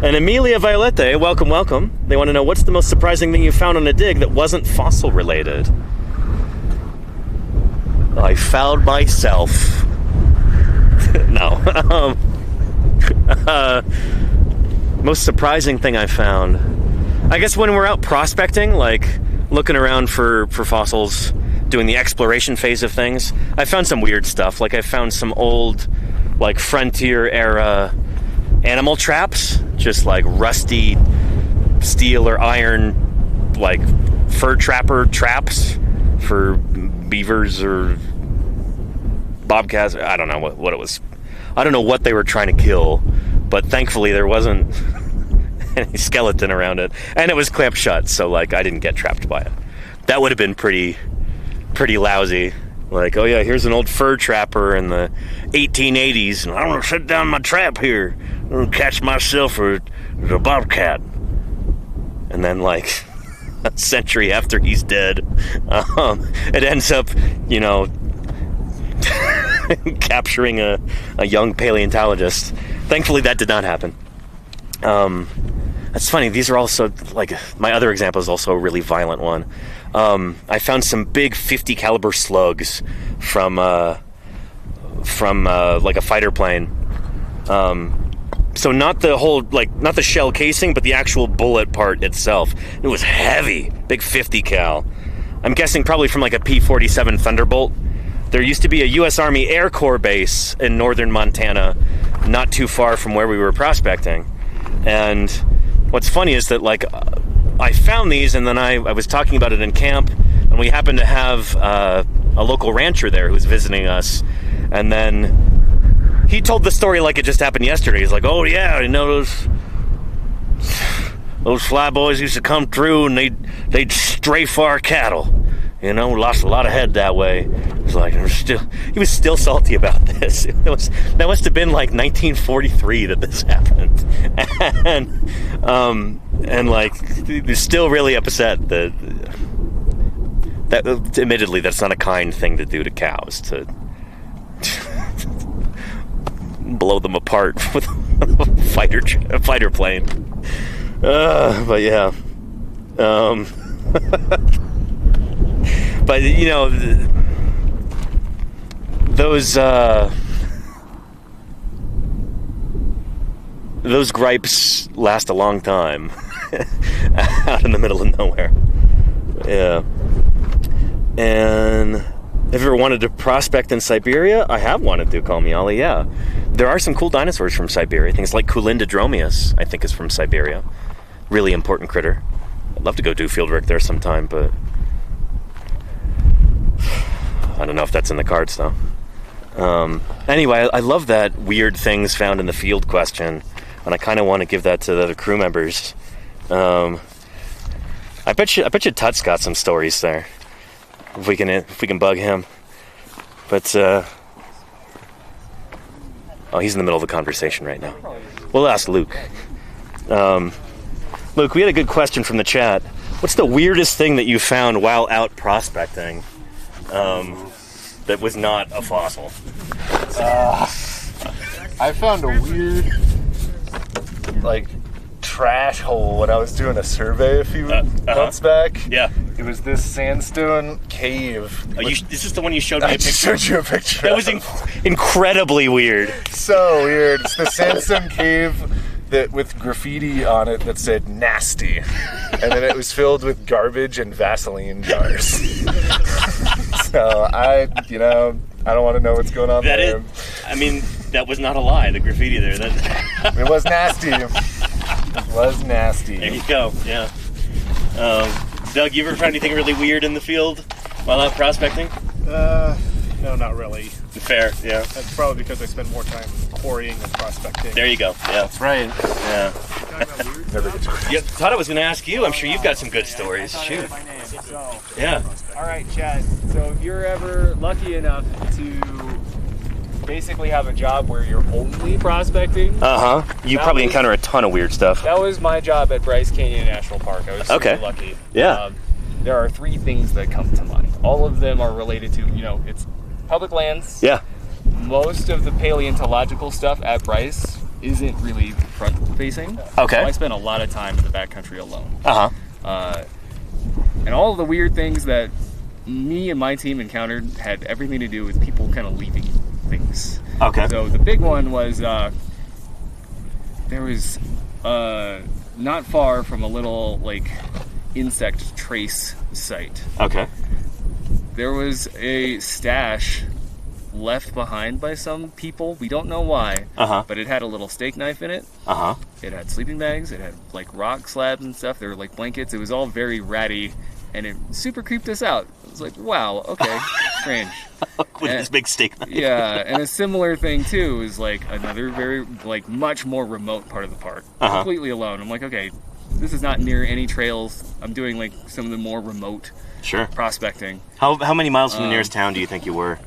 And Emilia Violette, welcome. They want to know, what's the most surprising thing you found on a dig that wasn't fossil related? I found myself. No. Most surprising thing I found, I guess when we're out prospecting, like looking around for fossils, doing the exploration phase of things, I found some weird stuff. Like I found some old, like frontier era animal traps, just like rusty steel or iron, like fur trapper traps for beavers or bobcats. I don't know what it was. I don't know what they were trying to kill, but thankfully there wasn't any skeleton around it, and it was clamped shut, so like I didn't get trapped by it. That would have been pretty lousy. Like, oh yeah, here's an old fur trapper in the 1880s, and I'm gonna set down my trap here. I'm gonna catch myself a bobcat. And then, like, a century after he's dead, it ends up, you know, capturing a young paleontologist. Thankfully, that did not happen. That's funny. These are also, like, my other example is also a really violent one. I found some big 50 caliber slugs from like a fighter plane. So not the whole, like, not the shell casing, but the actual bullet part itself. It was heavy, big 50 cal. I'm guessing probably from like a P-47 Thunderbolt. There used to be a U.S. Army Air Corps base in northern Montana, not too far from where we were prospecting. And what's funny is that, like, I found these, and then I was talking about it in camp, and we happened to have a local rancher there who was visiting us, And then he told the story like it just happened yesterday. He's like, oh yeah, you know, those flyboys used to come through and they'd strafe our cattle. You know, lost a lot of head that way. It was like, he was still salty about this. That must have been like 1943 that this happened. And like, they're still really upset that admittedly, that's not a kind thing to do to cows, to blow them apart with a fighter plane. But yeah. But, you know, those gripes last a long time out in the middle of nowhere. Yeah. And have you ever wanted to prospect in Siberia? I have wanted to, call me Ollie, yeah. There are some cool dinosaurs from Siberia. Things like Kulindodromeus, I think, is from Siberia. Really important critter. I'd love to go do field work there sometime, but I don't know if that's in the cards, though. Anyway, I love that weird things found in the field question, and I kind of want to give that to the other crew members. I bet you Tut's got some stories there. If we can bug him. But oh, he's in the middle of a conversation right now. We'll ask Luke. Luke, we had a good question from the chat. What's the weirdest thing that you found while out prospecting? That was not a fossil. I found a weird, like, trash hole when I was doing a survey a few months back. Yeah. It was this sandstone cave. Is this the one you showed me a picture? I showed you a picture. That was incredibly weird. So weird. It's the sandstone cave that with graffiti on it that said nasty. And then it was filled with garbage and Vaseline jars. So I don't want to know what's going on there. That was not a lie, the graffiti there. It was nasty. It was nasty. There you go, yeah. Doug, you ever found anything really weird in the field while out prospecting? No, not really. Fair, yeah. That's probably because I spend more time quarrying than prospecting. There you go, yeah. That's right. Yeah. Yeah, thought I was going to ask you. I'm sure you've got some good stories. Shoot. Yeah. All right, Chad. So if you're ever lucky enough to basically have a job where you're only prospecting, you probably encounter a ton of weird stuff. That was my job at Bryce Canyon National Park. I was super lucky. Yeah. There are 3 things that come to mind. All of them are related to, it's public lands. Yeah. Most of the paleontological stuff at Bryce isn't really front facing. Okay. So I spent a lot of time in the backcountry alone. And all of the weird things that me and my team encountered had everything to do with people kind of leaving things. Okay. So the big one was there was not far from a little like insect trace site. Okay. There was a stash left behind by some people. We don't know why. But it had a little steak knife in it. It had sleeping bags. It had like rock slabs and stuff. There were like blankets. It was all very ratty, and it super creeped us out. It was like, wow, okay, strange. With this big steak knife. Yeah, and a similar thing too is like another very like much more remote part of the park, completely alone. I'm like, okay, this is not near any trails. I'm doing like some of the more remote prospecting. How many miles from the nearest town do you think you were?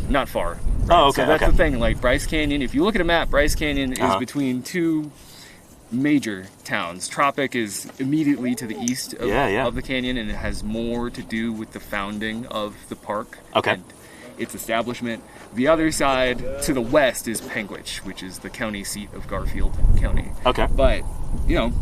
Not far. Right? Oh, okay. So that's the thing. Like Bryce Canyon, if you look at a map, Bryce Canyon is between 2 major towns. Tropic is immediately to the east of the canyon, and it has more to do with the founding of the park and its establishment. The other side to the west is Penguich, which is the county seat of Garfield County. Okay. But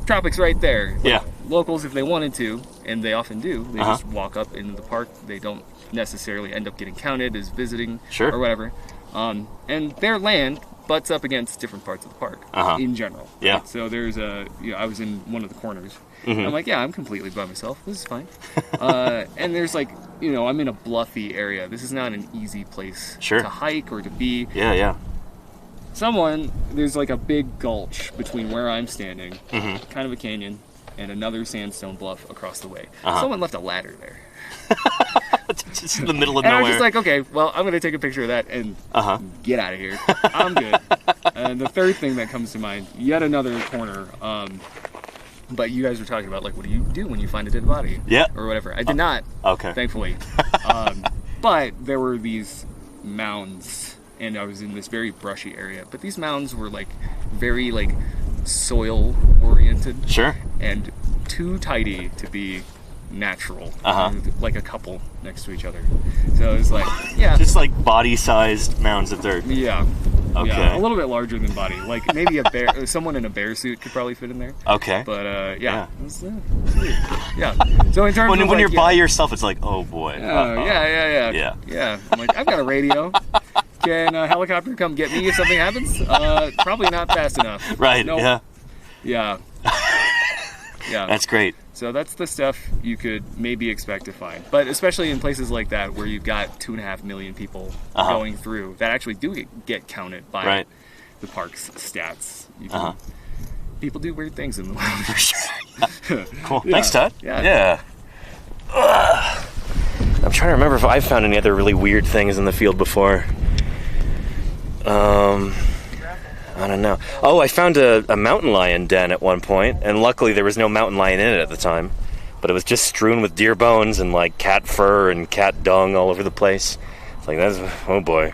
Tropic's right there. Yeah. Locals, if they wanted to, and they often do, they just walk up into the park. They don't necessarily end up getting counted as visiting or whatever. And their land butts up against different parts of the park in general. Yeah. Right? So there's I was in one of the corners. I'm like, I'm completely by myself. This is fine. And there's like, I'm in a bluffy area. This is not an easy place to hike or to be. Yeah. There's like a big gulch between where I'm standing, kind of a canyon, and another sandstone bluff across the way. Someone left a ladder there. Just in the middle of and nowhere. I was just like, okay, well, I'm gonna take a picture of that and get out of here. I'm good. And the third thing that comes to mind, yet another corner. But you guys were talking about, like, what do you do when you find a dead body? Yeah. Or whatever. I did not. Okay. Thankfully. But there were these mounds, and I was in this very brushy area. But these mounds were, like, very, like, soil oriented. Sure. And too tidy to be natural. Like a couple next to each other. So it was like, yeah. Just like body-sized mounds of dirt. Yeah. Okay. Yeah, a little bit larger than body. Like maybe a bear, someone in a bear suit could probably fit in there. Okay. But yeah. It was, yeah. So in terms when, of when like, you're by yourself, it's like, oh boy. Yeah. I'm like, I've got a radio. Can a helicopter come get me if something happens? Probably not fast enough. Right. Nope. Yeah. Yeah. That's great. So that's the stuff you could maybe expect to find. But especially in places like that where you've got 2.5 million people going through that actually do get counted by the park's stats. You can, people do weird things in the world. Cool. Thanks, Todd. Yeah. I'm trying to remember if I've found any other really weird things in the field before. I don't know. Oh, I found a mountain lion den at one point, and luckily there was no mountain lion in it at the time. But it was just strewn with deer bones and like cat fur and cat dung all over the place. It's like, oh boy.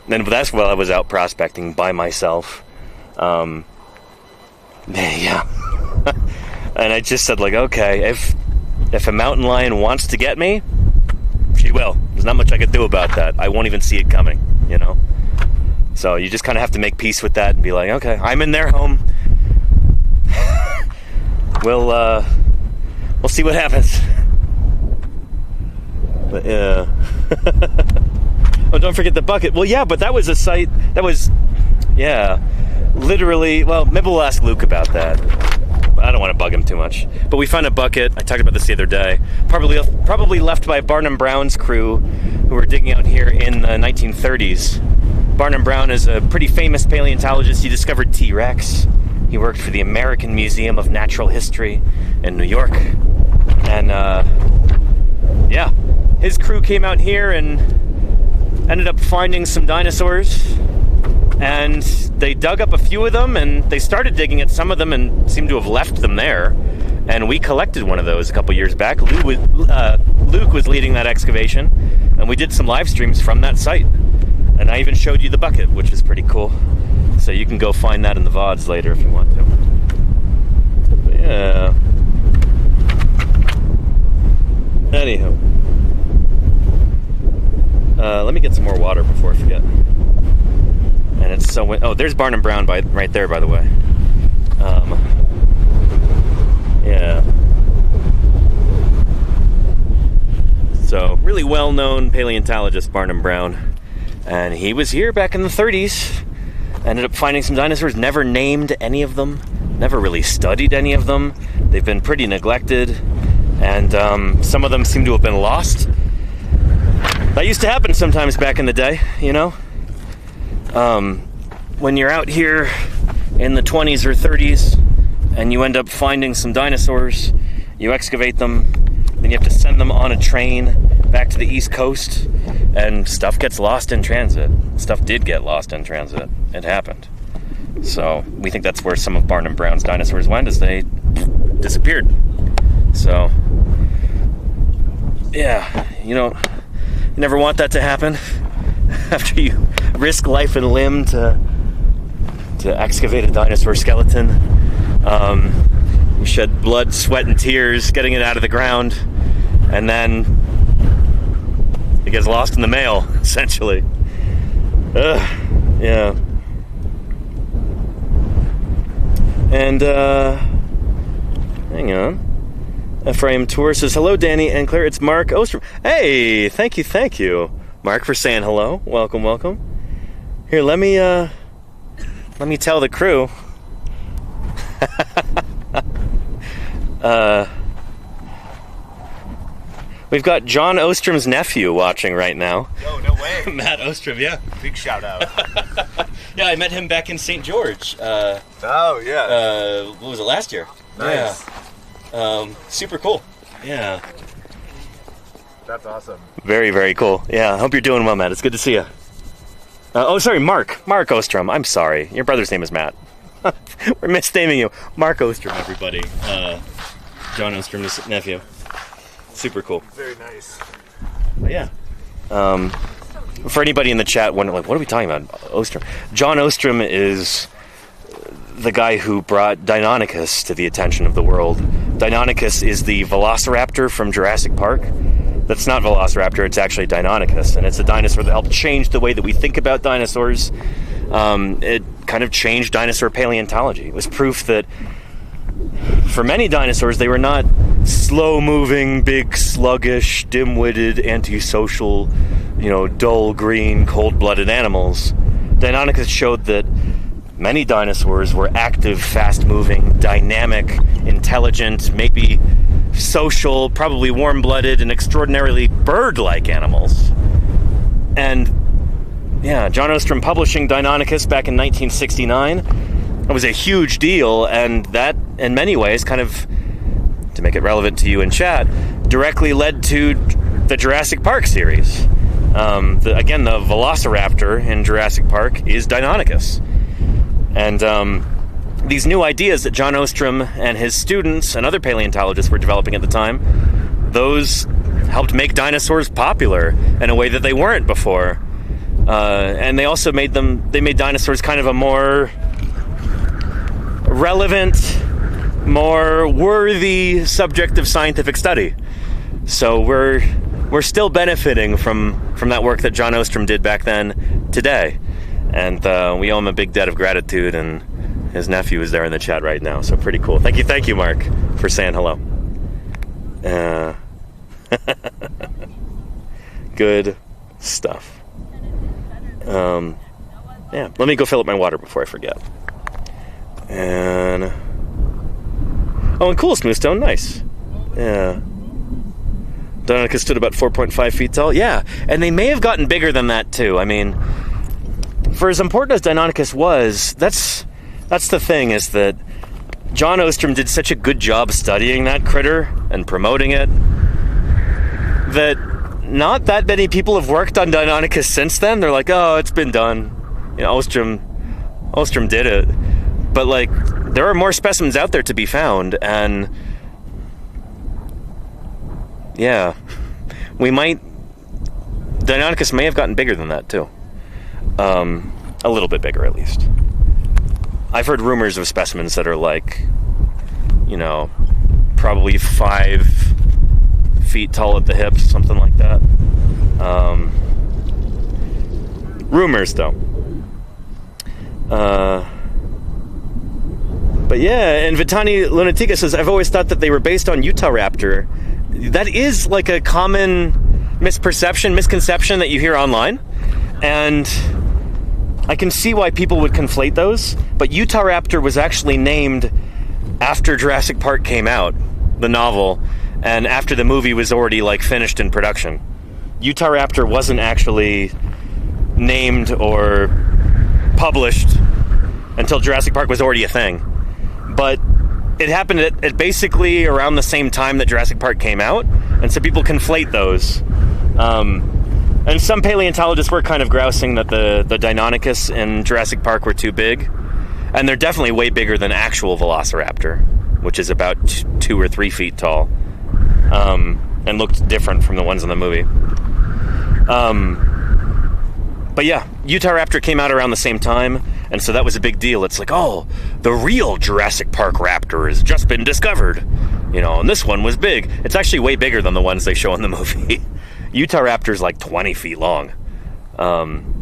Then that's while I was out prospecting by myself. Yeah. And I just said like, okay, if a mountain lion wants to get me, she will. There's not much I could do about that. I won't even see it coming, you know? So you just kind of have to make peace with that and be like, okay, I'm in their home. We'll see what happens. But yeah. Oh, don't forget the bucket. Well, yeah, but that was a site that was, literally. Well, maybe we'll ask Luke about that. I don't want to bug him too much. But we found a bucket. I talked about this the other day. Probably left by Barnum Brown's crew, who were digging out here in the 1930s. Barnum Brown is a pretty famous paleontologist. He discovered T-Rex. He worked for the American Museum of Natural History in New York. And, his crew came out here and ended up finding some dinosaurs. And they dug up a few of them, and they started digging at some of them and seemed to have left them there. And we collected one of those a couple years back. Luke was leading that excavation, and we did some live streams from that site. And I even showed you the bucket, which is pretty cool. So you can go find that in the VODs later if you want to. But yeah. Anywho. Let me get some more water before I forget. And it's so... Oh, there's Barnum Brown right there, by the way. Yeah. So, really well-known paleontologist, Barnum Brown. And he was here back in the 30s. Ended up finding some dinosaurs, never named any of them. Never really studied any of them. They've been pretty neglected. And some of them seem to have been lost. That used to happen sometimes back in the day, you know? When you're out here in the 20s or 30s and you end up finding some dinosaurs, you excavate them, then you have to send them on a train back to the East Coast, and stuff gets lost in transit. Stuff did get lost in transit. It happened. So we think that's where some of Barnum Brown's dinosaurs went, as they disappeared. So, yeah, you never want that to happen. After you risk life and limb to excavate a dinosaur skeleton, you shed blood, sweat, and tears getting it out of the ground, and then it gets lost in the mail, essentially. Yeah. And hang on. Ephraim Tour says, hello, Danny and Claire. It's Mark Ostrom. Hey, thank you. Mark, for saying hello. Welcome. Here, let me tell the crew. We've got John Ostrom's nephew watching right now. Oh, no way. Matt Ostrom, yeah. Big shout out. Yeah, I met him back in St. George. Oh, yeah. What was it, last year? Nice. Yeah. Super cool. Yeah. That's awesome. Very, very cool. Yeah, I hope you're doing well, Matt. It's good to see you. Sorry, Mark Ostrom. I'm sorry. Your brother's name is Matt. We're misnaming you. Mark Ostrom, everybody. John Ostrom's nephew. Super cool. Very nice. But yeah. For anybody in the chat wondering, like, what are we talking about? Ostrom. John Ostrom is the guy who brought Deinonychus to the attention of the world. Deinonychus is the velociraptor from Jurassic Park. That's not Velociraptor, it's actually Deinonychus, and it's a dinosaur that helped change the way that we think about dinosaurs. It kind of changed dinosaur paleontology. It was proof that for many dinosaurs, they were not slow-moving, big, sluggish, dim-witted, antisocial, dull, green, cold-blooded animals. Deinonychus showed that many dinosaurs were active, fast-moving, dynamic, intelligent, maybe social, probably warm-blooded, and extraordinarily bird-like animals. And yeah, John Ostrom publishing Deinonychus back in 1969, it was a huge deal, and that, in many ways, kind of, to make it relevant to you in chat, directly led to the Jurassic Park series. Again, the Velociraptor in Jurassic Park is Deinonychus. And these new ideas that John Ostrom and his students and other paleontologists were developing at the time, those helped make dinosaurs popular in a way that they weren't before. And they also made dinosaurs kind of a more relevant, more worthy subject of scientific study. So we're still benefiting from that work that John Ostrom did back then today. And we owe him a big debt of gratitude, and his nephew is there in the chat right now, so pretty cool. Thank you, Mark, for saying hello. Good stuff. Yeah, let me go fill up my water before I forget. And cool, Smoothstone, nice. Yeah. Deinonychus stood about 4.5 feet tall. Yeah, and they may have gotten bigger than that too. I mean, for as important as Deinonychus was, that's the thing, is that John Ostrom did such a good job studying that critter and promoting it that not that many people have worked on Deinonychus since then. They're like, oh, it's been done. Ostrom did it. But like, there are more specimens out there to be found, and yeah, Deinonychus may have gotten bigger than that too. A little bit bigger, at least. I've heard rumors of specimens that are like, probably 5 feet tall at the hips, something like that. Rumors, though. But yeah, and Vitani Lunatica says, I've always thought that they were based on Utahraptor. That is like a common misconception that you hear online. And I can see why people would conflate those, but Utahraptor was actually named after Jurassic Park came out, the novel, and after the movie was already finished in production. Utahraptor wasn't actually named or published until Jurassic Park was already a thing. But it happened at basically around the same time that Jurassic Park came out, and so people conflate those. And some paleontologists were kind of grousing that the Deinonychus in Jurassic Park were too big. And they're definitely way bigger than actual Velociraptor, which is about 2 or 3 feet tall. And looked different from the ones in the movie. But yeah, Utahraptor came out around the same time, and so that was a big deal. It's like, oh, the real Jurassic Park raptor has just been discovered. And this one was big. It's actually way bigger than the ones they show in the movie. Utahraptor's like 20 feet long.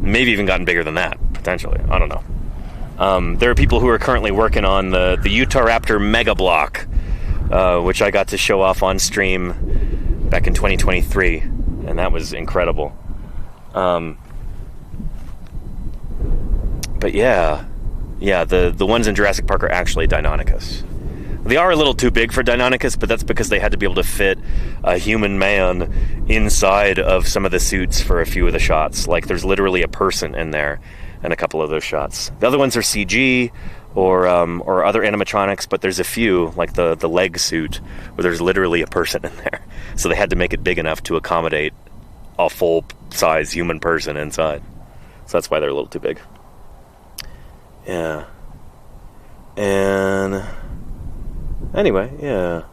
Maybe even gotten bigger than that, potentially. I don't know. There are people who are currently working on the Utahraptor Mega Block, which I got to show off on stream back in 2023, and that was incredible. But yeah, the ones in Jurassic Park are actually Deinonychus. They are a little too big for Deinonychus, but that's because they had to be able to fit a human man inside of some of the suits for a few of the shots. Like, there's literally a person in there in a couple of those shots. The other ones are CG or other animatronics, but there's a few, like the leg suit, where there's literally a person in there. So they had to make it big enough to accommodate a full-size human person inside. So that's why they're a little too big. Yeah. And anyway, yeah.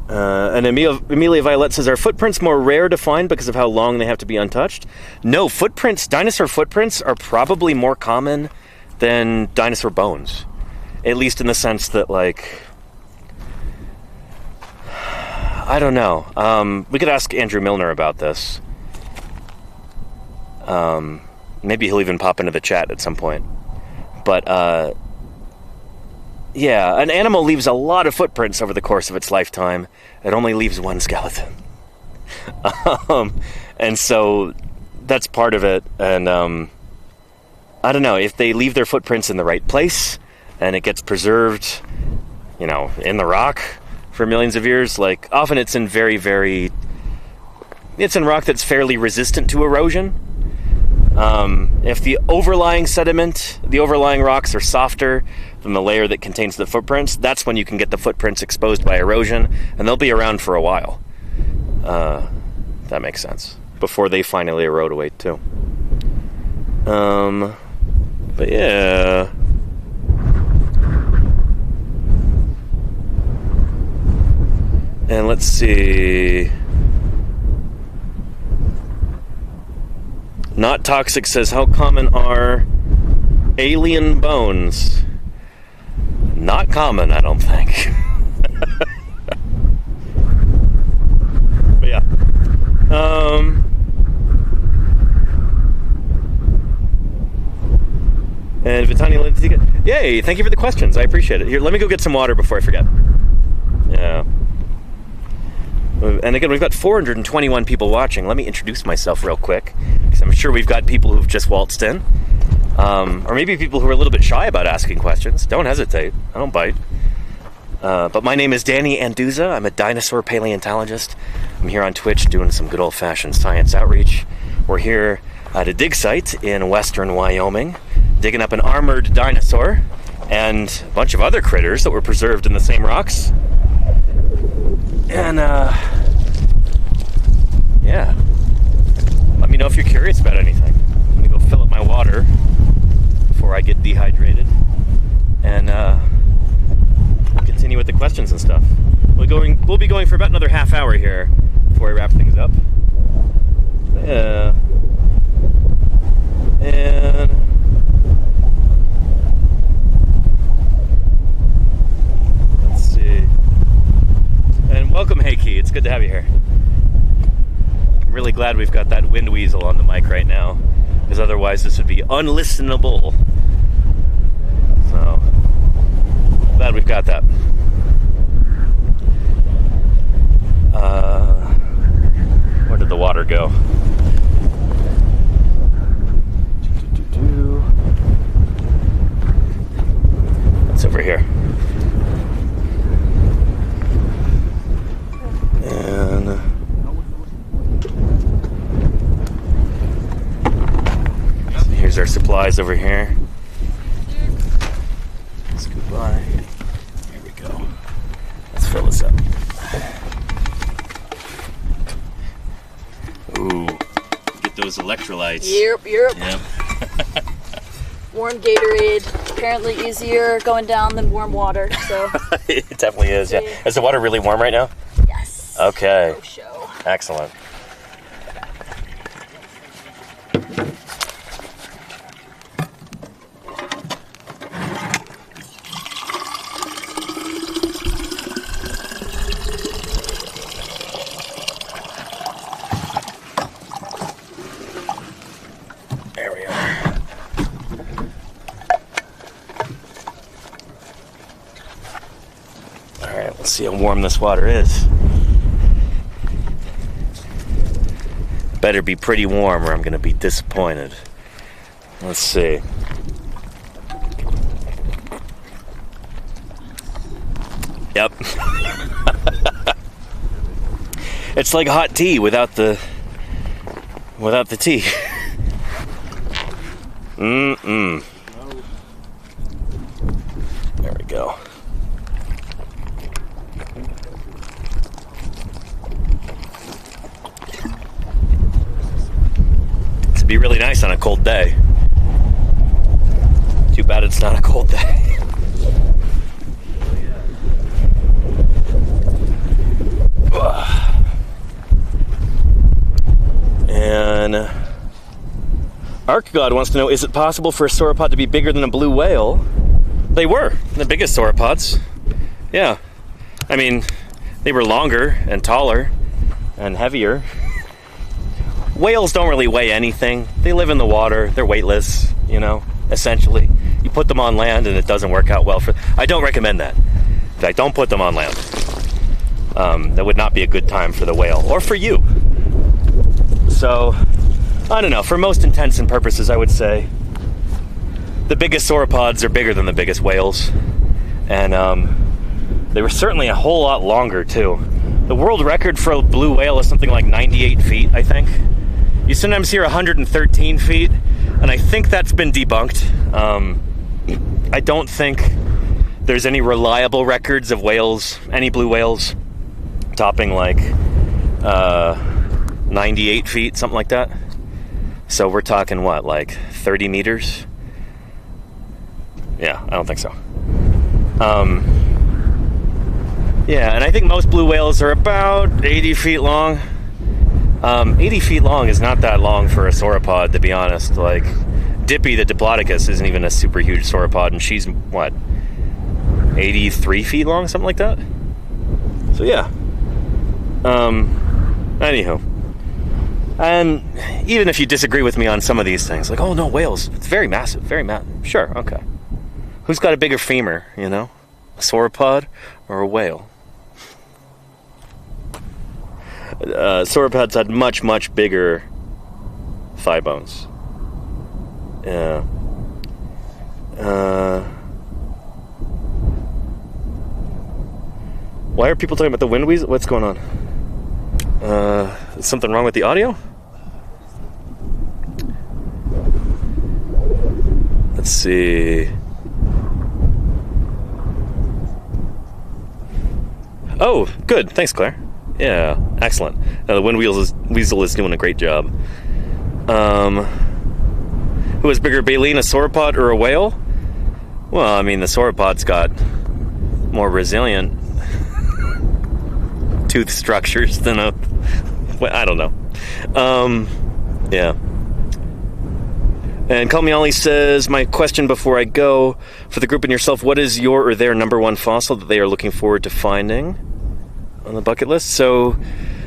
And Amelia Violet says, are footprints more rare to find because of how long they have to be untouched? No, dinosaur footprints are probably more common than dinosaur bones. At least in the sense that, like, I don't know. We could ask Andrew Milner about this. Maybe he'll even pop into the chat at some point. But, yeah, an animal leaves a lot of footprints over the course of its lifetime. It only leaves one skeleton. And so that's part of it. And I don't know, if they leave their footprints in the right place and it gets preserved, you know, in the rock for millions of years, like, often it's in it's in rock that's fairly resistant to erosion. If the overlying sediment, the overlying rocks are softer than the layer that contains the footprints, that's when you can get the footprints exposed by erosion, and they'll be around for a while. That makes sense. Before they finally erode away, too. But yeah. And let's see. Not Toxic says, how common are alien bones? Not common, I don't think. But yeah. And Vitani Lindsay, yay, thank you for the questions. I appreciate it. Here, let me go get some water before I forget. Yeah. And again, we've got 421 people watching. Let me introduce myself real quick, because I'm sure we've got people who've just waltzed in. Or maybe people who are a little bit shy about asking questions. Don't hesitate. I don't bite. But my name is Danny Anduza. I'm a dinosaur paleontologist. I'm here on Twitch doing some good old-fashioned science outreach. We're here at a dig site in western Wyoming, digging up an armored dinosaur and a bunch of other critters that were preserved in the same rocks. And, yeah. Let me know if you're curious about anything. I'm gonna go fill up my water before I get dehydrated. And, we'll continue with the questions and stuff. We'll be going for about another half hour here before we wrap things up. Yeah. And let's see. And welcome, Heiki. It's good to have you here. I'm really glad we've got that wind weasel on the mic right now, because otherwise this would be unlistenable. So, glad we've got that. Where did the water go? It's over here. And so here's our supplies over here. Scoot by. Here we go. Let's fill this up. Ooh, get those electrolytes. Yep. Warm Gatorade, apparently easier going down than warm water, so. It definitely is, yeah. Is the water really warm right now? Yes. Okay. No show. Excellent. There we are. All right, let's see how warm this water is. Better be pretty warm or I'm going to be disappointed. Let's see. Yep. It's like hot tea without the tea. There we go. cold day. Too bad it's not a cold day. And ArcGod wants to know, is it possible for a sauropod to be bigger than a blue whale? They were the biggest sauropods. Yeah. I mean, they were longer and taller and heavier. Whales don't really weigh anything. They live in the water. They're weightless, you know, essentially. You put them on land and it doesn't work out well for... I don't recommend that. In fact, don't put them on land. That would not be a good time for the whale or for you. So, I don't know. For most intents and purposes, I would say the biggest sauropods are bigger than the biggest whales. And they were certainly a whole lot longer, too. The world record for a blue whale is something like 98 feet, I think. You sometimes hear 113 feet, and I think that's been debunked. I don't think there's any reliable records of whales, any blue whales, topping like 98 feet, something like that. So we're talking what, like 30 meters? Yeah, I don't think so. Yeah, and I think most blue whales are about 80 feet long. 80 feet long is not that long for a sauropod, to be honest. Like, Dippy the Diplodocus isn't even a super huge sauropod, and she's, what, 83 feet long, something like that? So, yeah. Anywho. And even if you disagree with me on some of these things, like, oh no, whales, it's very massive, very massive. Sure, okay. Who's got a bigger femur, you know? A sauropod or a whale? Sauropods had much, much bigger thigh bones. Yeah. Why are people talking about the wind weasel? What's going on? Is something wrong with the audio? Let's see. Oh, good. Thanks, Claire. Yeah, excellent. The wind weasel is doing a great job. Who is bigger, baleen, a sauropod, or a whale? Well, I mean, the sauropod's got more resilient tooth structures than a... Well, I don't know. Yeah. And Call Me Ollie says, my question before I go, for the group and yourself, what is your or their number one fossil that they are looking forward to finding on the bucket list? So,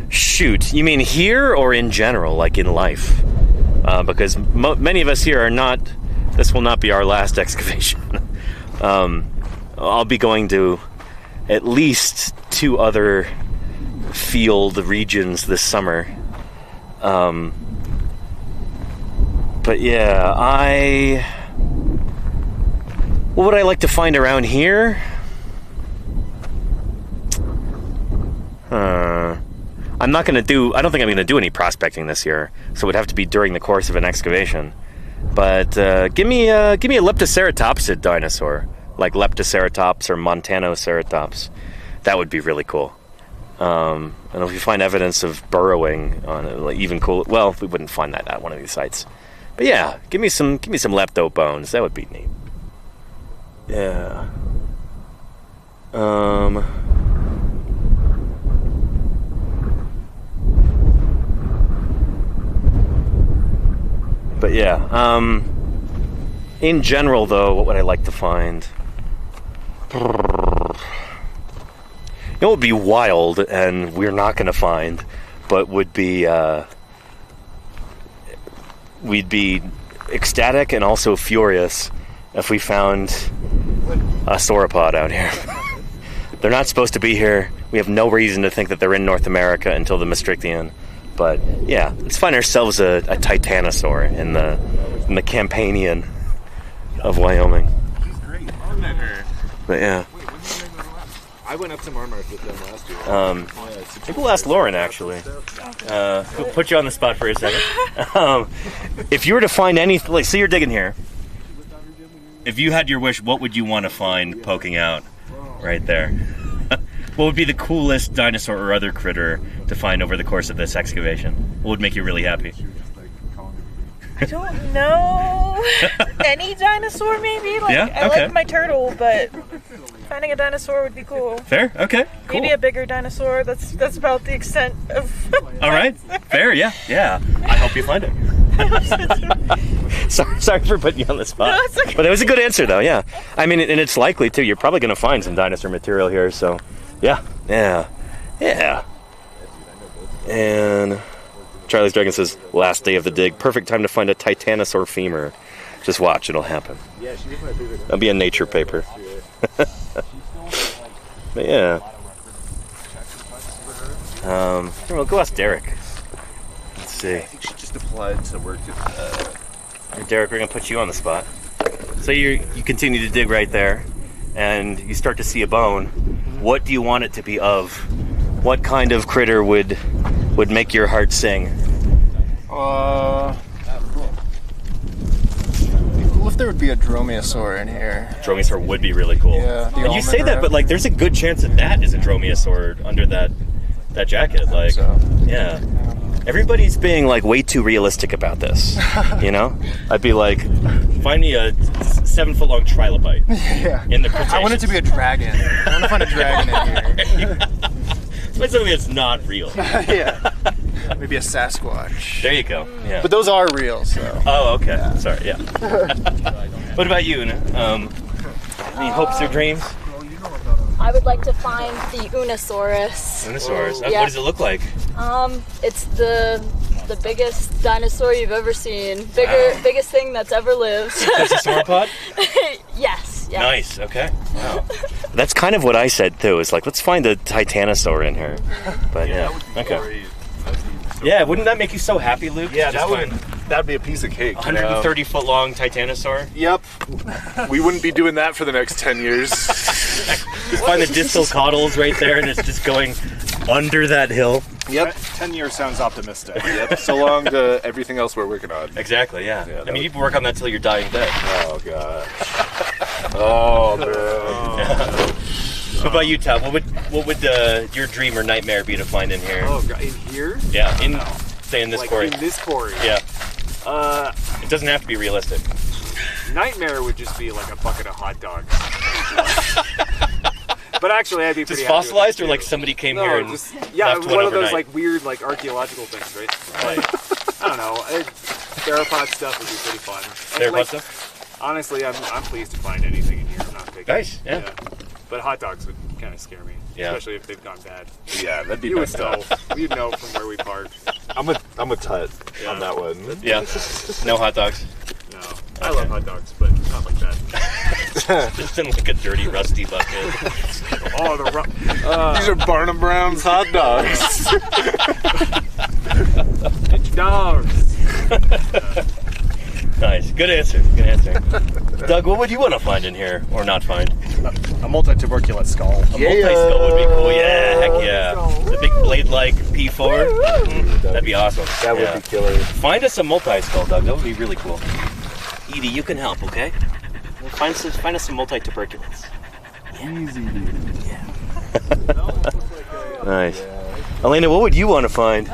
shoot, you mean here or in general, like in life? Because many of us here are not, this will not be our last excavation. I'll be going to at least 2 other field regions this summer. But yeah, what would I like to find around here? I don't think I'm going to do any prospecting this year, so it would have to be during the course of an excavation. But give me a leptoceratopsid dinosaur, like Leptoceratops or Montanoceratops. That would be really cool. And if you find evidence of burrowing on it, like even cool. Well, we wouldn't find that at one of these sites. But yeah, give me some lepto bones. That would be neat. Yeah. But yeah, in general though, what would I like to find? It would be wild, and we're not going to find, but would be, we'd be ecstatic and also furious if we found a sauropod out here. They're not supposed to be here. We have no reason to think that they're in North America until the Maastrichtian. But yeah, let's find ourselves a titanosaur in the Campanian of Wyoming. But yeah. I went up to Marmarth with them last year. I think we'll ask Lauren, actually. We'll put you on the spot for a second. If you were to find anything, like, say you're digging here. If you had your wish, what would you want to find poking out right there? What would be the coolest dinosaur or other critter to find over the course of this excavation? What would make you really happy? I don't know. Any dinosaur, maybe? Like, Yeah? I Okay. like my turtle, but finding a dinosaur would be cool. Fair? Okay. Cool. Maybe a bigger dinosaur. That's about the extent of. All right. Fair, yeah. Yeah. I hope you find it. sorry for putting you on the spot. No, it's okay. But it was a good answer, though, yeah. I mean, and it's likely, too. You're probably going to find some dinosaur material here, so yeah. Yeah. Yeah. And Charlie's Dragon says, last day of the dig. Perfect time to find a titanosaur femur. Just watch, it'll happen. That'll be a nature paper. But yeah. We'll go ask Derek. Let's see. I think she just applied to work at. Derek, we're gonna put you on the spot. So you continue to dig right there, and you start to see a bone. What do you want it to be of? What kind of critter would make your heart sing? Cool if there would be a dromaeosaur in here. Dromaeosaur would be really cool. Yeah. And you say that, but like, there's a good chance that is a dromaeosaur under that jacket. Like, yeah. Everybody's being like way too realistic about this. You know, I'd be like, find me a 7-foot-long trilobite. Yeah. In the Cretaceous. I want it to be a dragon. I want to find a dragon in here. Find something that's not real. Yeah. Maybe a Sasquatch. There you go. Yeah. But those are real, so. Oh, okay. Yeah. Sorry. Yeah. What about you? Any hopes or dreams? I would like to find the Unosaurus. Unosaurus. Yeah. What does it look like? It's the biggest dinosaur you've ever seen. Biggest thing that's ever lived. That's a sauropod? Yes. Yeah. Nice. Okay. Wow. That's kind of what I said too. Is like, let's find a titanosaur in here. But yeah. Okay. Yeah, wouldn't that make you so happy, Luke? Yeah, that'd be a piece of cake. 130-foot long titanosaur. Yep. We wouldn't be doing that for the next 10 years. Just find the distal caudals right there, and it's just going under that hill. Yep. 10 years sounds optimistic. Yep. So long to everything else we're working on. Exactly. Yeah. I mean, you can work on that till your dying day. Oh gosh. Oh man. Yeah. What about you, Tom? What would your dream or nightmare be to find in here? Oh, God, in here? Yeah, say in this like quarry. In this quarry. Yeah. It doesn't have to be realistic. Nightmare would just be like a bucket of hot dogs. But actually, I'd be pretty just happy fossilized, with or like somebody came here and just, left one of those overnight. like weird like archaeological things, right? Like, I don't know. Theropod stuff would be pretty fun. Theropod like, stuff? Honestly, I'm pleased to find anything in here. I'm not picky. Nice. Yeah. But hot dogs would kind of scare me, especially if they've gone bad. Yeah, that'd be you messed would know. up. You'd know from where we parked. I'm a tut on that one. Yeah. No hot dogs. No, I love hot dogs, but not like that. Just in like a dirty, rusty bucket. Oh, these are Barnum Brown's hot dogs. It's dogs. Nice. Good answer. Good answer. Doug, what would you want to find in here or not find? A multi-tuberculate skull. A multi-skull would be cool. Yeah, heck yeah. The big blade-like P4. That'd be awesome. That would be killer. Find us a multi-skull, Doug. That would be really cool. Edie, you can help, okay? Find us some multi-tuberculates. Easy. Yeah. Nice. Elena, what would you want to find?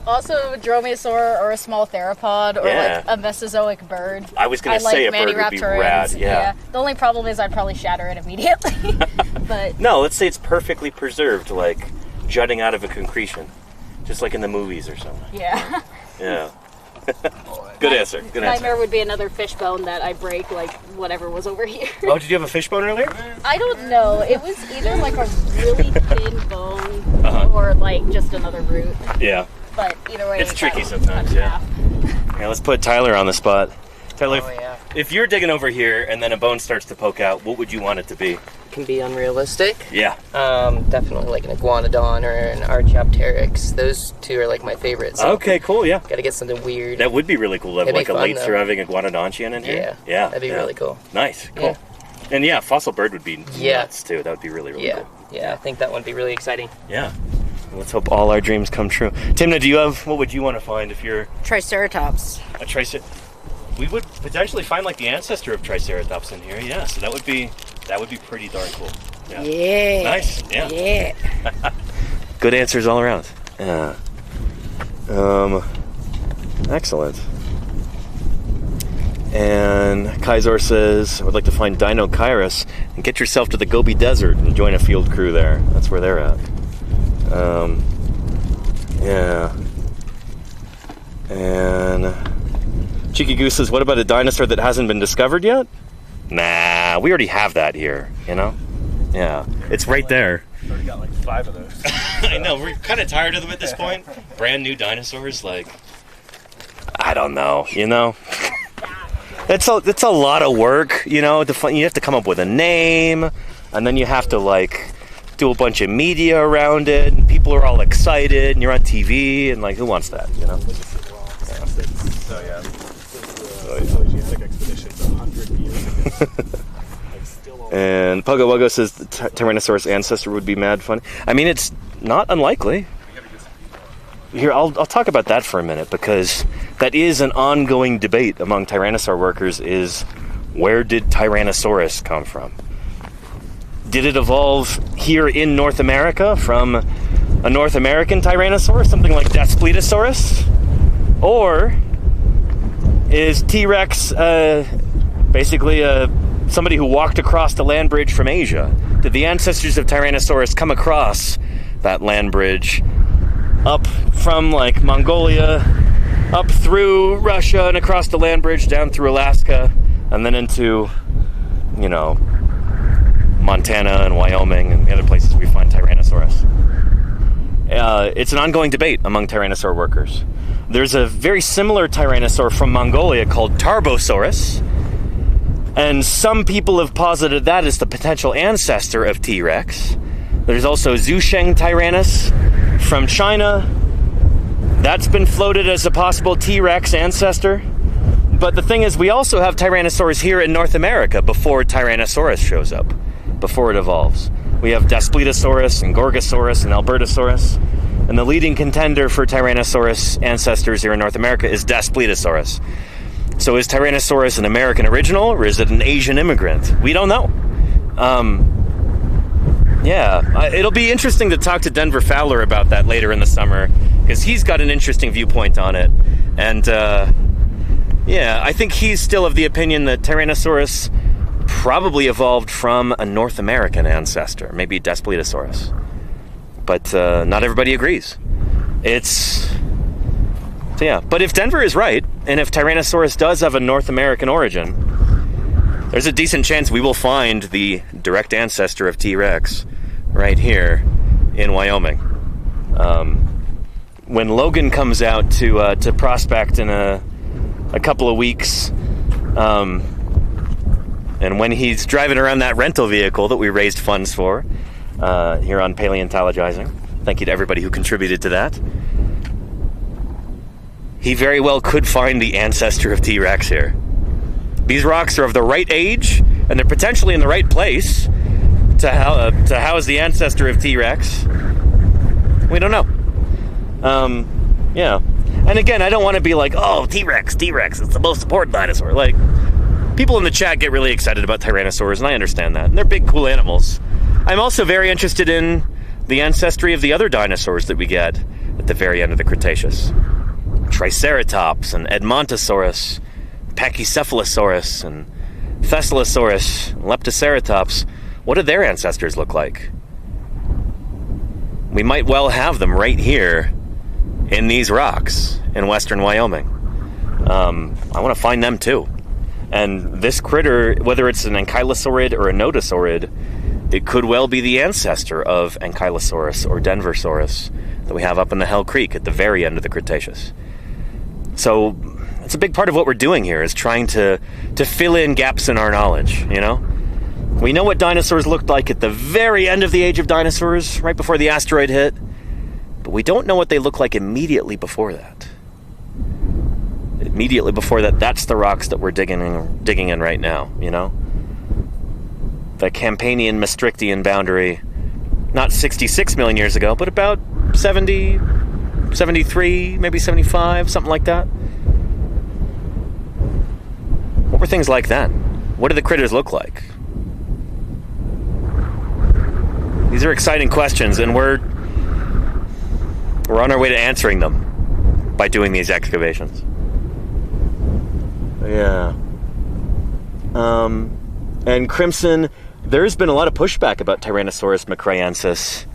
Also a dromaeosaur or a small theropod or Yeah. like a Mesozoic bird. I was going to say a bird would be rad. Yeah. The only problem is I'd probably shatter it immediately. But No, let's say it's perfectly preserved, like jutting out of a concretion, just like in the movies or something. yeah. Yeah. Good answer. Good answer. Nightmare would be another fish bone that I break, like whatever was over here. Oh, did you have a fish bone earlier? I don't know. It was either like a really thin bone or like just another root. Yeah. But either way, It's tricky sometimes, yeah. Yeah, let's put Tyler on the spot. Tyler, if you're digging over here and then a bone starts to poke out, what would you want it to be? Can be unrealistic. Yeah. Definitely like an iguanodon or an Archaeopteryx. Those two are like my favorites. So Okay, cool, yeah. gotta get something weird. That would be really cool to have It'd be like a fun, late though. surviving iguanodontian in here. Yeah. Yeah. That'd be really cool. Nice, cool. And yeah, fossil bird would be nuts too. That would be really, really cool. Yeah, I think that would be really exciting. Yeah. Let's hope all our dreams come true. Timna, what would you want to find if you're Triceratops. a Triceratops? We would potentially find like the ancestor of Triceratops in here, yeah. So that would be pretty darn cool. Yeah. Yeah. Nice. Yeah. Yeah. Good answers all around. Yeah. Excellent. And Kaizor says, I would like to find Dinokairos and get yourself to the Gobi Desert and join a field crew there. That's where they're at. Yeah. And Cheeky Goose says, what about a dinosaur that hasn't been discovered yet? Nah, we already have that here, you know? Yeah, it's right there. We've already got like 5 of those. I know, we're kind of tired of them at this point. Brand new dinosaurs, like, I don't know, you know? It's a lot of work, you know? You have to come up with a name, and then you have to, like, do a bunch of media around it, and people are all excited, and you're on TV, and, like, who wants that, you know? So, yeah. Oceanic expeditions 100 years ago. And Puggo Wuggo says the Tyrannosaurus ancestor would be mad funny. I mean, it's not unlikely. Here, I'll talk about that for a minute, because that is an ongoing debate among Tyrannosaur workers, is where did Tyrannosaurus come from? Did it evolve here in North America from a North American Tyrannosaur, something like Daspletosaurus? Or is T-Rex basically somebody who walked across the land bridge from Asia? Did the ancestors of Tyrannosaurus come across that land bridge up from, like, Mongolia, up through Russia and across the land bridge down through Alaska, and then into, you know, Montana and Wyoming and the other places we find Tyrannosaurus? It's an ongoing debate among Tyrannosaur workers. There's a very similar Tyrannosaur from Mongolia called Tarbosaurus, and some people have posited that as the potential ancestor of T-Rex. There's also Zhusheng Tyrannus from China. That's been floated as a possible T-Rex ancestor. But the thing is, we also have Tyrannosaurs here in North America before Tyrannosaurus shows up, before it evolves. We have Daspletosaurus and Gorgosaurus and Albertosaurus. And the leading contender for Tyrannosaurus ancestors here in North America is Daspletosaurus. So is Tyrannosaurus an American original, or is it an Asian immigrant? We don't know. It'll be interesting to talk to Denver Fowler about that later in the summer, because he's got an interesting viewpoint on it. And, I think he's still of the opinion that Tyrannosaurus probably evolved from a North American ancestor, maybe Daspletosaurus. But not everybody agrees. But if Denver is right, and if Tyrannosaurus does have a North American origin, there's a decent chance we will find the direct ancestor of T-Rex right here in Wyoming. When Logan comes out to prospect in a couple of weeks, and when he's driving around that rental vehicle that we raised funds for here on Paleontologizing, thank you to everybody who contributed to that, he very well could find the ancestor of T-Rex here. These rocks are of the right age, and they're potentially in the right place to house the ancestor of T-Rex. We don't know. And again, I don't want to be like, oh, T-Rex, it's the most important dinosaur. Like, people in the chat get really excited about Tyrannosaurs, and I understand that. And they're big, cool animals. I'm also very interested in the ancestry of the other dinosaurs that we get at the very end of the Cretaceous. Triceratops and Edmontosaurus, Pachycephalosaurus and Thescelosaurus, and Leptoceratops. What do their ancestors look like? We might well have them right here in these rocks in western Wyoming. I want to find them too. And this critter, whether it's an ankylosaurid or a nodosaurid, it could well be the ancestor of Ankylosaurus or Denversaurus that we have up in the Hell Creek at the very end of the Cretaceous. So it's a big part of what we're doing here, is trying to fill in gaps in our knowledge, you know? We know what dinosaurs looked like at the very end of the age of dinosaurs, right before the asteroid hit, but we don't know what they look like immediately before that. Immediately before that, that's the rocks that we're digging in right now, you know? The Campanian-Maastrichtian boundary, not 66 million years ago, but about 70, 73, maybe 75, something like that. What were things like then? What did the critters look like? These are exciting questions, and we're on our way to answering them by doing these excavations. Yeah. And Crimson, there's been a lot of pushback about Tyrannosaurus macraensis.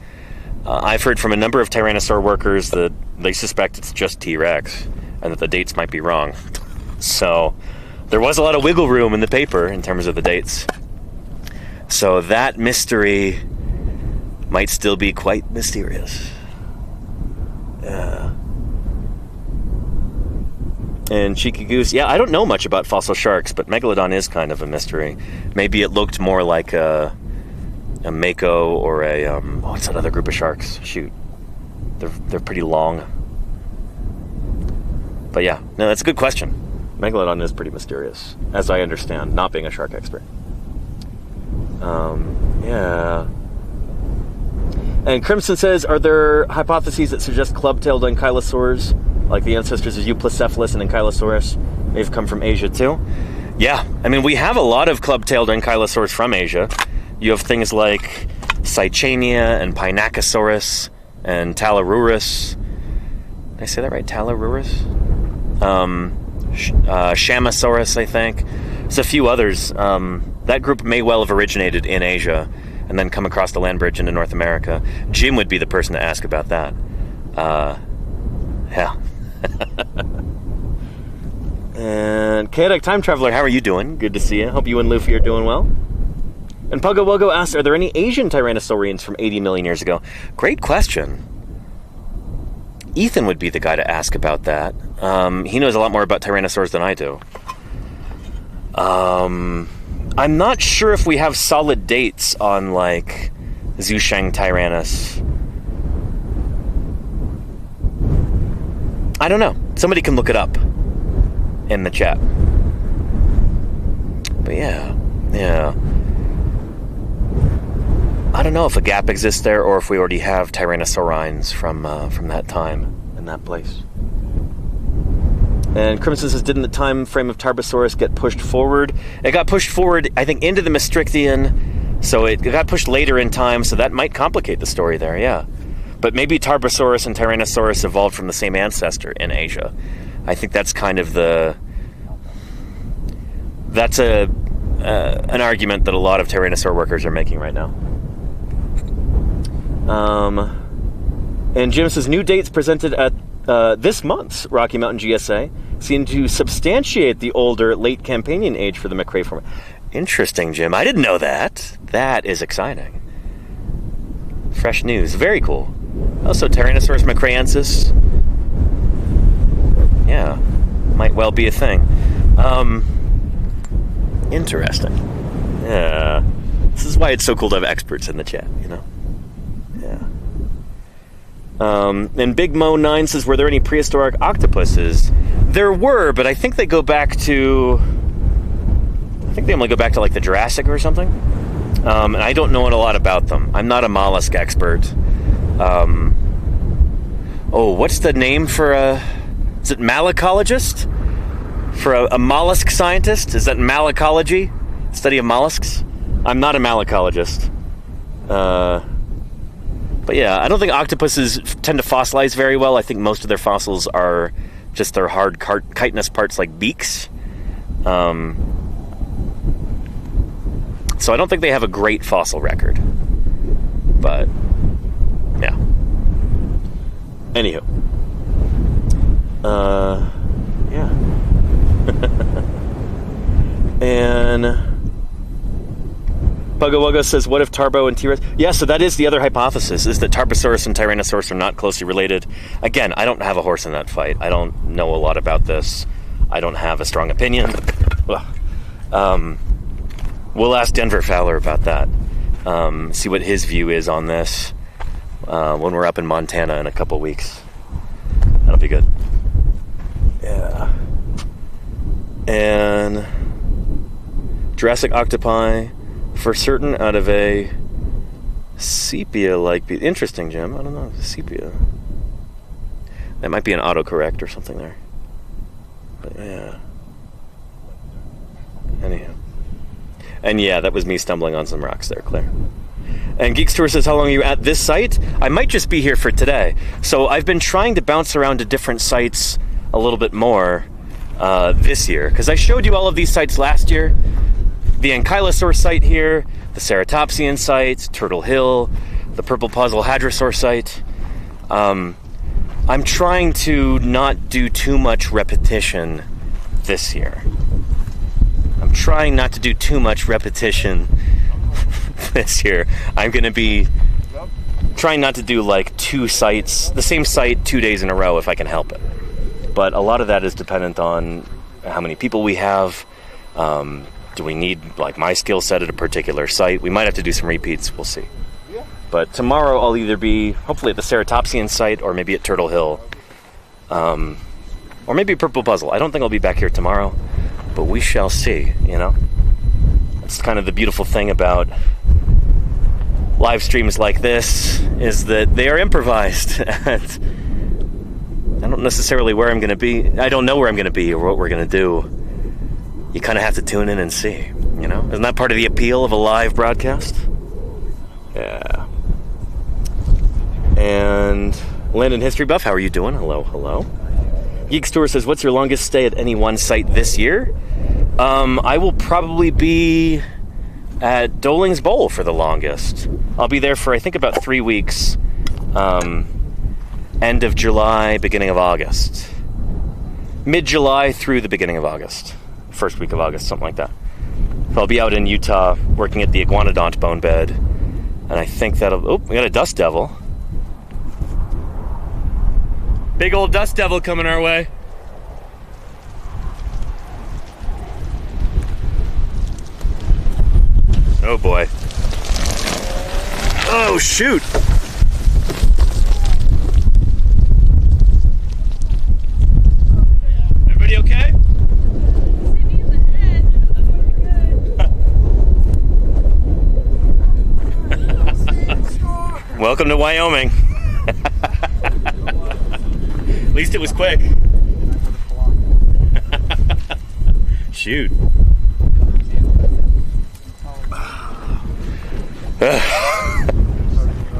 I've heard from a number of Tyrannosaur workers that they suspect it's just T-Rex and that the dates might be wrong. So there was a lot of wiggle room in the paper in terms of the dates. So that mystery might still be quite mysterious. Yeah. And Cheeky Goose, yeah, I don't know much about fossil sharks, but Megalodon is kind of a mystery. Maybe it looked more like a mako or a what's that other group of sharks? Shoot, they're pretty long. But yeah, no, that's a good question. Megalodon is pretty mysterious, as I understand, not being a shark expert. Yeah. And Crimson says, are there hypotheses that suggest club-tailed ankylosaurs, like the ancestors of Euplacephalus and Ankylosaurus, may have come from Asia too? Yeah, I mean, we have a lot of club-tailed ankylosaurs from Asia. You have things like Cychania and Pinacosaurus and Talarurus. Did I say that right? Talarurus? Shamasaurus, I think. There's a few others. That group may well have originated in Asia and then come across the land bridge into North America. Jim would be the person to ask about that. Yeah. And Chaotic Time Traveler, how are you doing? Good to see you. Hope you and Luffy are doing well. And Puggo Wuggo asks, are there any Asian Tyrannosaurians from 80 million years ago? Great question. Ethan would be the guy to ask about that. He knows a lot more about Tyrannosaurs than I do. I'm not sure if we have solid dates on, like, Zhusheng Tyrannus. I don't know. Somebody can look it up in the chat. But yeah. I don't know if a gap exists there or if we already have Tyrannosaurines from that time and that place. And Crimson says, didn't the time frame of Tarbosaurus get pushed forward? It got pushed forward, I think, into the Maastrichtian, so it got pushed later in time, so that might complicate the story there, yeah. But maybe Tarbosaurus and Tyrannosaurus evolved from the same ancestor in Asia. I think that's kind of that's an argument that a lot of Tyrannosaur workers are making right now. And Jim says, new dates presented at this month's Rocky Mountain GSA seem to substantiate the older late Campanian age for the McRae. Interesting, Jim. I didn't know that. That is exciting. Fresh news. Very cool. Also, Tyrannosaurus macraensis. Yeah, might well be a thing. Interesting. Yeah. This is why it's so cool to have experts in the chat, you know? Yeah. And Big Mo 9 says, were there any prehistoric octopuses? There were, but I think they go back to... I think they only go back to, like, the Jurassic or something. And I don't know a lot about them. I'm not a mollusk expert. What's the name for a... Is it malacologist? For a mollusk scientist? Is that malacology? Study of mollusks? I'm not a malacologist. But yeah, I don't think octopuses tend to fossilize very well. I think most of their fossils are just their hard chitinous parts like beaks. So I don't think they have a great fossil record. But, yeah. Anywho. Yeah. And Puggo Wuggo says, what if Tarbo and T-Rex... Yeah, so that is the other hypothesis, is that Tarbosaurus and Tyrannosaurus are not closely related. Again, I don't have a horse in that fight. I don't know a lot about this. I don't have a strong opinion. We'll ask Denver Fowler about that. See what his view is on this when we're up in Montana in a couple weeks. That'll be good. Yeah. And Jurassic octopi, for certain, out of a sepia-like... Interesting, Jim. I don't know. Sepia. That might be an autocorrect or something there. But yeah. Anyhow. And yeah, that was me stumbling on some rocks there, Claire. And Geeks Tour says, how long are you at this site? I might just be here for today. So I've been trying to bounce around to different sites a little bit more this year, because I showed you all of these sites last year, the Ankylosaur site here, the Ceratopsian site, Turtle Hill, the purple puzzle hadrosaur site. I'm trying to not do too much repetition this year. I'm trying not to do too much repetition this year. I'm going to be trying not to do like two sites, the same site 2 days in a row if I can help it. But a lot of that is dependent on how many people we have. Do we need like my skill set at a particular site? We might have to do some repeats, we'll see. But tomorrow I'll either be hopefully at the Ceratopsian site or maybe at Turtle Hill. Or maybe Purple Puzzle. I don't think I'll be back here tomorrow, but we shall see, you know? That's kind of the beautiful thing about live streams like this, is that they are improvised. And I don't necessarily where I'm going to be. I don't know where I'm going to be or what we're going to do. You kind of have to tune in and see, you know? Isn't that part of the appeal of a live broadcast? Yeah. And Landon History Buff, how are you doing? Hello, hello. Geek Store says, what's your longest stay at any one site this year? I will probably be at Doling's Bowl for the longest. I'll be there for, I think, about 3 weeks. End of July, beginning of August. Mid-July through the beginning of August. First week of August, something like that. So I'll be out in Utah working at the iguanodont bone bed. And I think that'll... Oh, we got a dust devil. Big old dust devil coming our way. Oh boy. Oh shoot! Everybody okay? Welcome to Wyoming. At least it was quick. Shoot.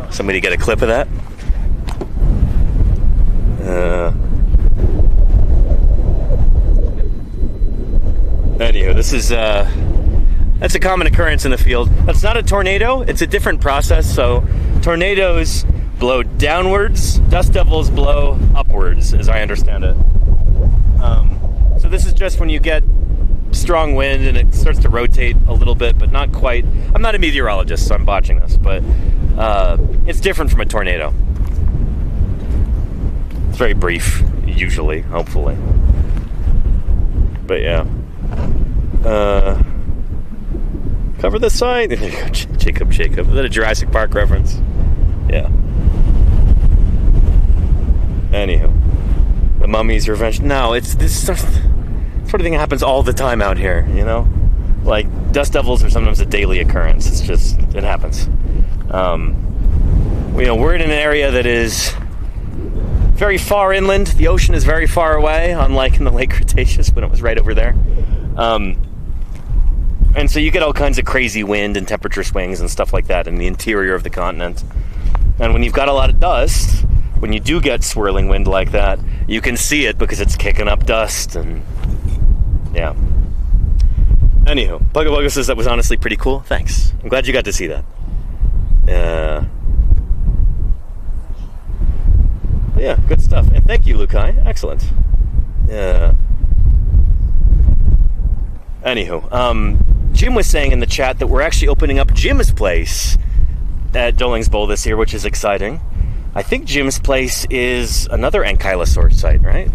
Somebody get a clip of that? Anywho, this is that's a common occurrence in the field. That's not a tornado, it's a different process. So tornadoes blow downwards, dust devils blow upwards, as I understand it. So this is just when you get strong wind and it starts to rotate a little bit, but not quite. I'm not a meteorologist, so I'm botching this, but it's different from a tornado. It's very brief, usually, hopefully. But yeah. Cover the sign. There you go, Jacob. Is that a Jurassic Park reference? Yeah. Anywho, the Mummy's Revenge. No, it's this sort of thing happens all the time out here, you know? Like, dust devils are sometimes a daily occurrence. It's just, it happens. You know, we're in an area that is very far inland. The ocean is very far away, unlike in the late Cretaceous when it was right over there. And so you get all kinds of crazy wind and temperature swings and stuff like that in the interior of the continent. And when you've got a lot of dust, when you do get swirling wind like that, you can see it because it's kicking up dust and yeah. Anywho, Bugga says that was honestly pretty cool. Thanks. I'm glad you got to see that. Yeah, good stuff. And thank you, Lukai. Excellent. Anywho, Jim was saying in the chat that we're actually opening up Jim's place at Doling's Bowl this year, which is exciting. I think Jim's place is another Ankylosaur site, right?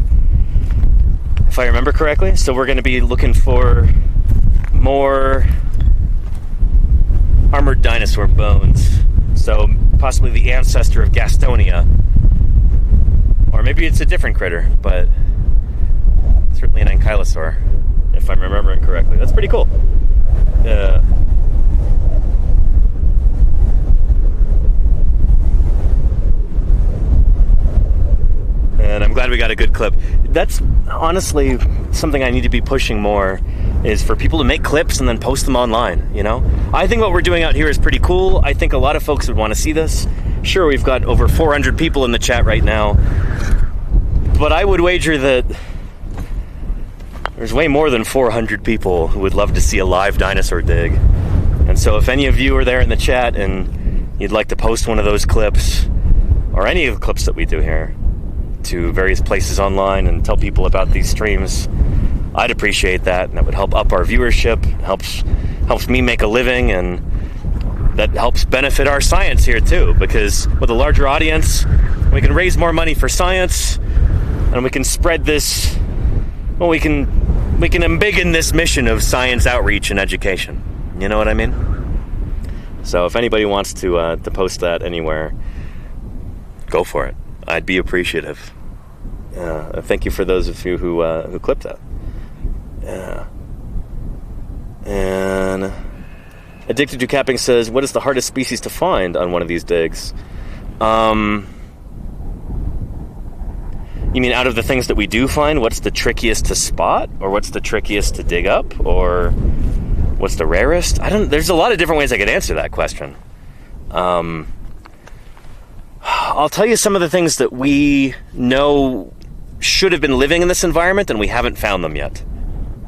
If I remember correctly. So we're going to be looking for more armored dinosaur bones. So possibly the ancestor of Gastonia. Or maybe it's a different critter, but certainly an Ankylosaur, if I'm remembering correctly. That's pretty cool. And I'm glad we got a good clip. That's honestly something I need to be pushing more, is for people to make clips and then post them online, you know? I think what we're doing out here is pretty cool. I think a lot of folks would want to see this. Sure, we've got over 400 people in the chat right now, but I would wager that there's way more than 400 people who would love to see a live dinosaur dig. And so if any of you are there in the chat and you'd like to post one of those clips, or any of the clips that we do here, to various places online and tell people about these streams, I'd appreciate that, and that would help up our viewership, helps me make a living, and that helps benefit our science here too, because with a larger audience, we can raise more money for science, and we can spread this, well, we can embiggen this mission of science outreach and education. You know what I mean? So if anybody wants to post that anywhere, go for it. I'd be appreciative. Thank you for those of you who clipped that. Yeah. And Addicted to Capping says, what is the hardest species to find on one of these digs? You mean out of the things that we do find, what's the trickiest to spot? Or what's the trickiest to dig up? Or what's the rarest? There's a lot of different ways I could answer that question. I'll tell you some of the things that we know should have been living in this environment and we haven't found them yet.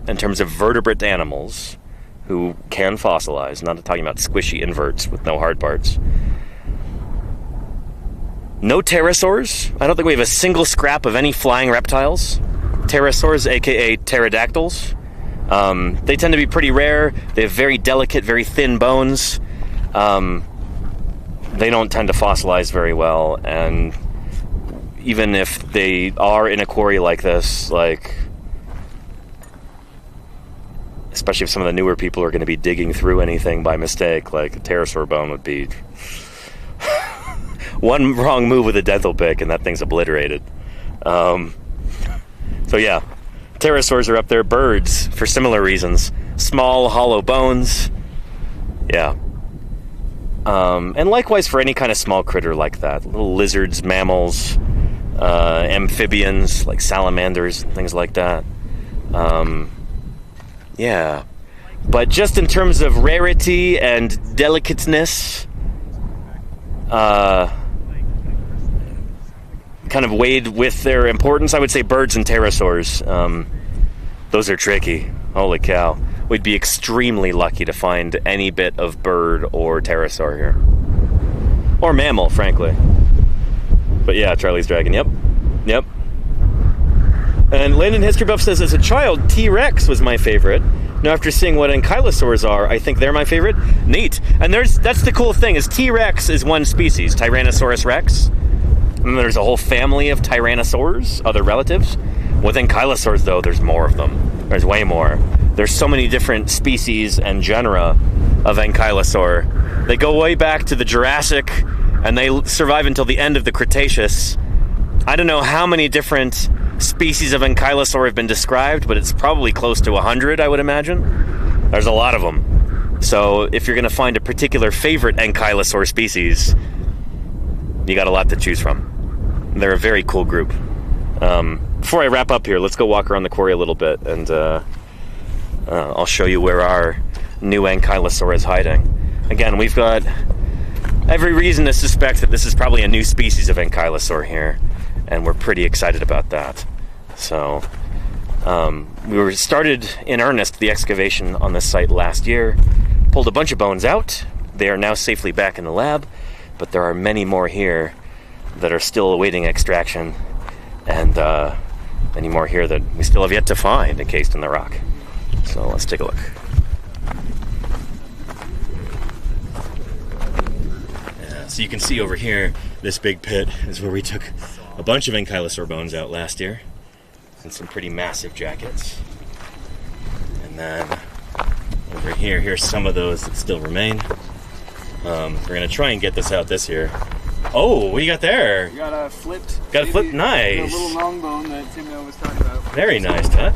In terms of vertebrate animals who can fossilize, not talking about squishy inverts with no hard parts. No pterosaurs. I don't think we have a single scrap of any flying reptiles. Pterosaurs, aka pterodactyls. They tend to be pretty rare. They have very delicate, very thin bones. They don't tend to fossilize very well, and even if they are in a quarry like this, like, especially if some of the newer people are going to be digging through anything by mistake, like a pterosaur bone would be one wrong move with a dental pick and that thing's obliterated. So yeah, pterosaurs are up there. Birds, for similar reasons. Small, hollow bones. Yeah. And likewise for any kind of small critter like that. Little lizards, mammals, amphibians, like salamanders, things like that. Yeah. But just in terms of rarity and delicateness, kind of weighed with their importance, I would say birds and pterosaurs. Those are tricky. Holy cow. We'd be extremely lucky to find any bit of bird or pterosaur here. Or mammal, frankly. But yeah, Charlie's Dragon, yep. Yep. And Landon History Buff says, as a child, T-Rex was my favorite. Now, after seeing what ankylosaurs are, I think they're my favorite. Neat. And that's the cool thing, is T-Rex is one species, Tyrannosaurus rex. And there's a whole family of tyrannosaurs, other relatives. With ankylosaurs, though, there's more of them. There's way more. There's so many different species and genera of ankylosaur. They go way back to the Jurassic, and they survive until the end of the Cretaceous. I don't know how many different species of ankylosaur have been described, but it's probably close to 100, I would imagine. There's a lot of them. So if you're going to find a particular favorite ankylosaur species, you got a lot to choose from. They're a very cool group. Before I wrap up here, let's go walk around the quarry a little bit, and I'll show you where our new ankylosaur is hiding. Again, we've got every reason to suspect that this is probably a new species of ankylosaur here, and we're pretty excited about that. So, we were started in earnest the excavation on this site last year, pulled a bunch of bones out. They are now safely back in the lab, but there are many more here that are still awaiting extraction, and many more here that we still have yet to find encased in the rock. So let's take a look. Yeah, so you can see over here, this big pit is where we took a bunch of ankylosaur bones out last year, and some pretty massive jackets. And then over here, here's some of those that still remain. We're gonna try and get this out this year. Oh, what do you got there? We got a flipped. Got a flip, nice. A little long bone that Tim was talking about. Very nice, huh?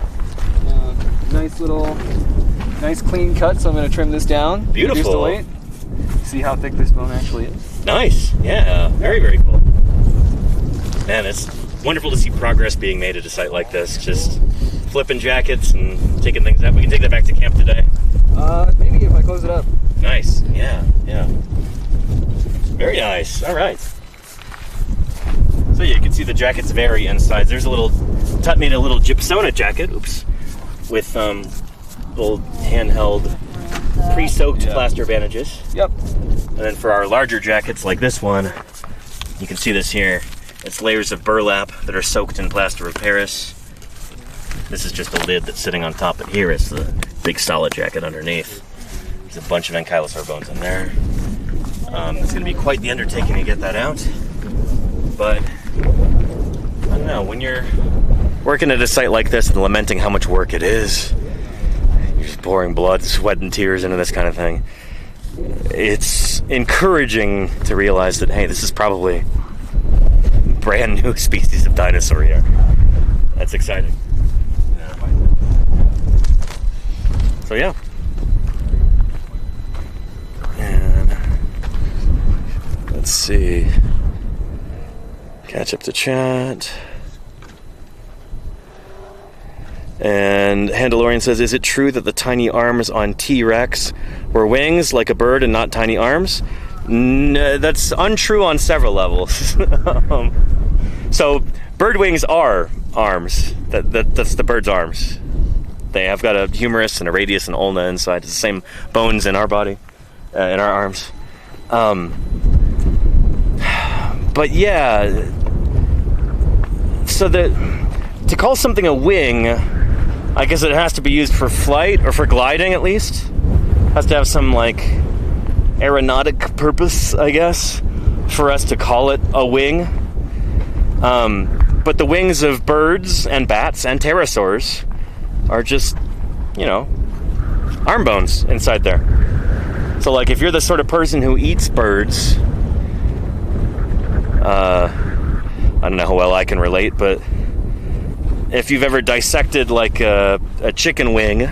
Nice clean cut. So I'm gonna trim this down. Beautiful. Reduce the weight. See how thick this bone actually is. Nice. Yeah. Very, very cool. Man, it's wonderful to see progress being made at a site like this. Just flipping jackets and taking things out. We can take that back to camp today. Maybe if I close it up. Nice. Yeah. Yeah. Very nice. All right. So you can see the jackets vary inside. There's a little Tut made a little Gypsona jacket. Oops. with little handheld pre-soaked plaster bandages. Yep. And then for our larger jackets like this one, you can see this here. It's layers of burlap that are soaked in plaster of Paris. This is just a lid that's sitting on top, but here is the big solid jacket underneath. There's a bunch of ankylosaur bones in there. It's going to be quite the undertaking to get that out. But, I don't know, when you're working at a site like this and lamenting how much work it is, you're just pouring blood, sweat, and tears into this kind of thing, it's encouraging to realize that, hey, this is probably a brand new species of dinosaur here. That's exciting. So yeah. And let's see. Catch up to chat. And Handalorian says, is it true that the tiny arms on T-Rex were wings like a bird and not tiny arms? No, that's untrue on several levels. So bird wings are arms. That's the bird's arms. They have got a humerus and a radius and ulna inside. It's the same bones in our body, in our arms. But yeah, so to call something a wing, I guess it has to be used for flight or for gliding at least. It has to have some like aeronautic purpose, I guess, for us to call it a wing. But the wings of birds and bats and pterosaurs are just, arm bones inside there. So like if you're the sort of person who eats birds, I don't know how well I can relate, but if you've ever dissected like a chicken wing,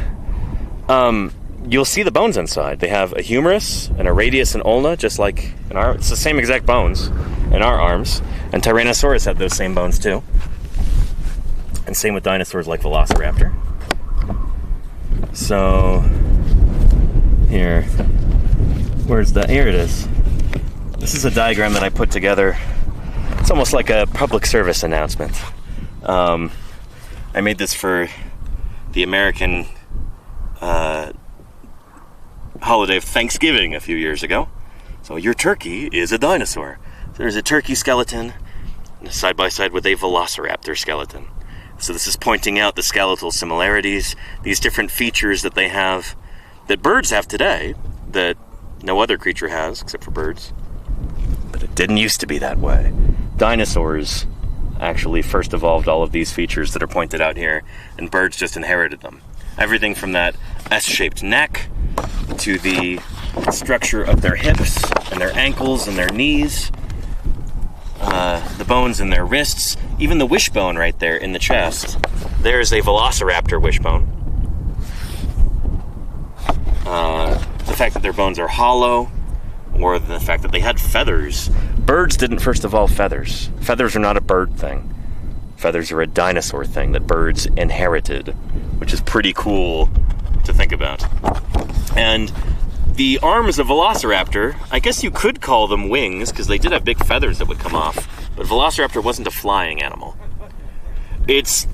you'll see the bones inside. They have a humerus and a radius and ulna, just like it's the same exact bones in our arms. And Tyrannosaurus had those same bones too. And same with dinosaurs like Velociraptor. So, here, where's that? Here it is. This is a diagram that I put together. It's almost like a public service announcement. I made this for the American holiday of Thanksgiving a few years ago. So your turkey is a dinosaur. There's a turkey skeleton side by side with a Velociraptor skeleton. So this is pointing out the skeletal similarities, these different features that they have, that birds have today, that no other creature has except for birds. But it didn't used to be that way. Dinosaurs actually first evolved all of these features that are pointed out here, and birds just inherited them. Everything from that S-shaped neck to the structure of their hips and their ankles and their knees, the bones in their wrists, even the wishbone right there in the chest. There's a Velociraptor wishbone. The fact that their bones are hollow, or the fact that they had feathers. Birds didn't first evolve feathers. Feathers are not a bird thing. Feathers are a dinosaur thing that birds inherited, which is pretty cool to think about. And the arms of Velociraptor, I guess you could call them wings, because they did have big feathers that would come off, but Velociraptor wasn't a flying animal. It's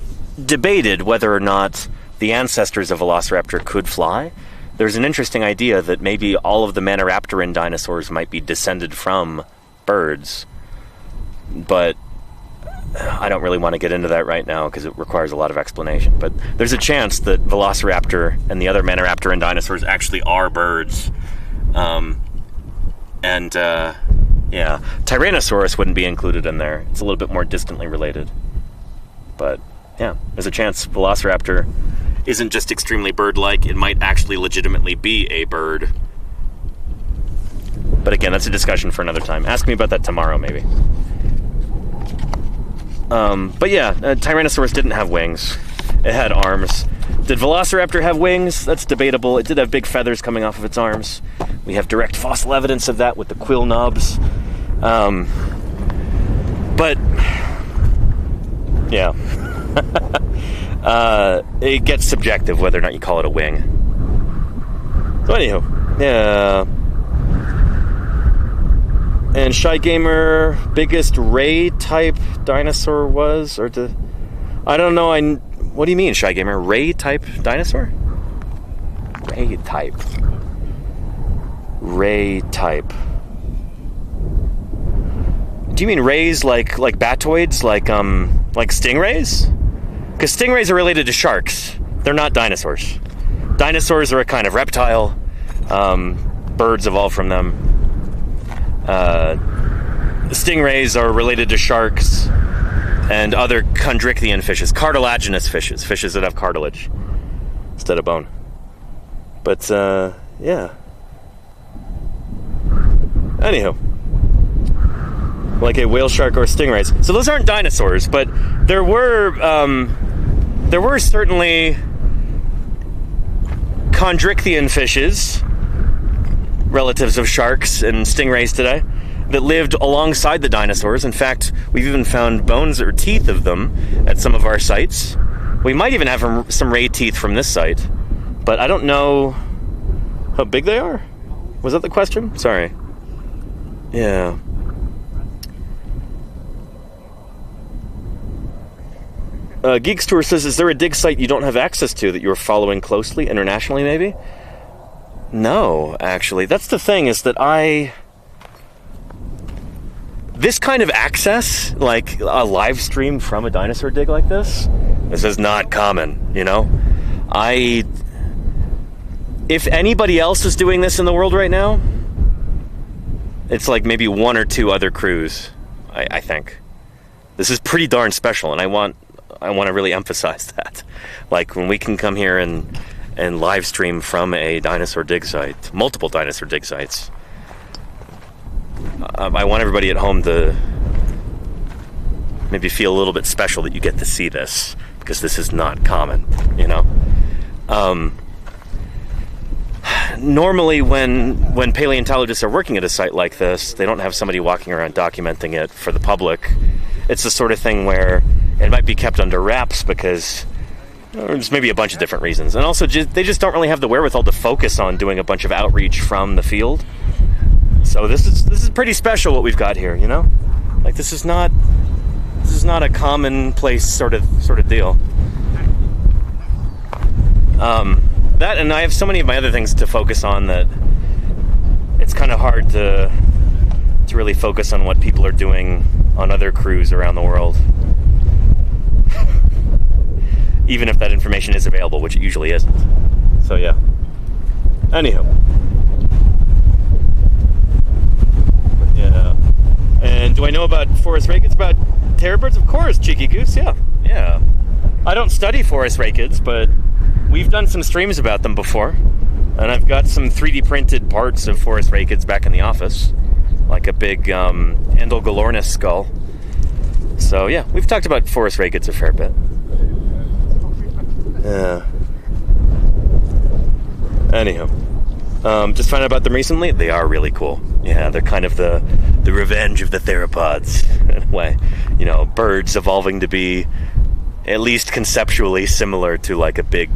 debated whether or not the ancestors of Velociraptor could fly. There's an interesting idea that maybe all of the Maniraptoran dinosaurs might be descended from birds, but I don't really want to get into that right now because it requires a lot of explanation. But there's a chance that Velociraptor and the other Maniraptoran dinosaurs actually are birds. Yeah, Tyrannosaurus wouldn't be included in there. It's a little bit more distantly related. But yeah, there's a chance Velociraptor isn't just extremely bird-like, it might actually legitimately be a bird. But again, that's a discussion for another time. Ask me about that tomorrow, maybe. But yeah, Tyrannosaurus didn't have wings. It had arms. Did Velociraptor have wings? That's debatable. It did have big feathers coming off of its arms. We have direct fossil evidence of that with the quill knobs. But yeah. It gets subjective whether or not you call it a wing. So anywho, yeah. And Shy Gamer, biggest ray type dinosaur was, I don't know. What do you mean, Shy Gamer? Ray type dinosaur? Ray type. Ray type. Do you mean rays like batoids, like stingrays? Because stingrays are related to sharks. They're not dinosaurs. Dinosaurs are a kind of reptile. Birds evolved from them. Stingrays are related to sharks and other chondrichthyan fishes, cartilaginous fishes, fishes that have cartilage instead of bone. But, yeah. Anywho. Like a whale shark or stingrays. So those aren't dinosaurs, but there were certainly chondrichthyan fishes, relatives of sharks and stingrays today, that lived alongside the dinosaurs. In fact, we've even found bones or teeth of them at some of our sites. We might even have some ray teeth from this site, but I don't know how big they are. Was that the question? Sorry. Yeah. Geeks Tour says, is there a dig site you don't have access to that you're following closely, internationally maybe? No, actually. That's the thing, is that this kind of access, like a live stream from a dinosaur dig like this is not common, you know? If anybody else is doing this in the world right now, it's like maybe one or two other crews, I think. This is pretty darn special, and I want to really emphasize that. Like, when we can come here and live stream from a dinosaur dig site, multiple dinosaur dig sites, I want everybody at home to maybe feel a little bit special that you get to see this, because this is not common, you know? Normally when paleontologists are working at a site like this, they don't have somebody walking around documenting it for the public. It's the sort of thing where it might be kept under wraps because there's maybe a bunch of different reasons. And also, they just don't really have the wherewithal to focus on doing a bunch of outreach from the field. So this is pretty special what we've got here, you know? Like, this is not a commonplace sort of deal. That, and I have so many of my other things to focus on that it's kind of hard to really focus on what people are doing on other crews around the world. Even if that information is available, which it usually isn't. So yeah. Anyhow. Yeah. And do I know about forest rakids, about terror-birds? Of course, cheeky goose, yeah. Yeah. I don't study forest rakids, but we've done some streams about them before. And I've got some 3D printed parts of forest rakids back in the office. Like a big Endolgolornis skull. So yeah, we've talked about forest rakids a fair bit. Yeah. Anyhow, just found out about them recently. They are really cool. Yeah, they're kind of the revenge of the theropods in a way. You know, birds evolving to be at least conceptually similar to like a big,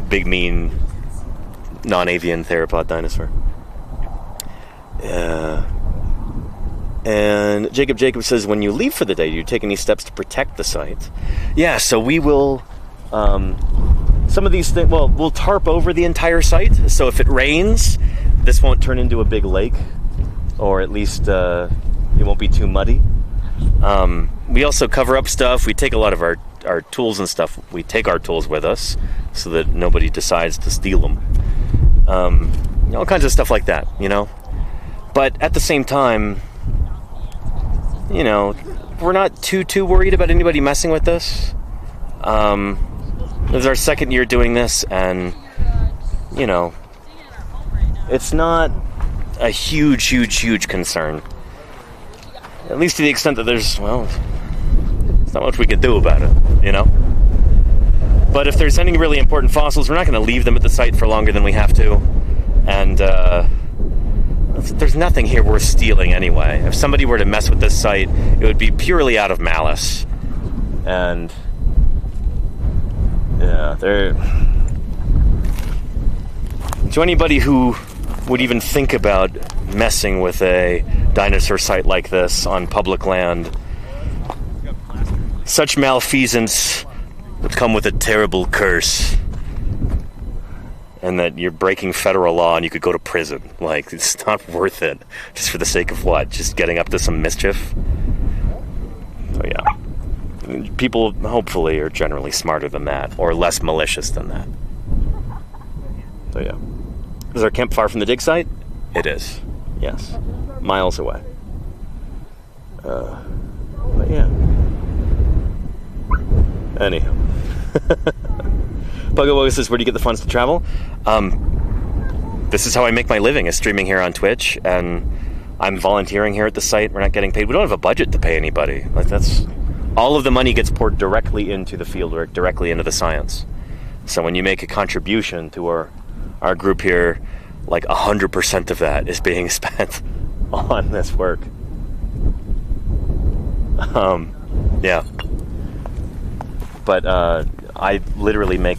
big mean non-avian theropod dinosaur. Yeah. And Jacob says, when you leave for the day, do you take any steps to protect the site? Yeah, so we will, some of these things, well, we'll tarp over the entire site. So if it rains, this won't turn into a big lake, or at least it won't be too muddy. We also cover up stuff. We take a lot of our tools and stuff. We take our tools with us so that nobody decides to steal them. All kinds of stuff like that, you know? But at the same time, you know, we're not too worried about anybody messing with this. This is our second year doing this, and, you know, it's not a huge concern. At least to the extent that there's not much we could do about it, you know? But if there's any really important fossils, we're not going to leave them at the site for longer than we have to. And, there's nothing here worth stealing anyway. If somebody were to mess with this site, it would be purely out of malice. And yeah, to anybody who would even think about messing with a dinosaur site like this on public land, such malfeasance would come with a terrible curse. And that you're breaking federal law and you could go to prison. Like, it's not worth it. Just for the sake of what? Just getting up to some mischief? So yeah. People, hopefully, are generally smarter than that. Or less malicious than that. So yeah. Is our camp far from the dig site? It is. Yes. Miles away. But yeah. Anyhow. Bugga says, where do you get the funds to travel? This is how I make my living, is streaming here on Twitch, and I'm volunteering here at the site. We're not getting paid. We don't have a budget to pay anybody. Like, that's all of the money gets poured directly into the fieldwork, directly into the science. So when you make a contribution to our group here, like 100% of that is being spent on this work. Yeah. But I literally make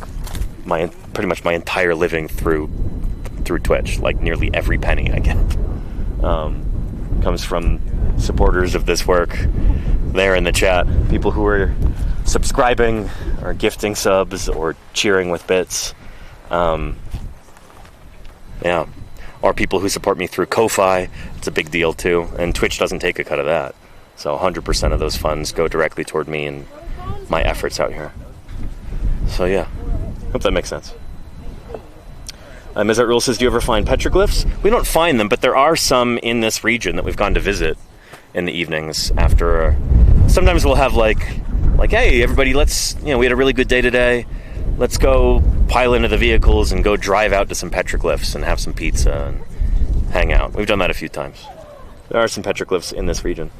pretty much my entire living through Twitch. Like, nearly every penny I get comes from supporters of this work there in the chat. People who are subscribing or gifting subs or cheering with bits. Yeah. Or people who support me through Ko-Fi. It's a big deal too. And Twitch doesn't take a cut of that. So 100% of those funds go directly toward me and my efforts out here. So yeah. Hope that makes sense. Mizart Rule says, do you ever find petroglyphs? We don't find them, but there are some in this region that we've gone to visit in the evenings after. Sometimes we'll have like, hey, everybody, let's, we had a really good day today. Let's go pile into the vehicles and go drive out to some petroglyphs and have some pizza and hang out. We've done that a few times. There are some petroglyphs in this region.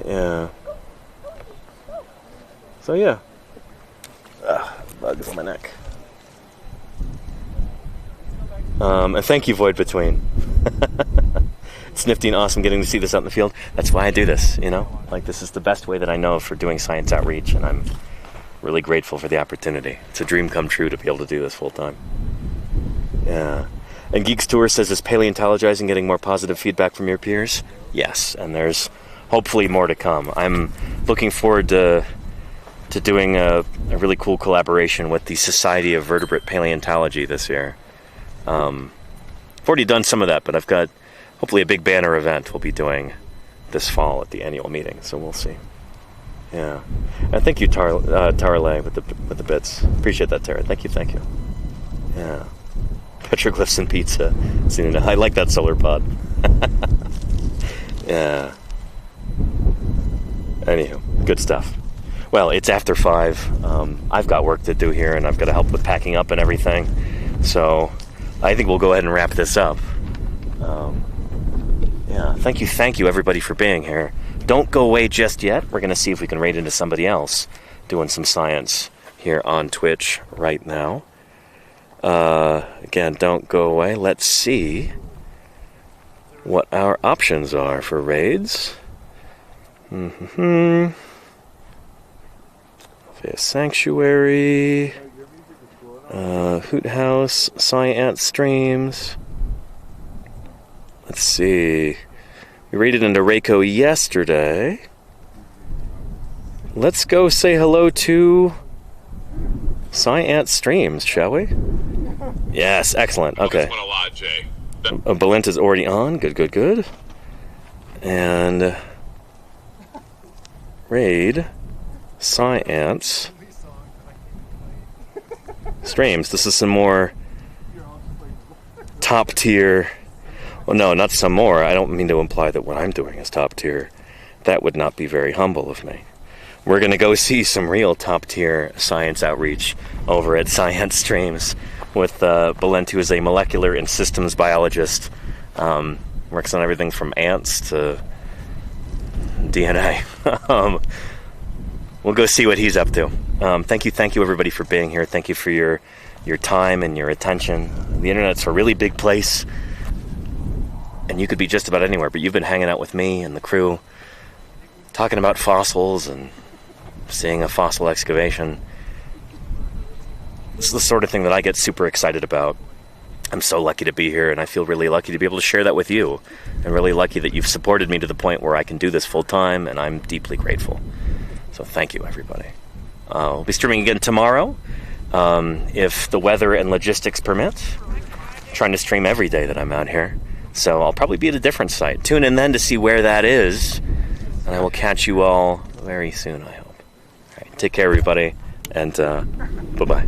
Yeah. So yeah. Bugs on my neck. And thank you, Void Between. It's nifty and awesome getting to see this out in the field. That's why I do this, Like, this is the best way that I know for doing science outreach, and I'm really grateful for the opportunity. It's a dream come true to be able to do this full time. Yeah. And Geeks Tour says, is paleontologizing getting more positive feedback from your peers? Yes, and there's hopefully more to come. I'm looking forward to doing a really cool collaboration with the Society of Vertebrate Paleontology this year. I've already done some of that, but I've got hopefully a big banner event we'll be doing this fall at the annual meeting, so we'll see. Yeah. And thank you, Tarle, with the bits. Appreciate that, Tara. Thank you. Yeah. Petroglyphs and pizza. I like that solar pod. Yeah. Anywho, good stuff. Well, it's after 5. I've got work to do here, and I've got to help with packing up and everything. So I think we'll go ahead and wrap this up. Yeah, thank you, everybody, for being here. Don't go away just yet. We're going to see if we can raid into somebody else doing some science here on Twitch right now. Again, don't go away. Let's see what our options are for raids. Via Sanctuary, Hoot House, Science Streams. Let's see. We raided into Reiko yesterday. Let's go say hello to Science Streams, shall we? Yes, excellent. Okay. Belinta's already on. Good. And raid Science Streams. This is some more top tier. Well, no, not some more. I don't mean to imply that what I'm doing is top tier. That would not be very humble of me. We're going to go see some real top tier science outreach over at Science Streams with Belent, who is a molecular and systems biologist. Works on everything from ants to DNA. We'll go see what he's up to. Thank you, everybody, for being here. Thank you for your time and your attention. The internet's a really big place, and you could be just about anywhere, but you've been hanging out with me and the crew, talking about fossils and seeing a fossil excavation. This is the sort of thing that I get super excited about. I'm so lucky to be here, and I feel really lucky to be able to share that with you. I'm really lucky that you've supported me to the point where I can do this full time, and I'm deeply grateful. So thank you, everybody. We'll be streaming again tomorrow, if the weather and logistics permit. I'm trying to stream every day that I'm out here. So I'll probably be at a different site. Tune in then to see where that is. And I will catch you all very soon, I hope. All right, take care, everybody. And bye-bye.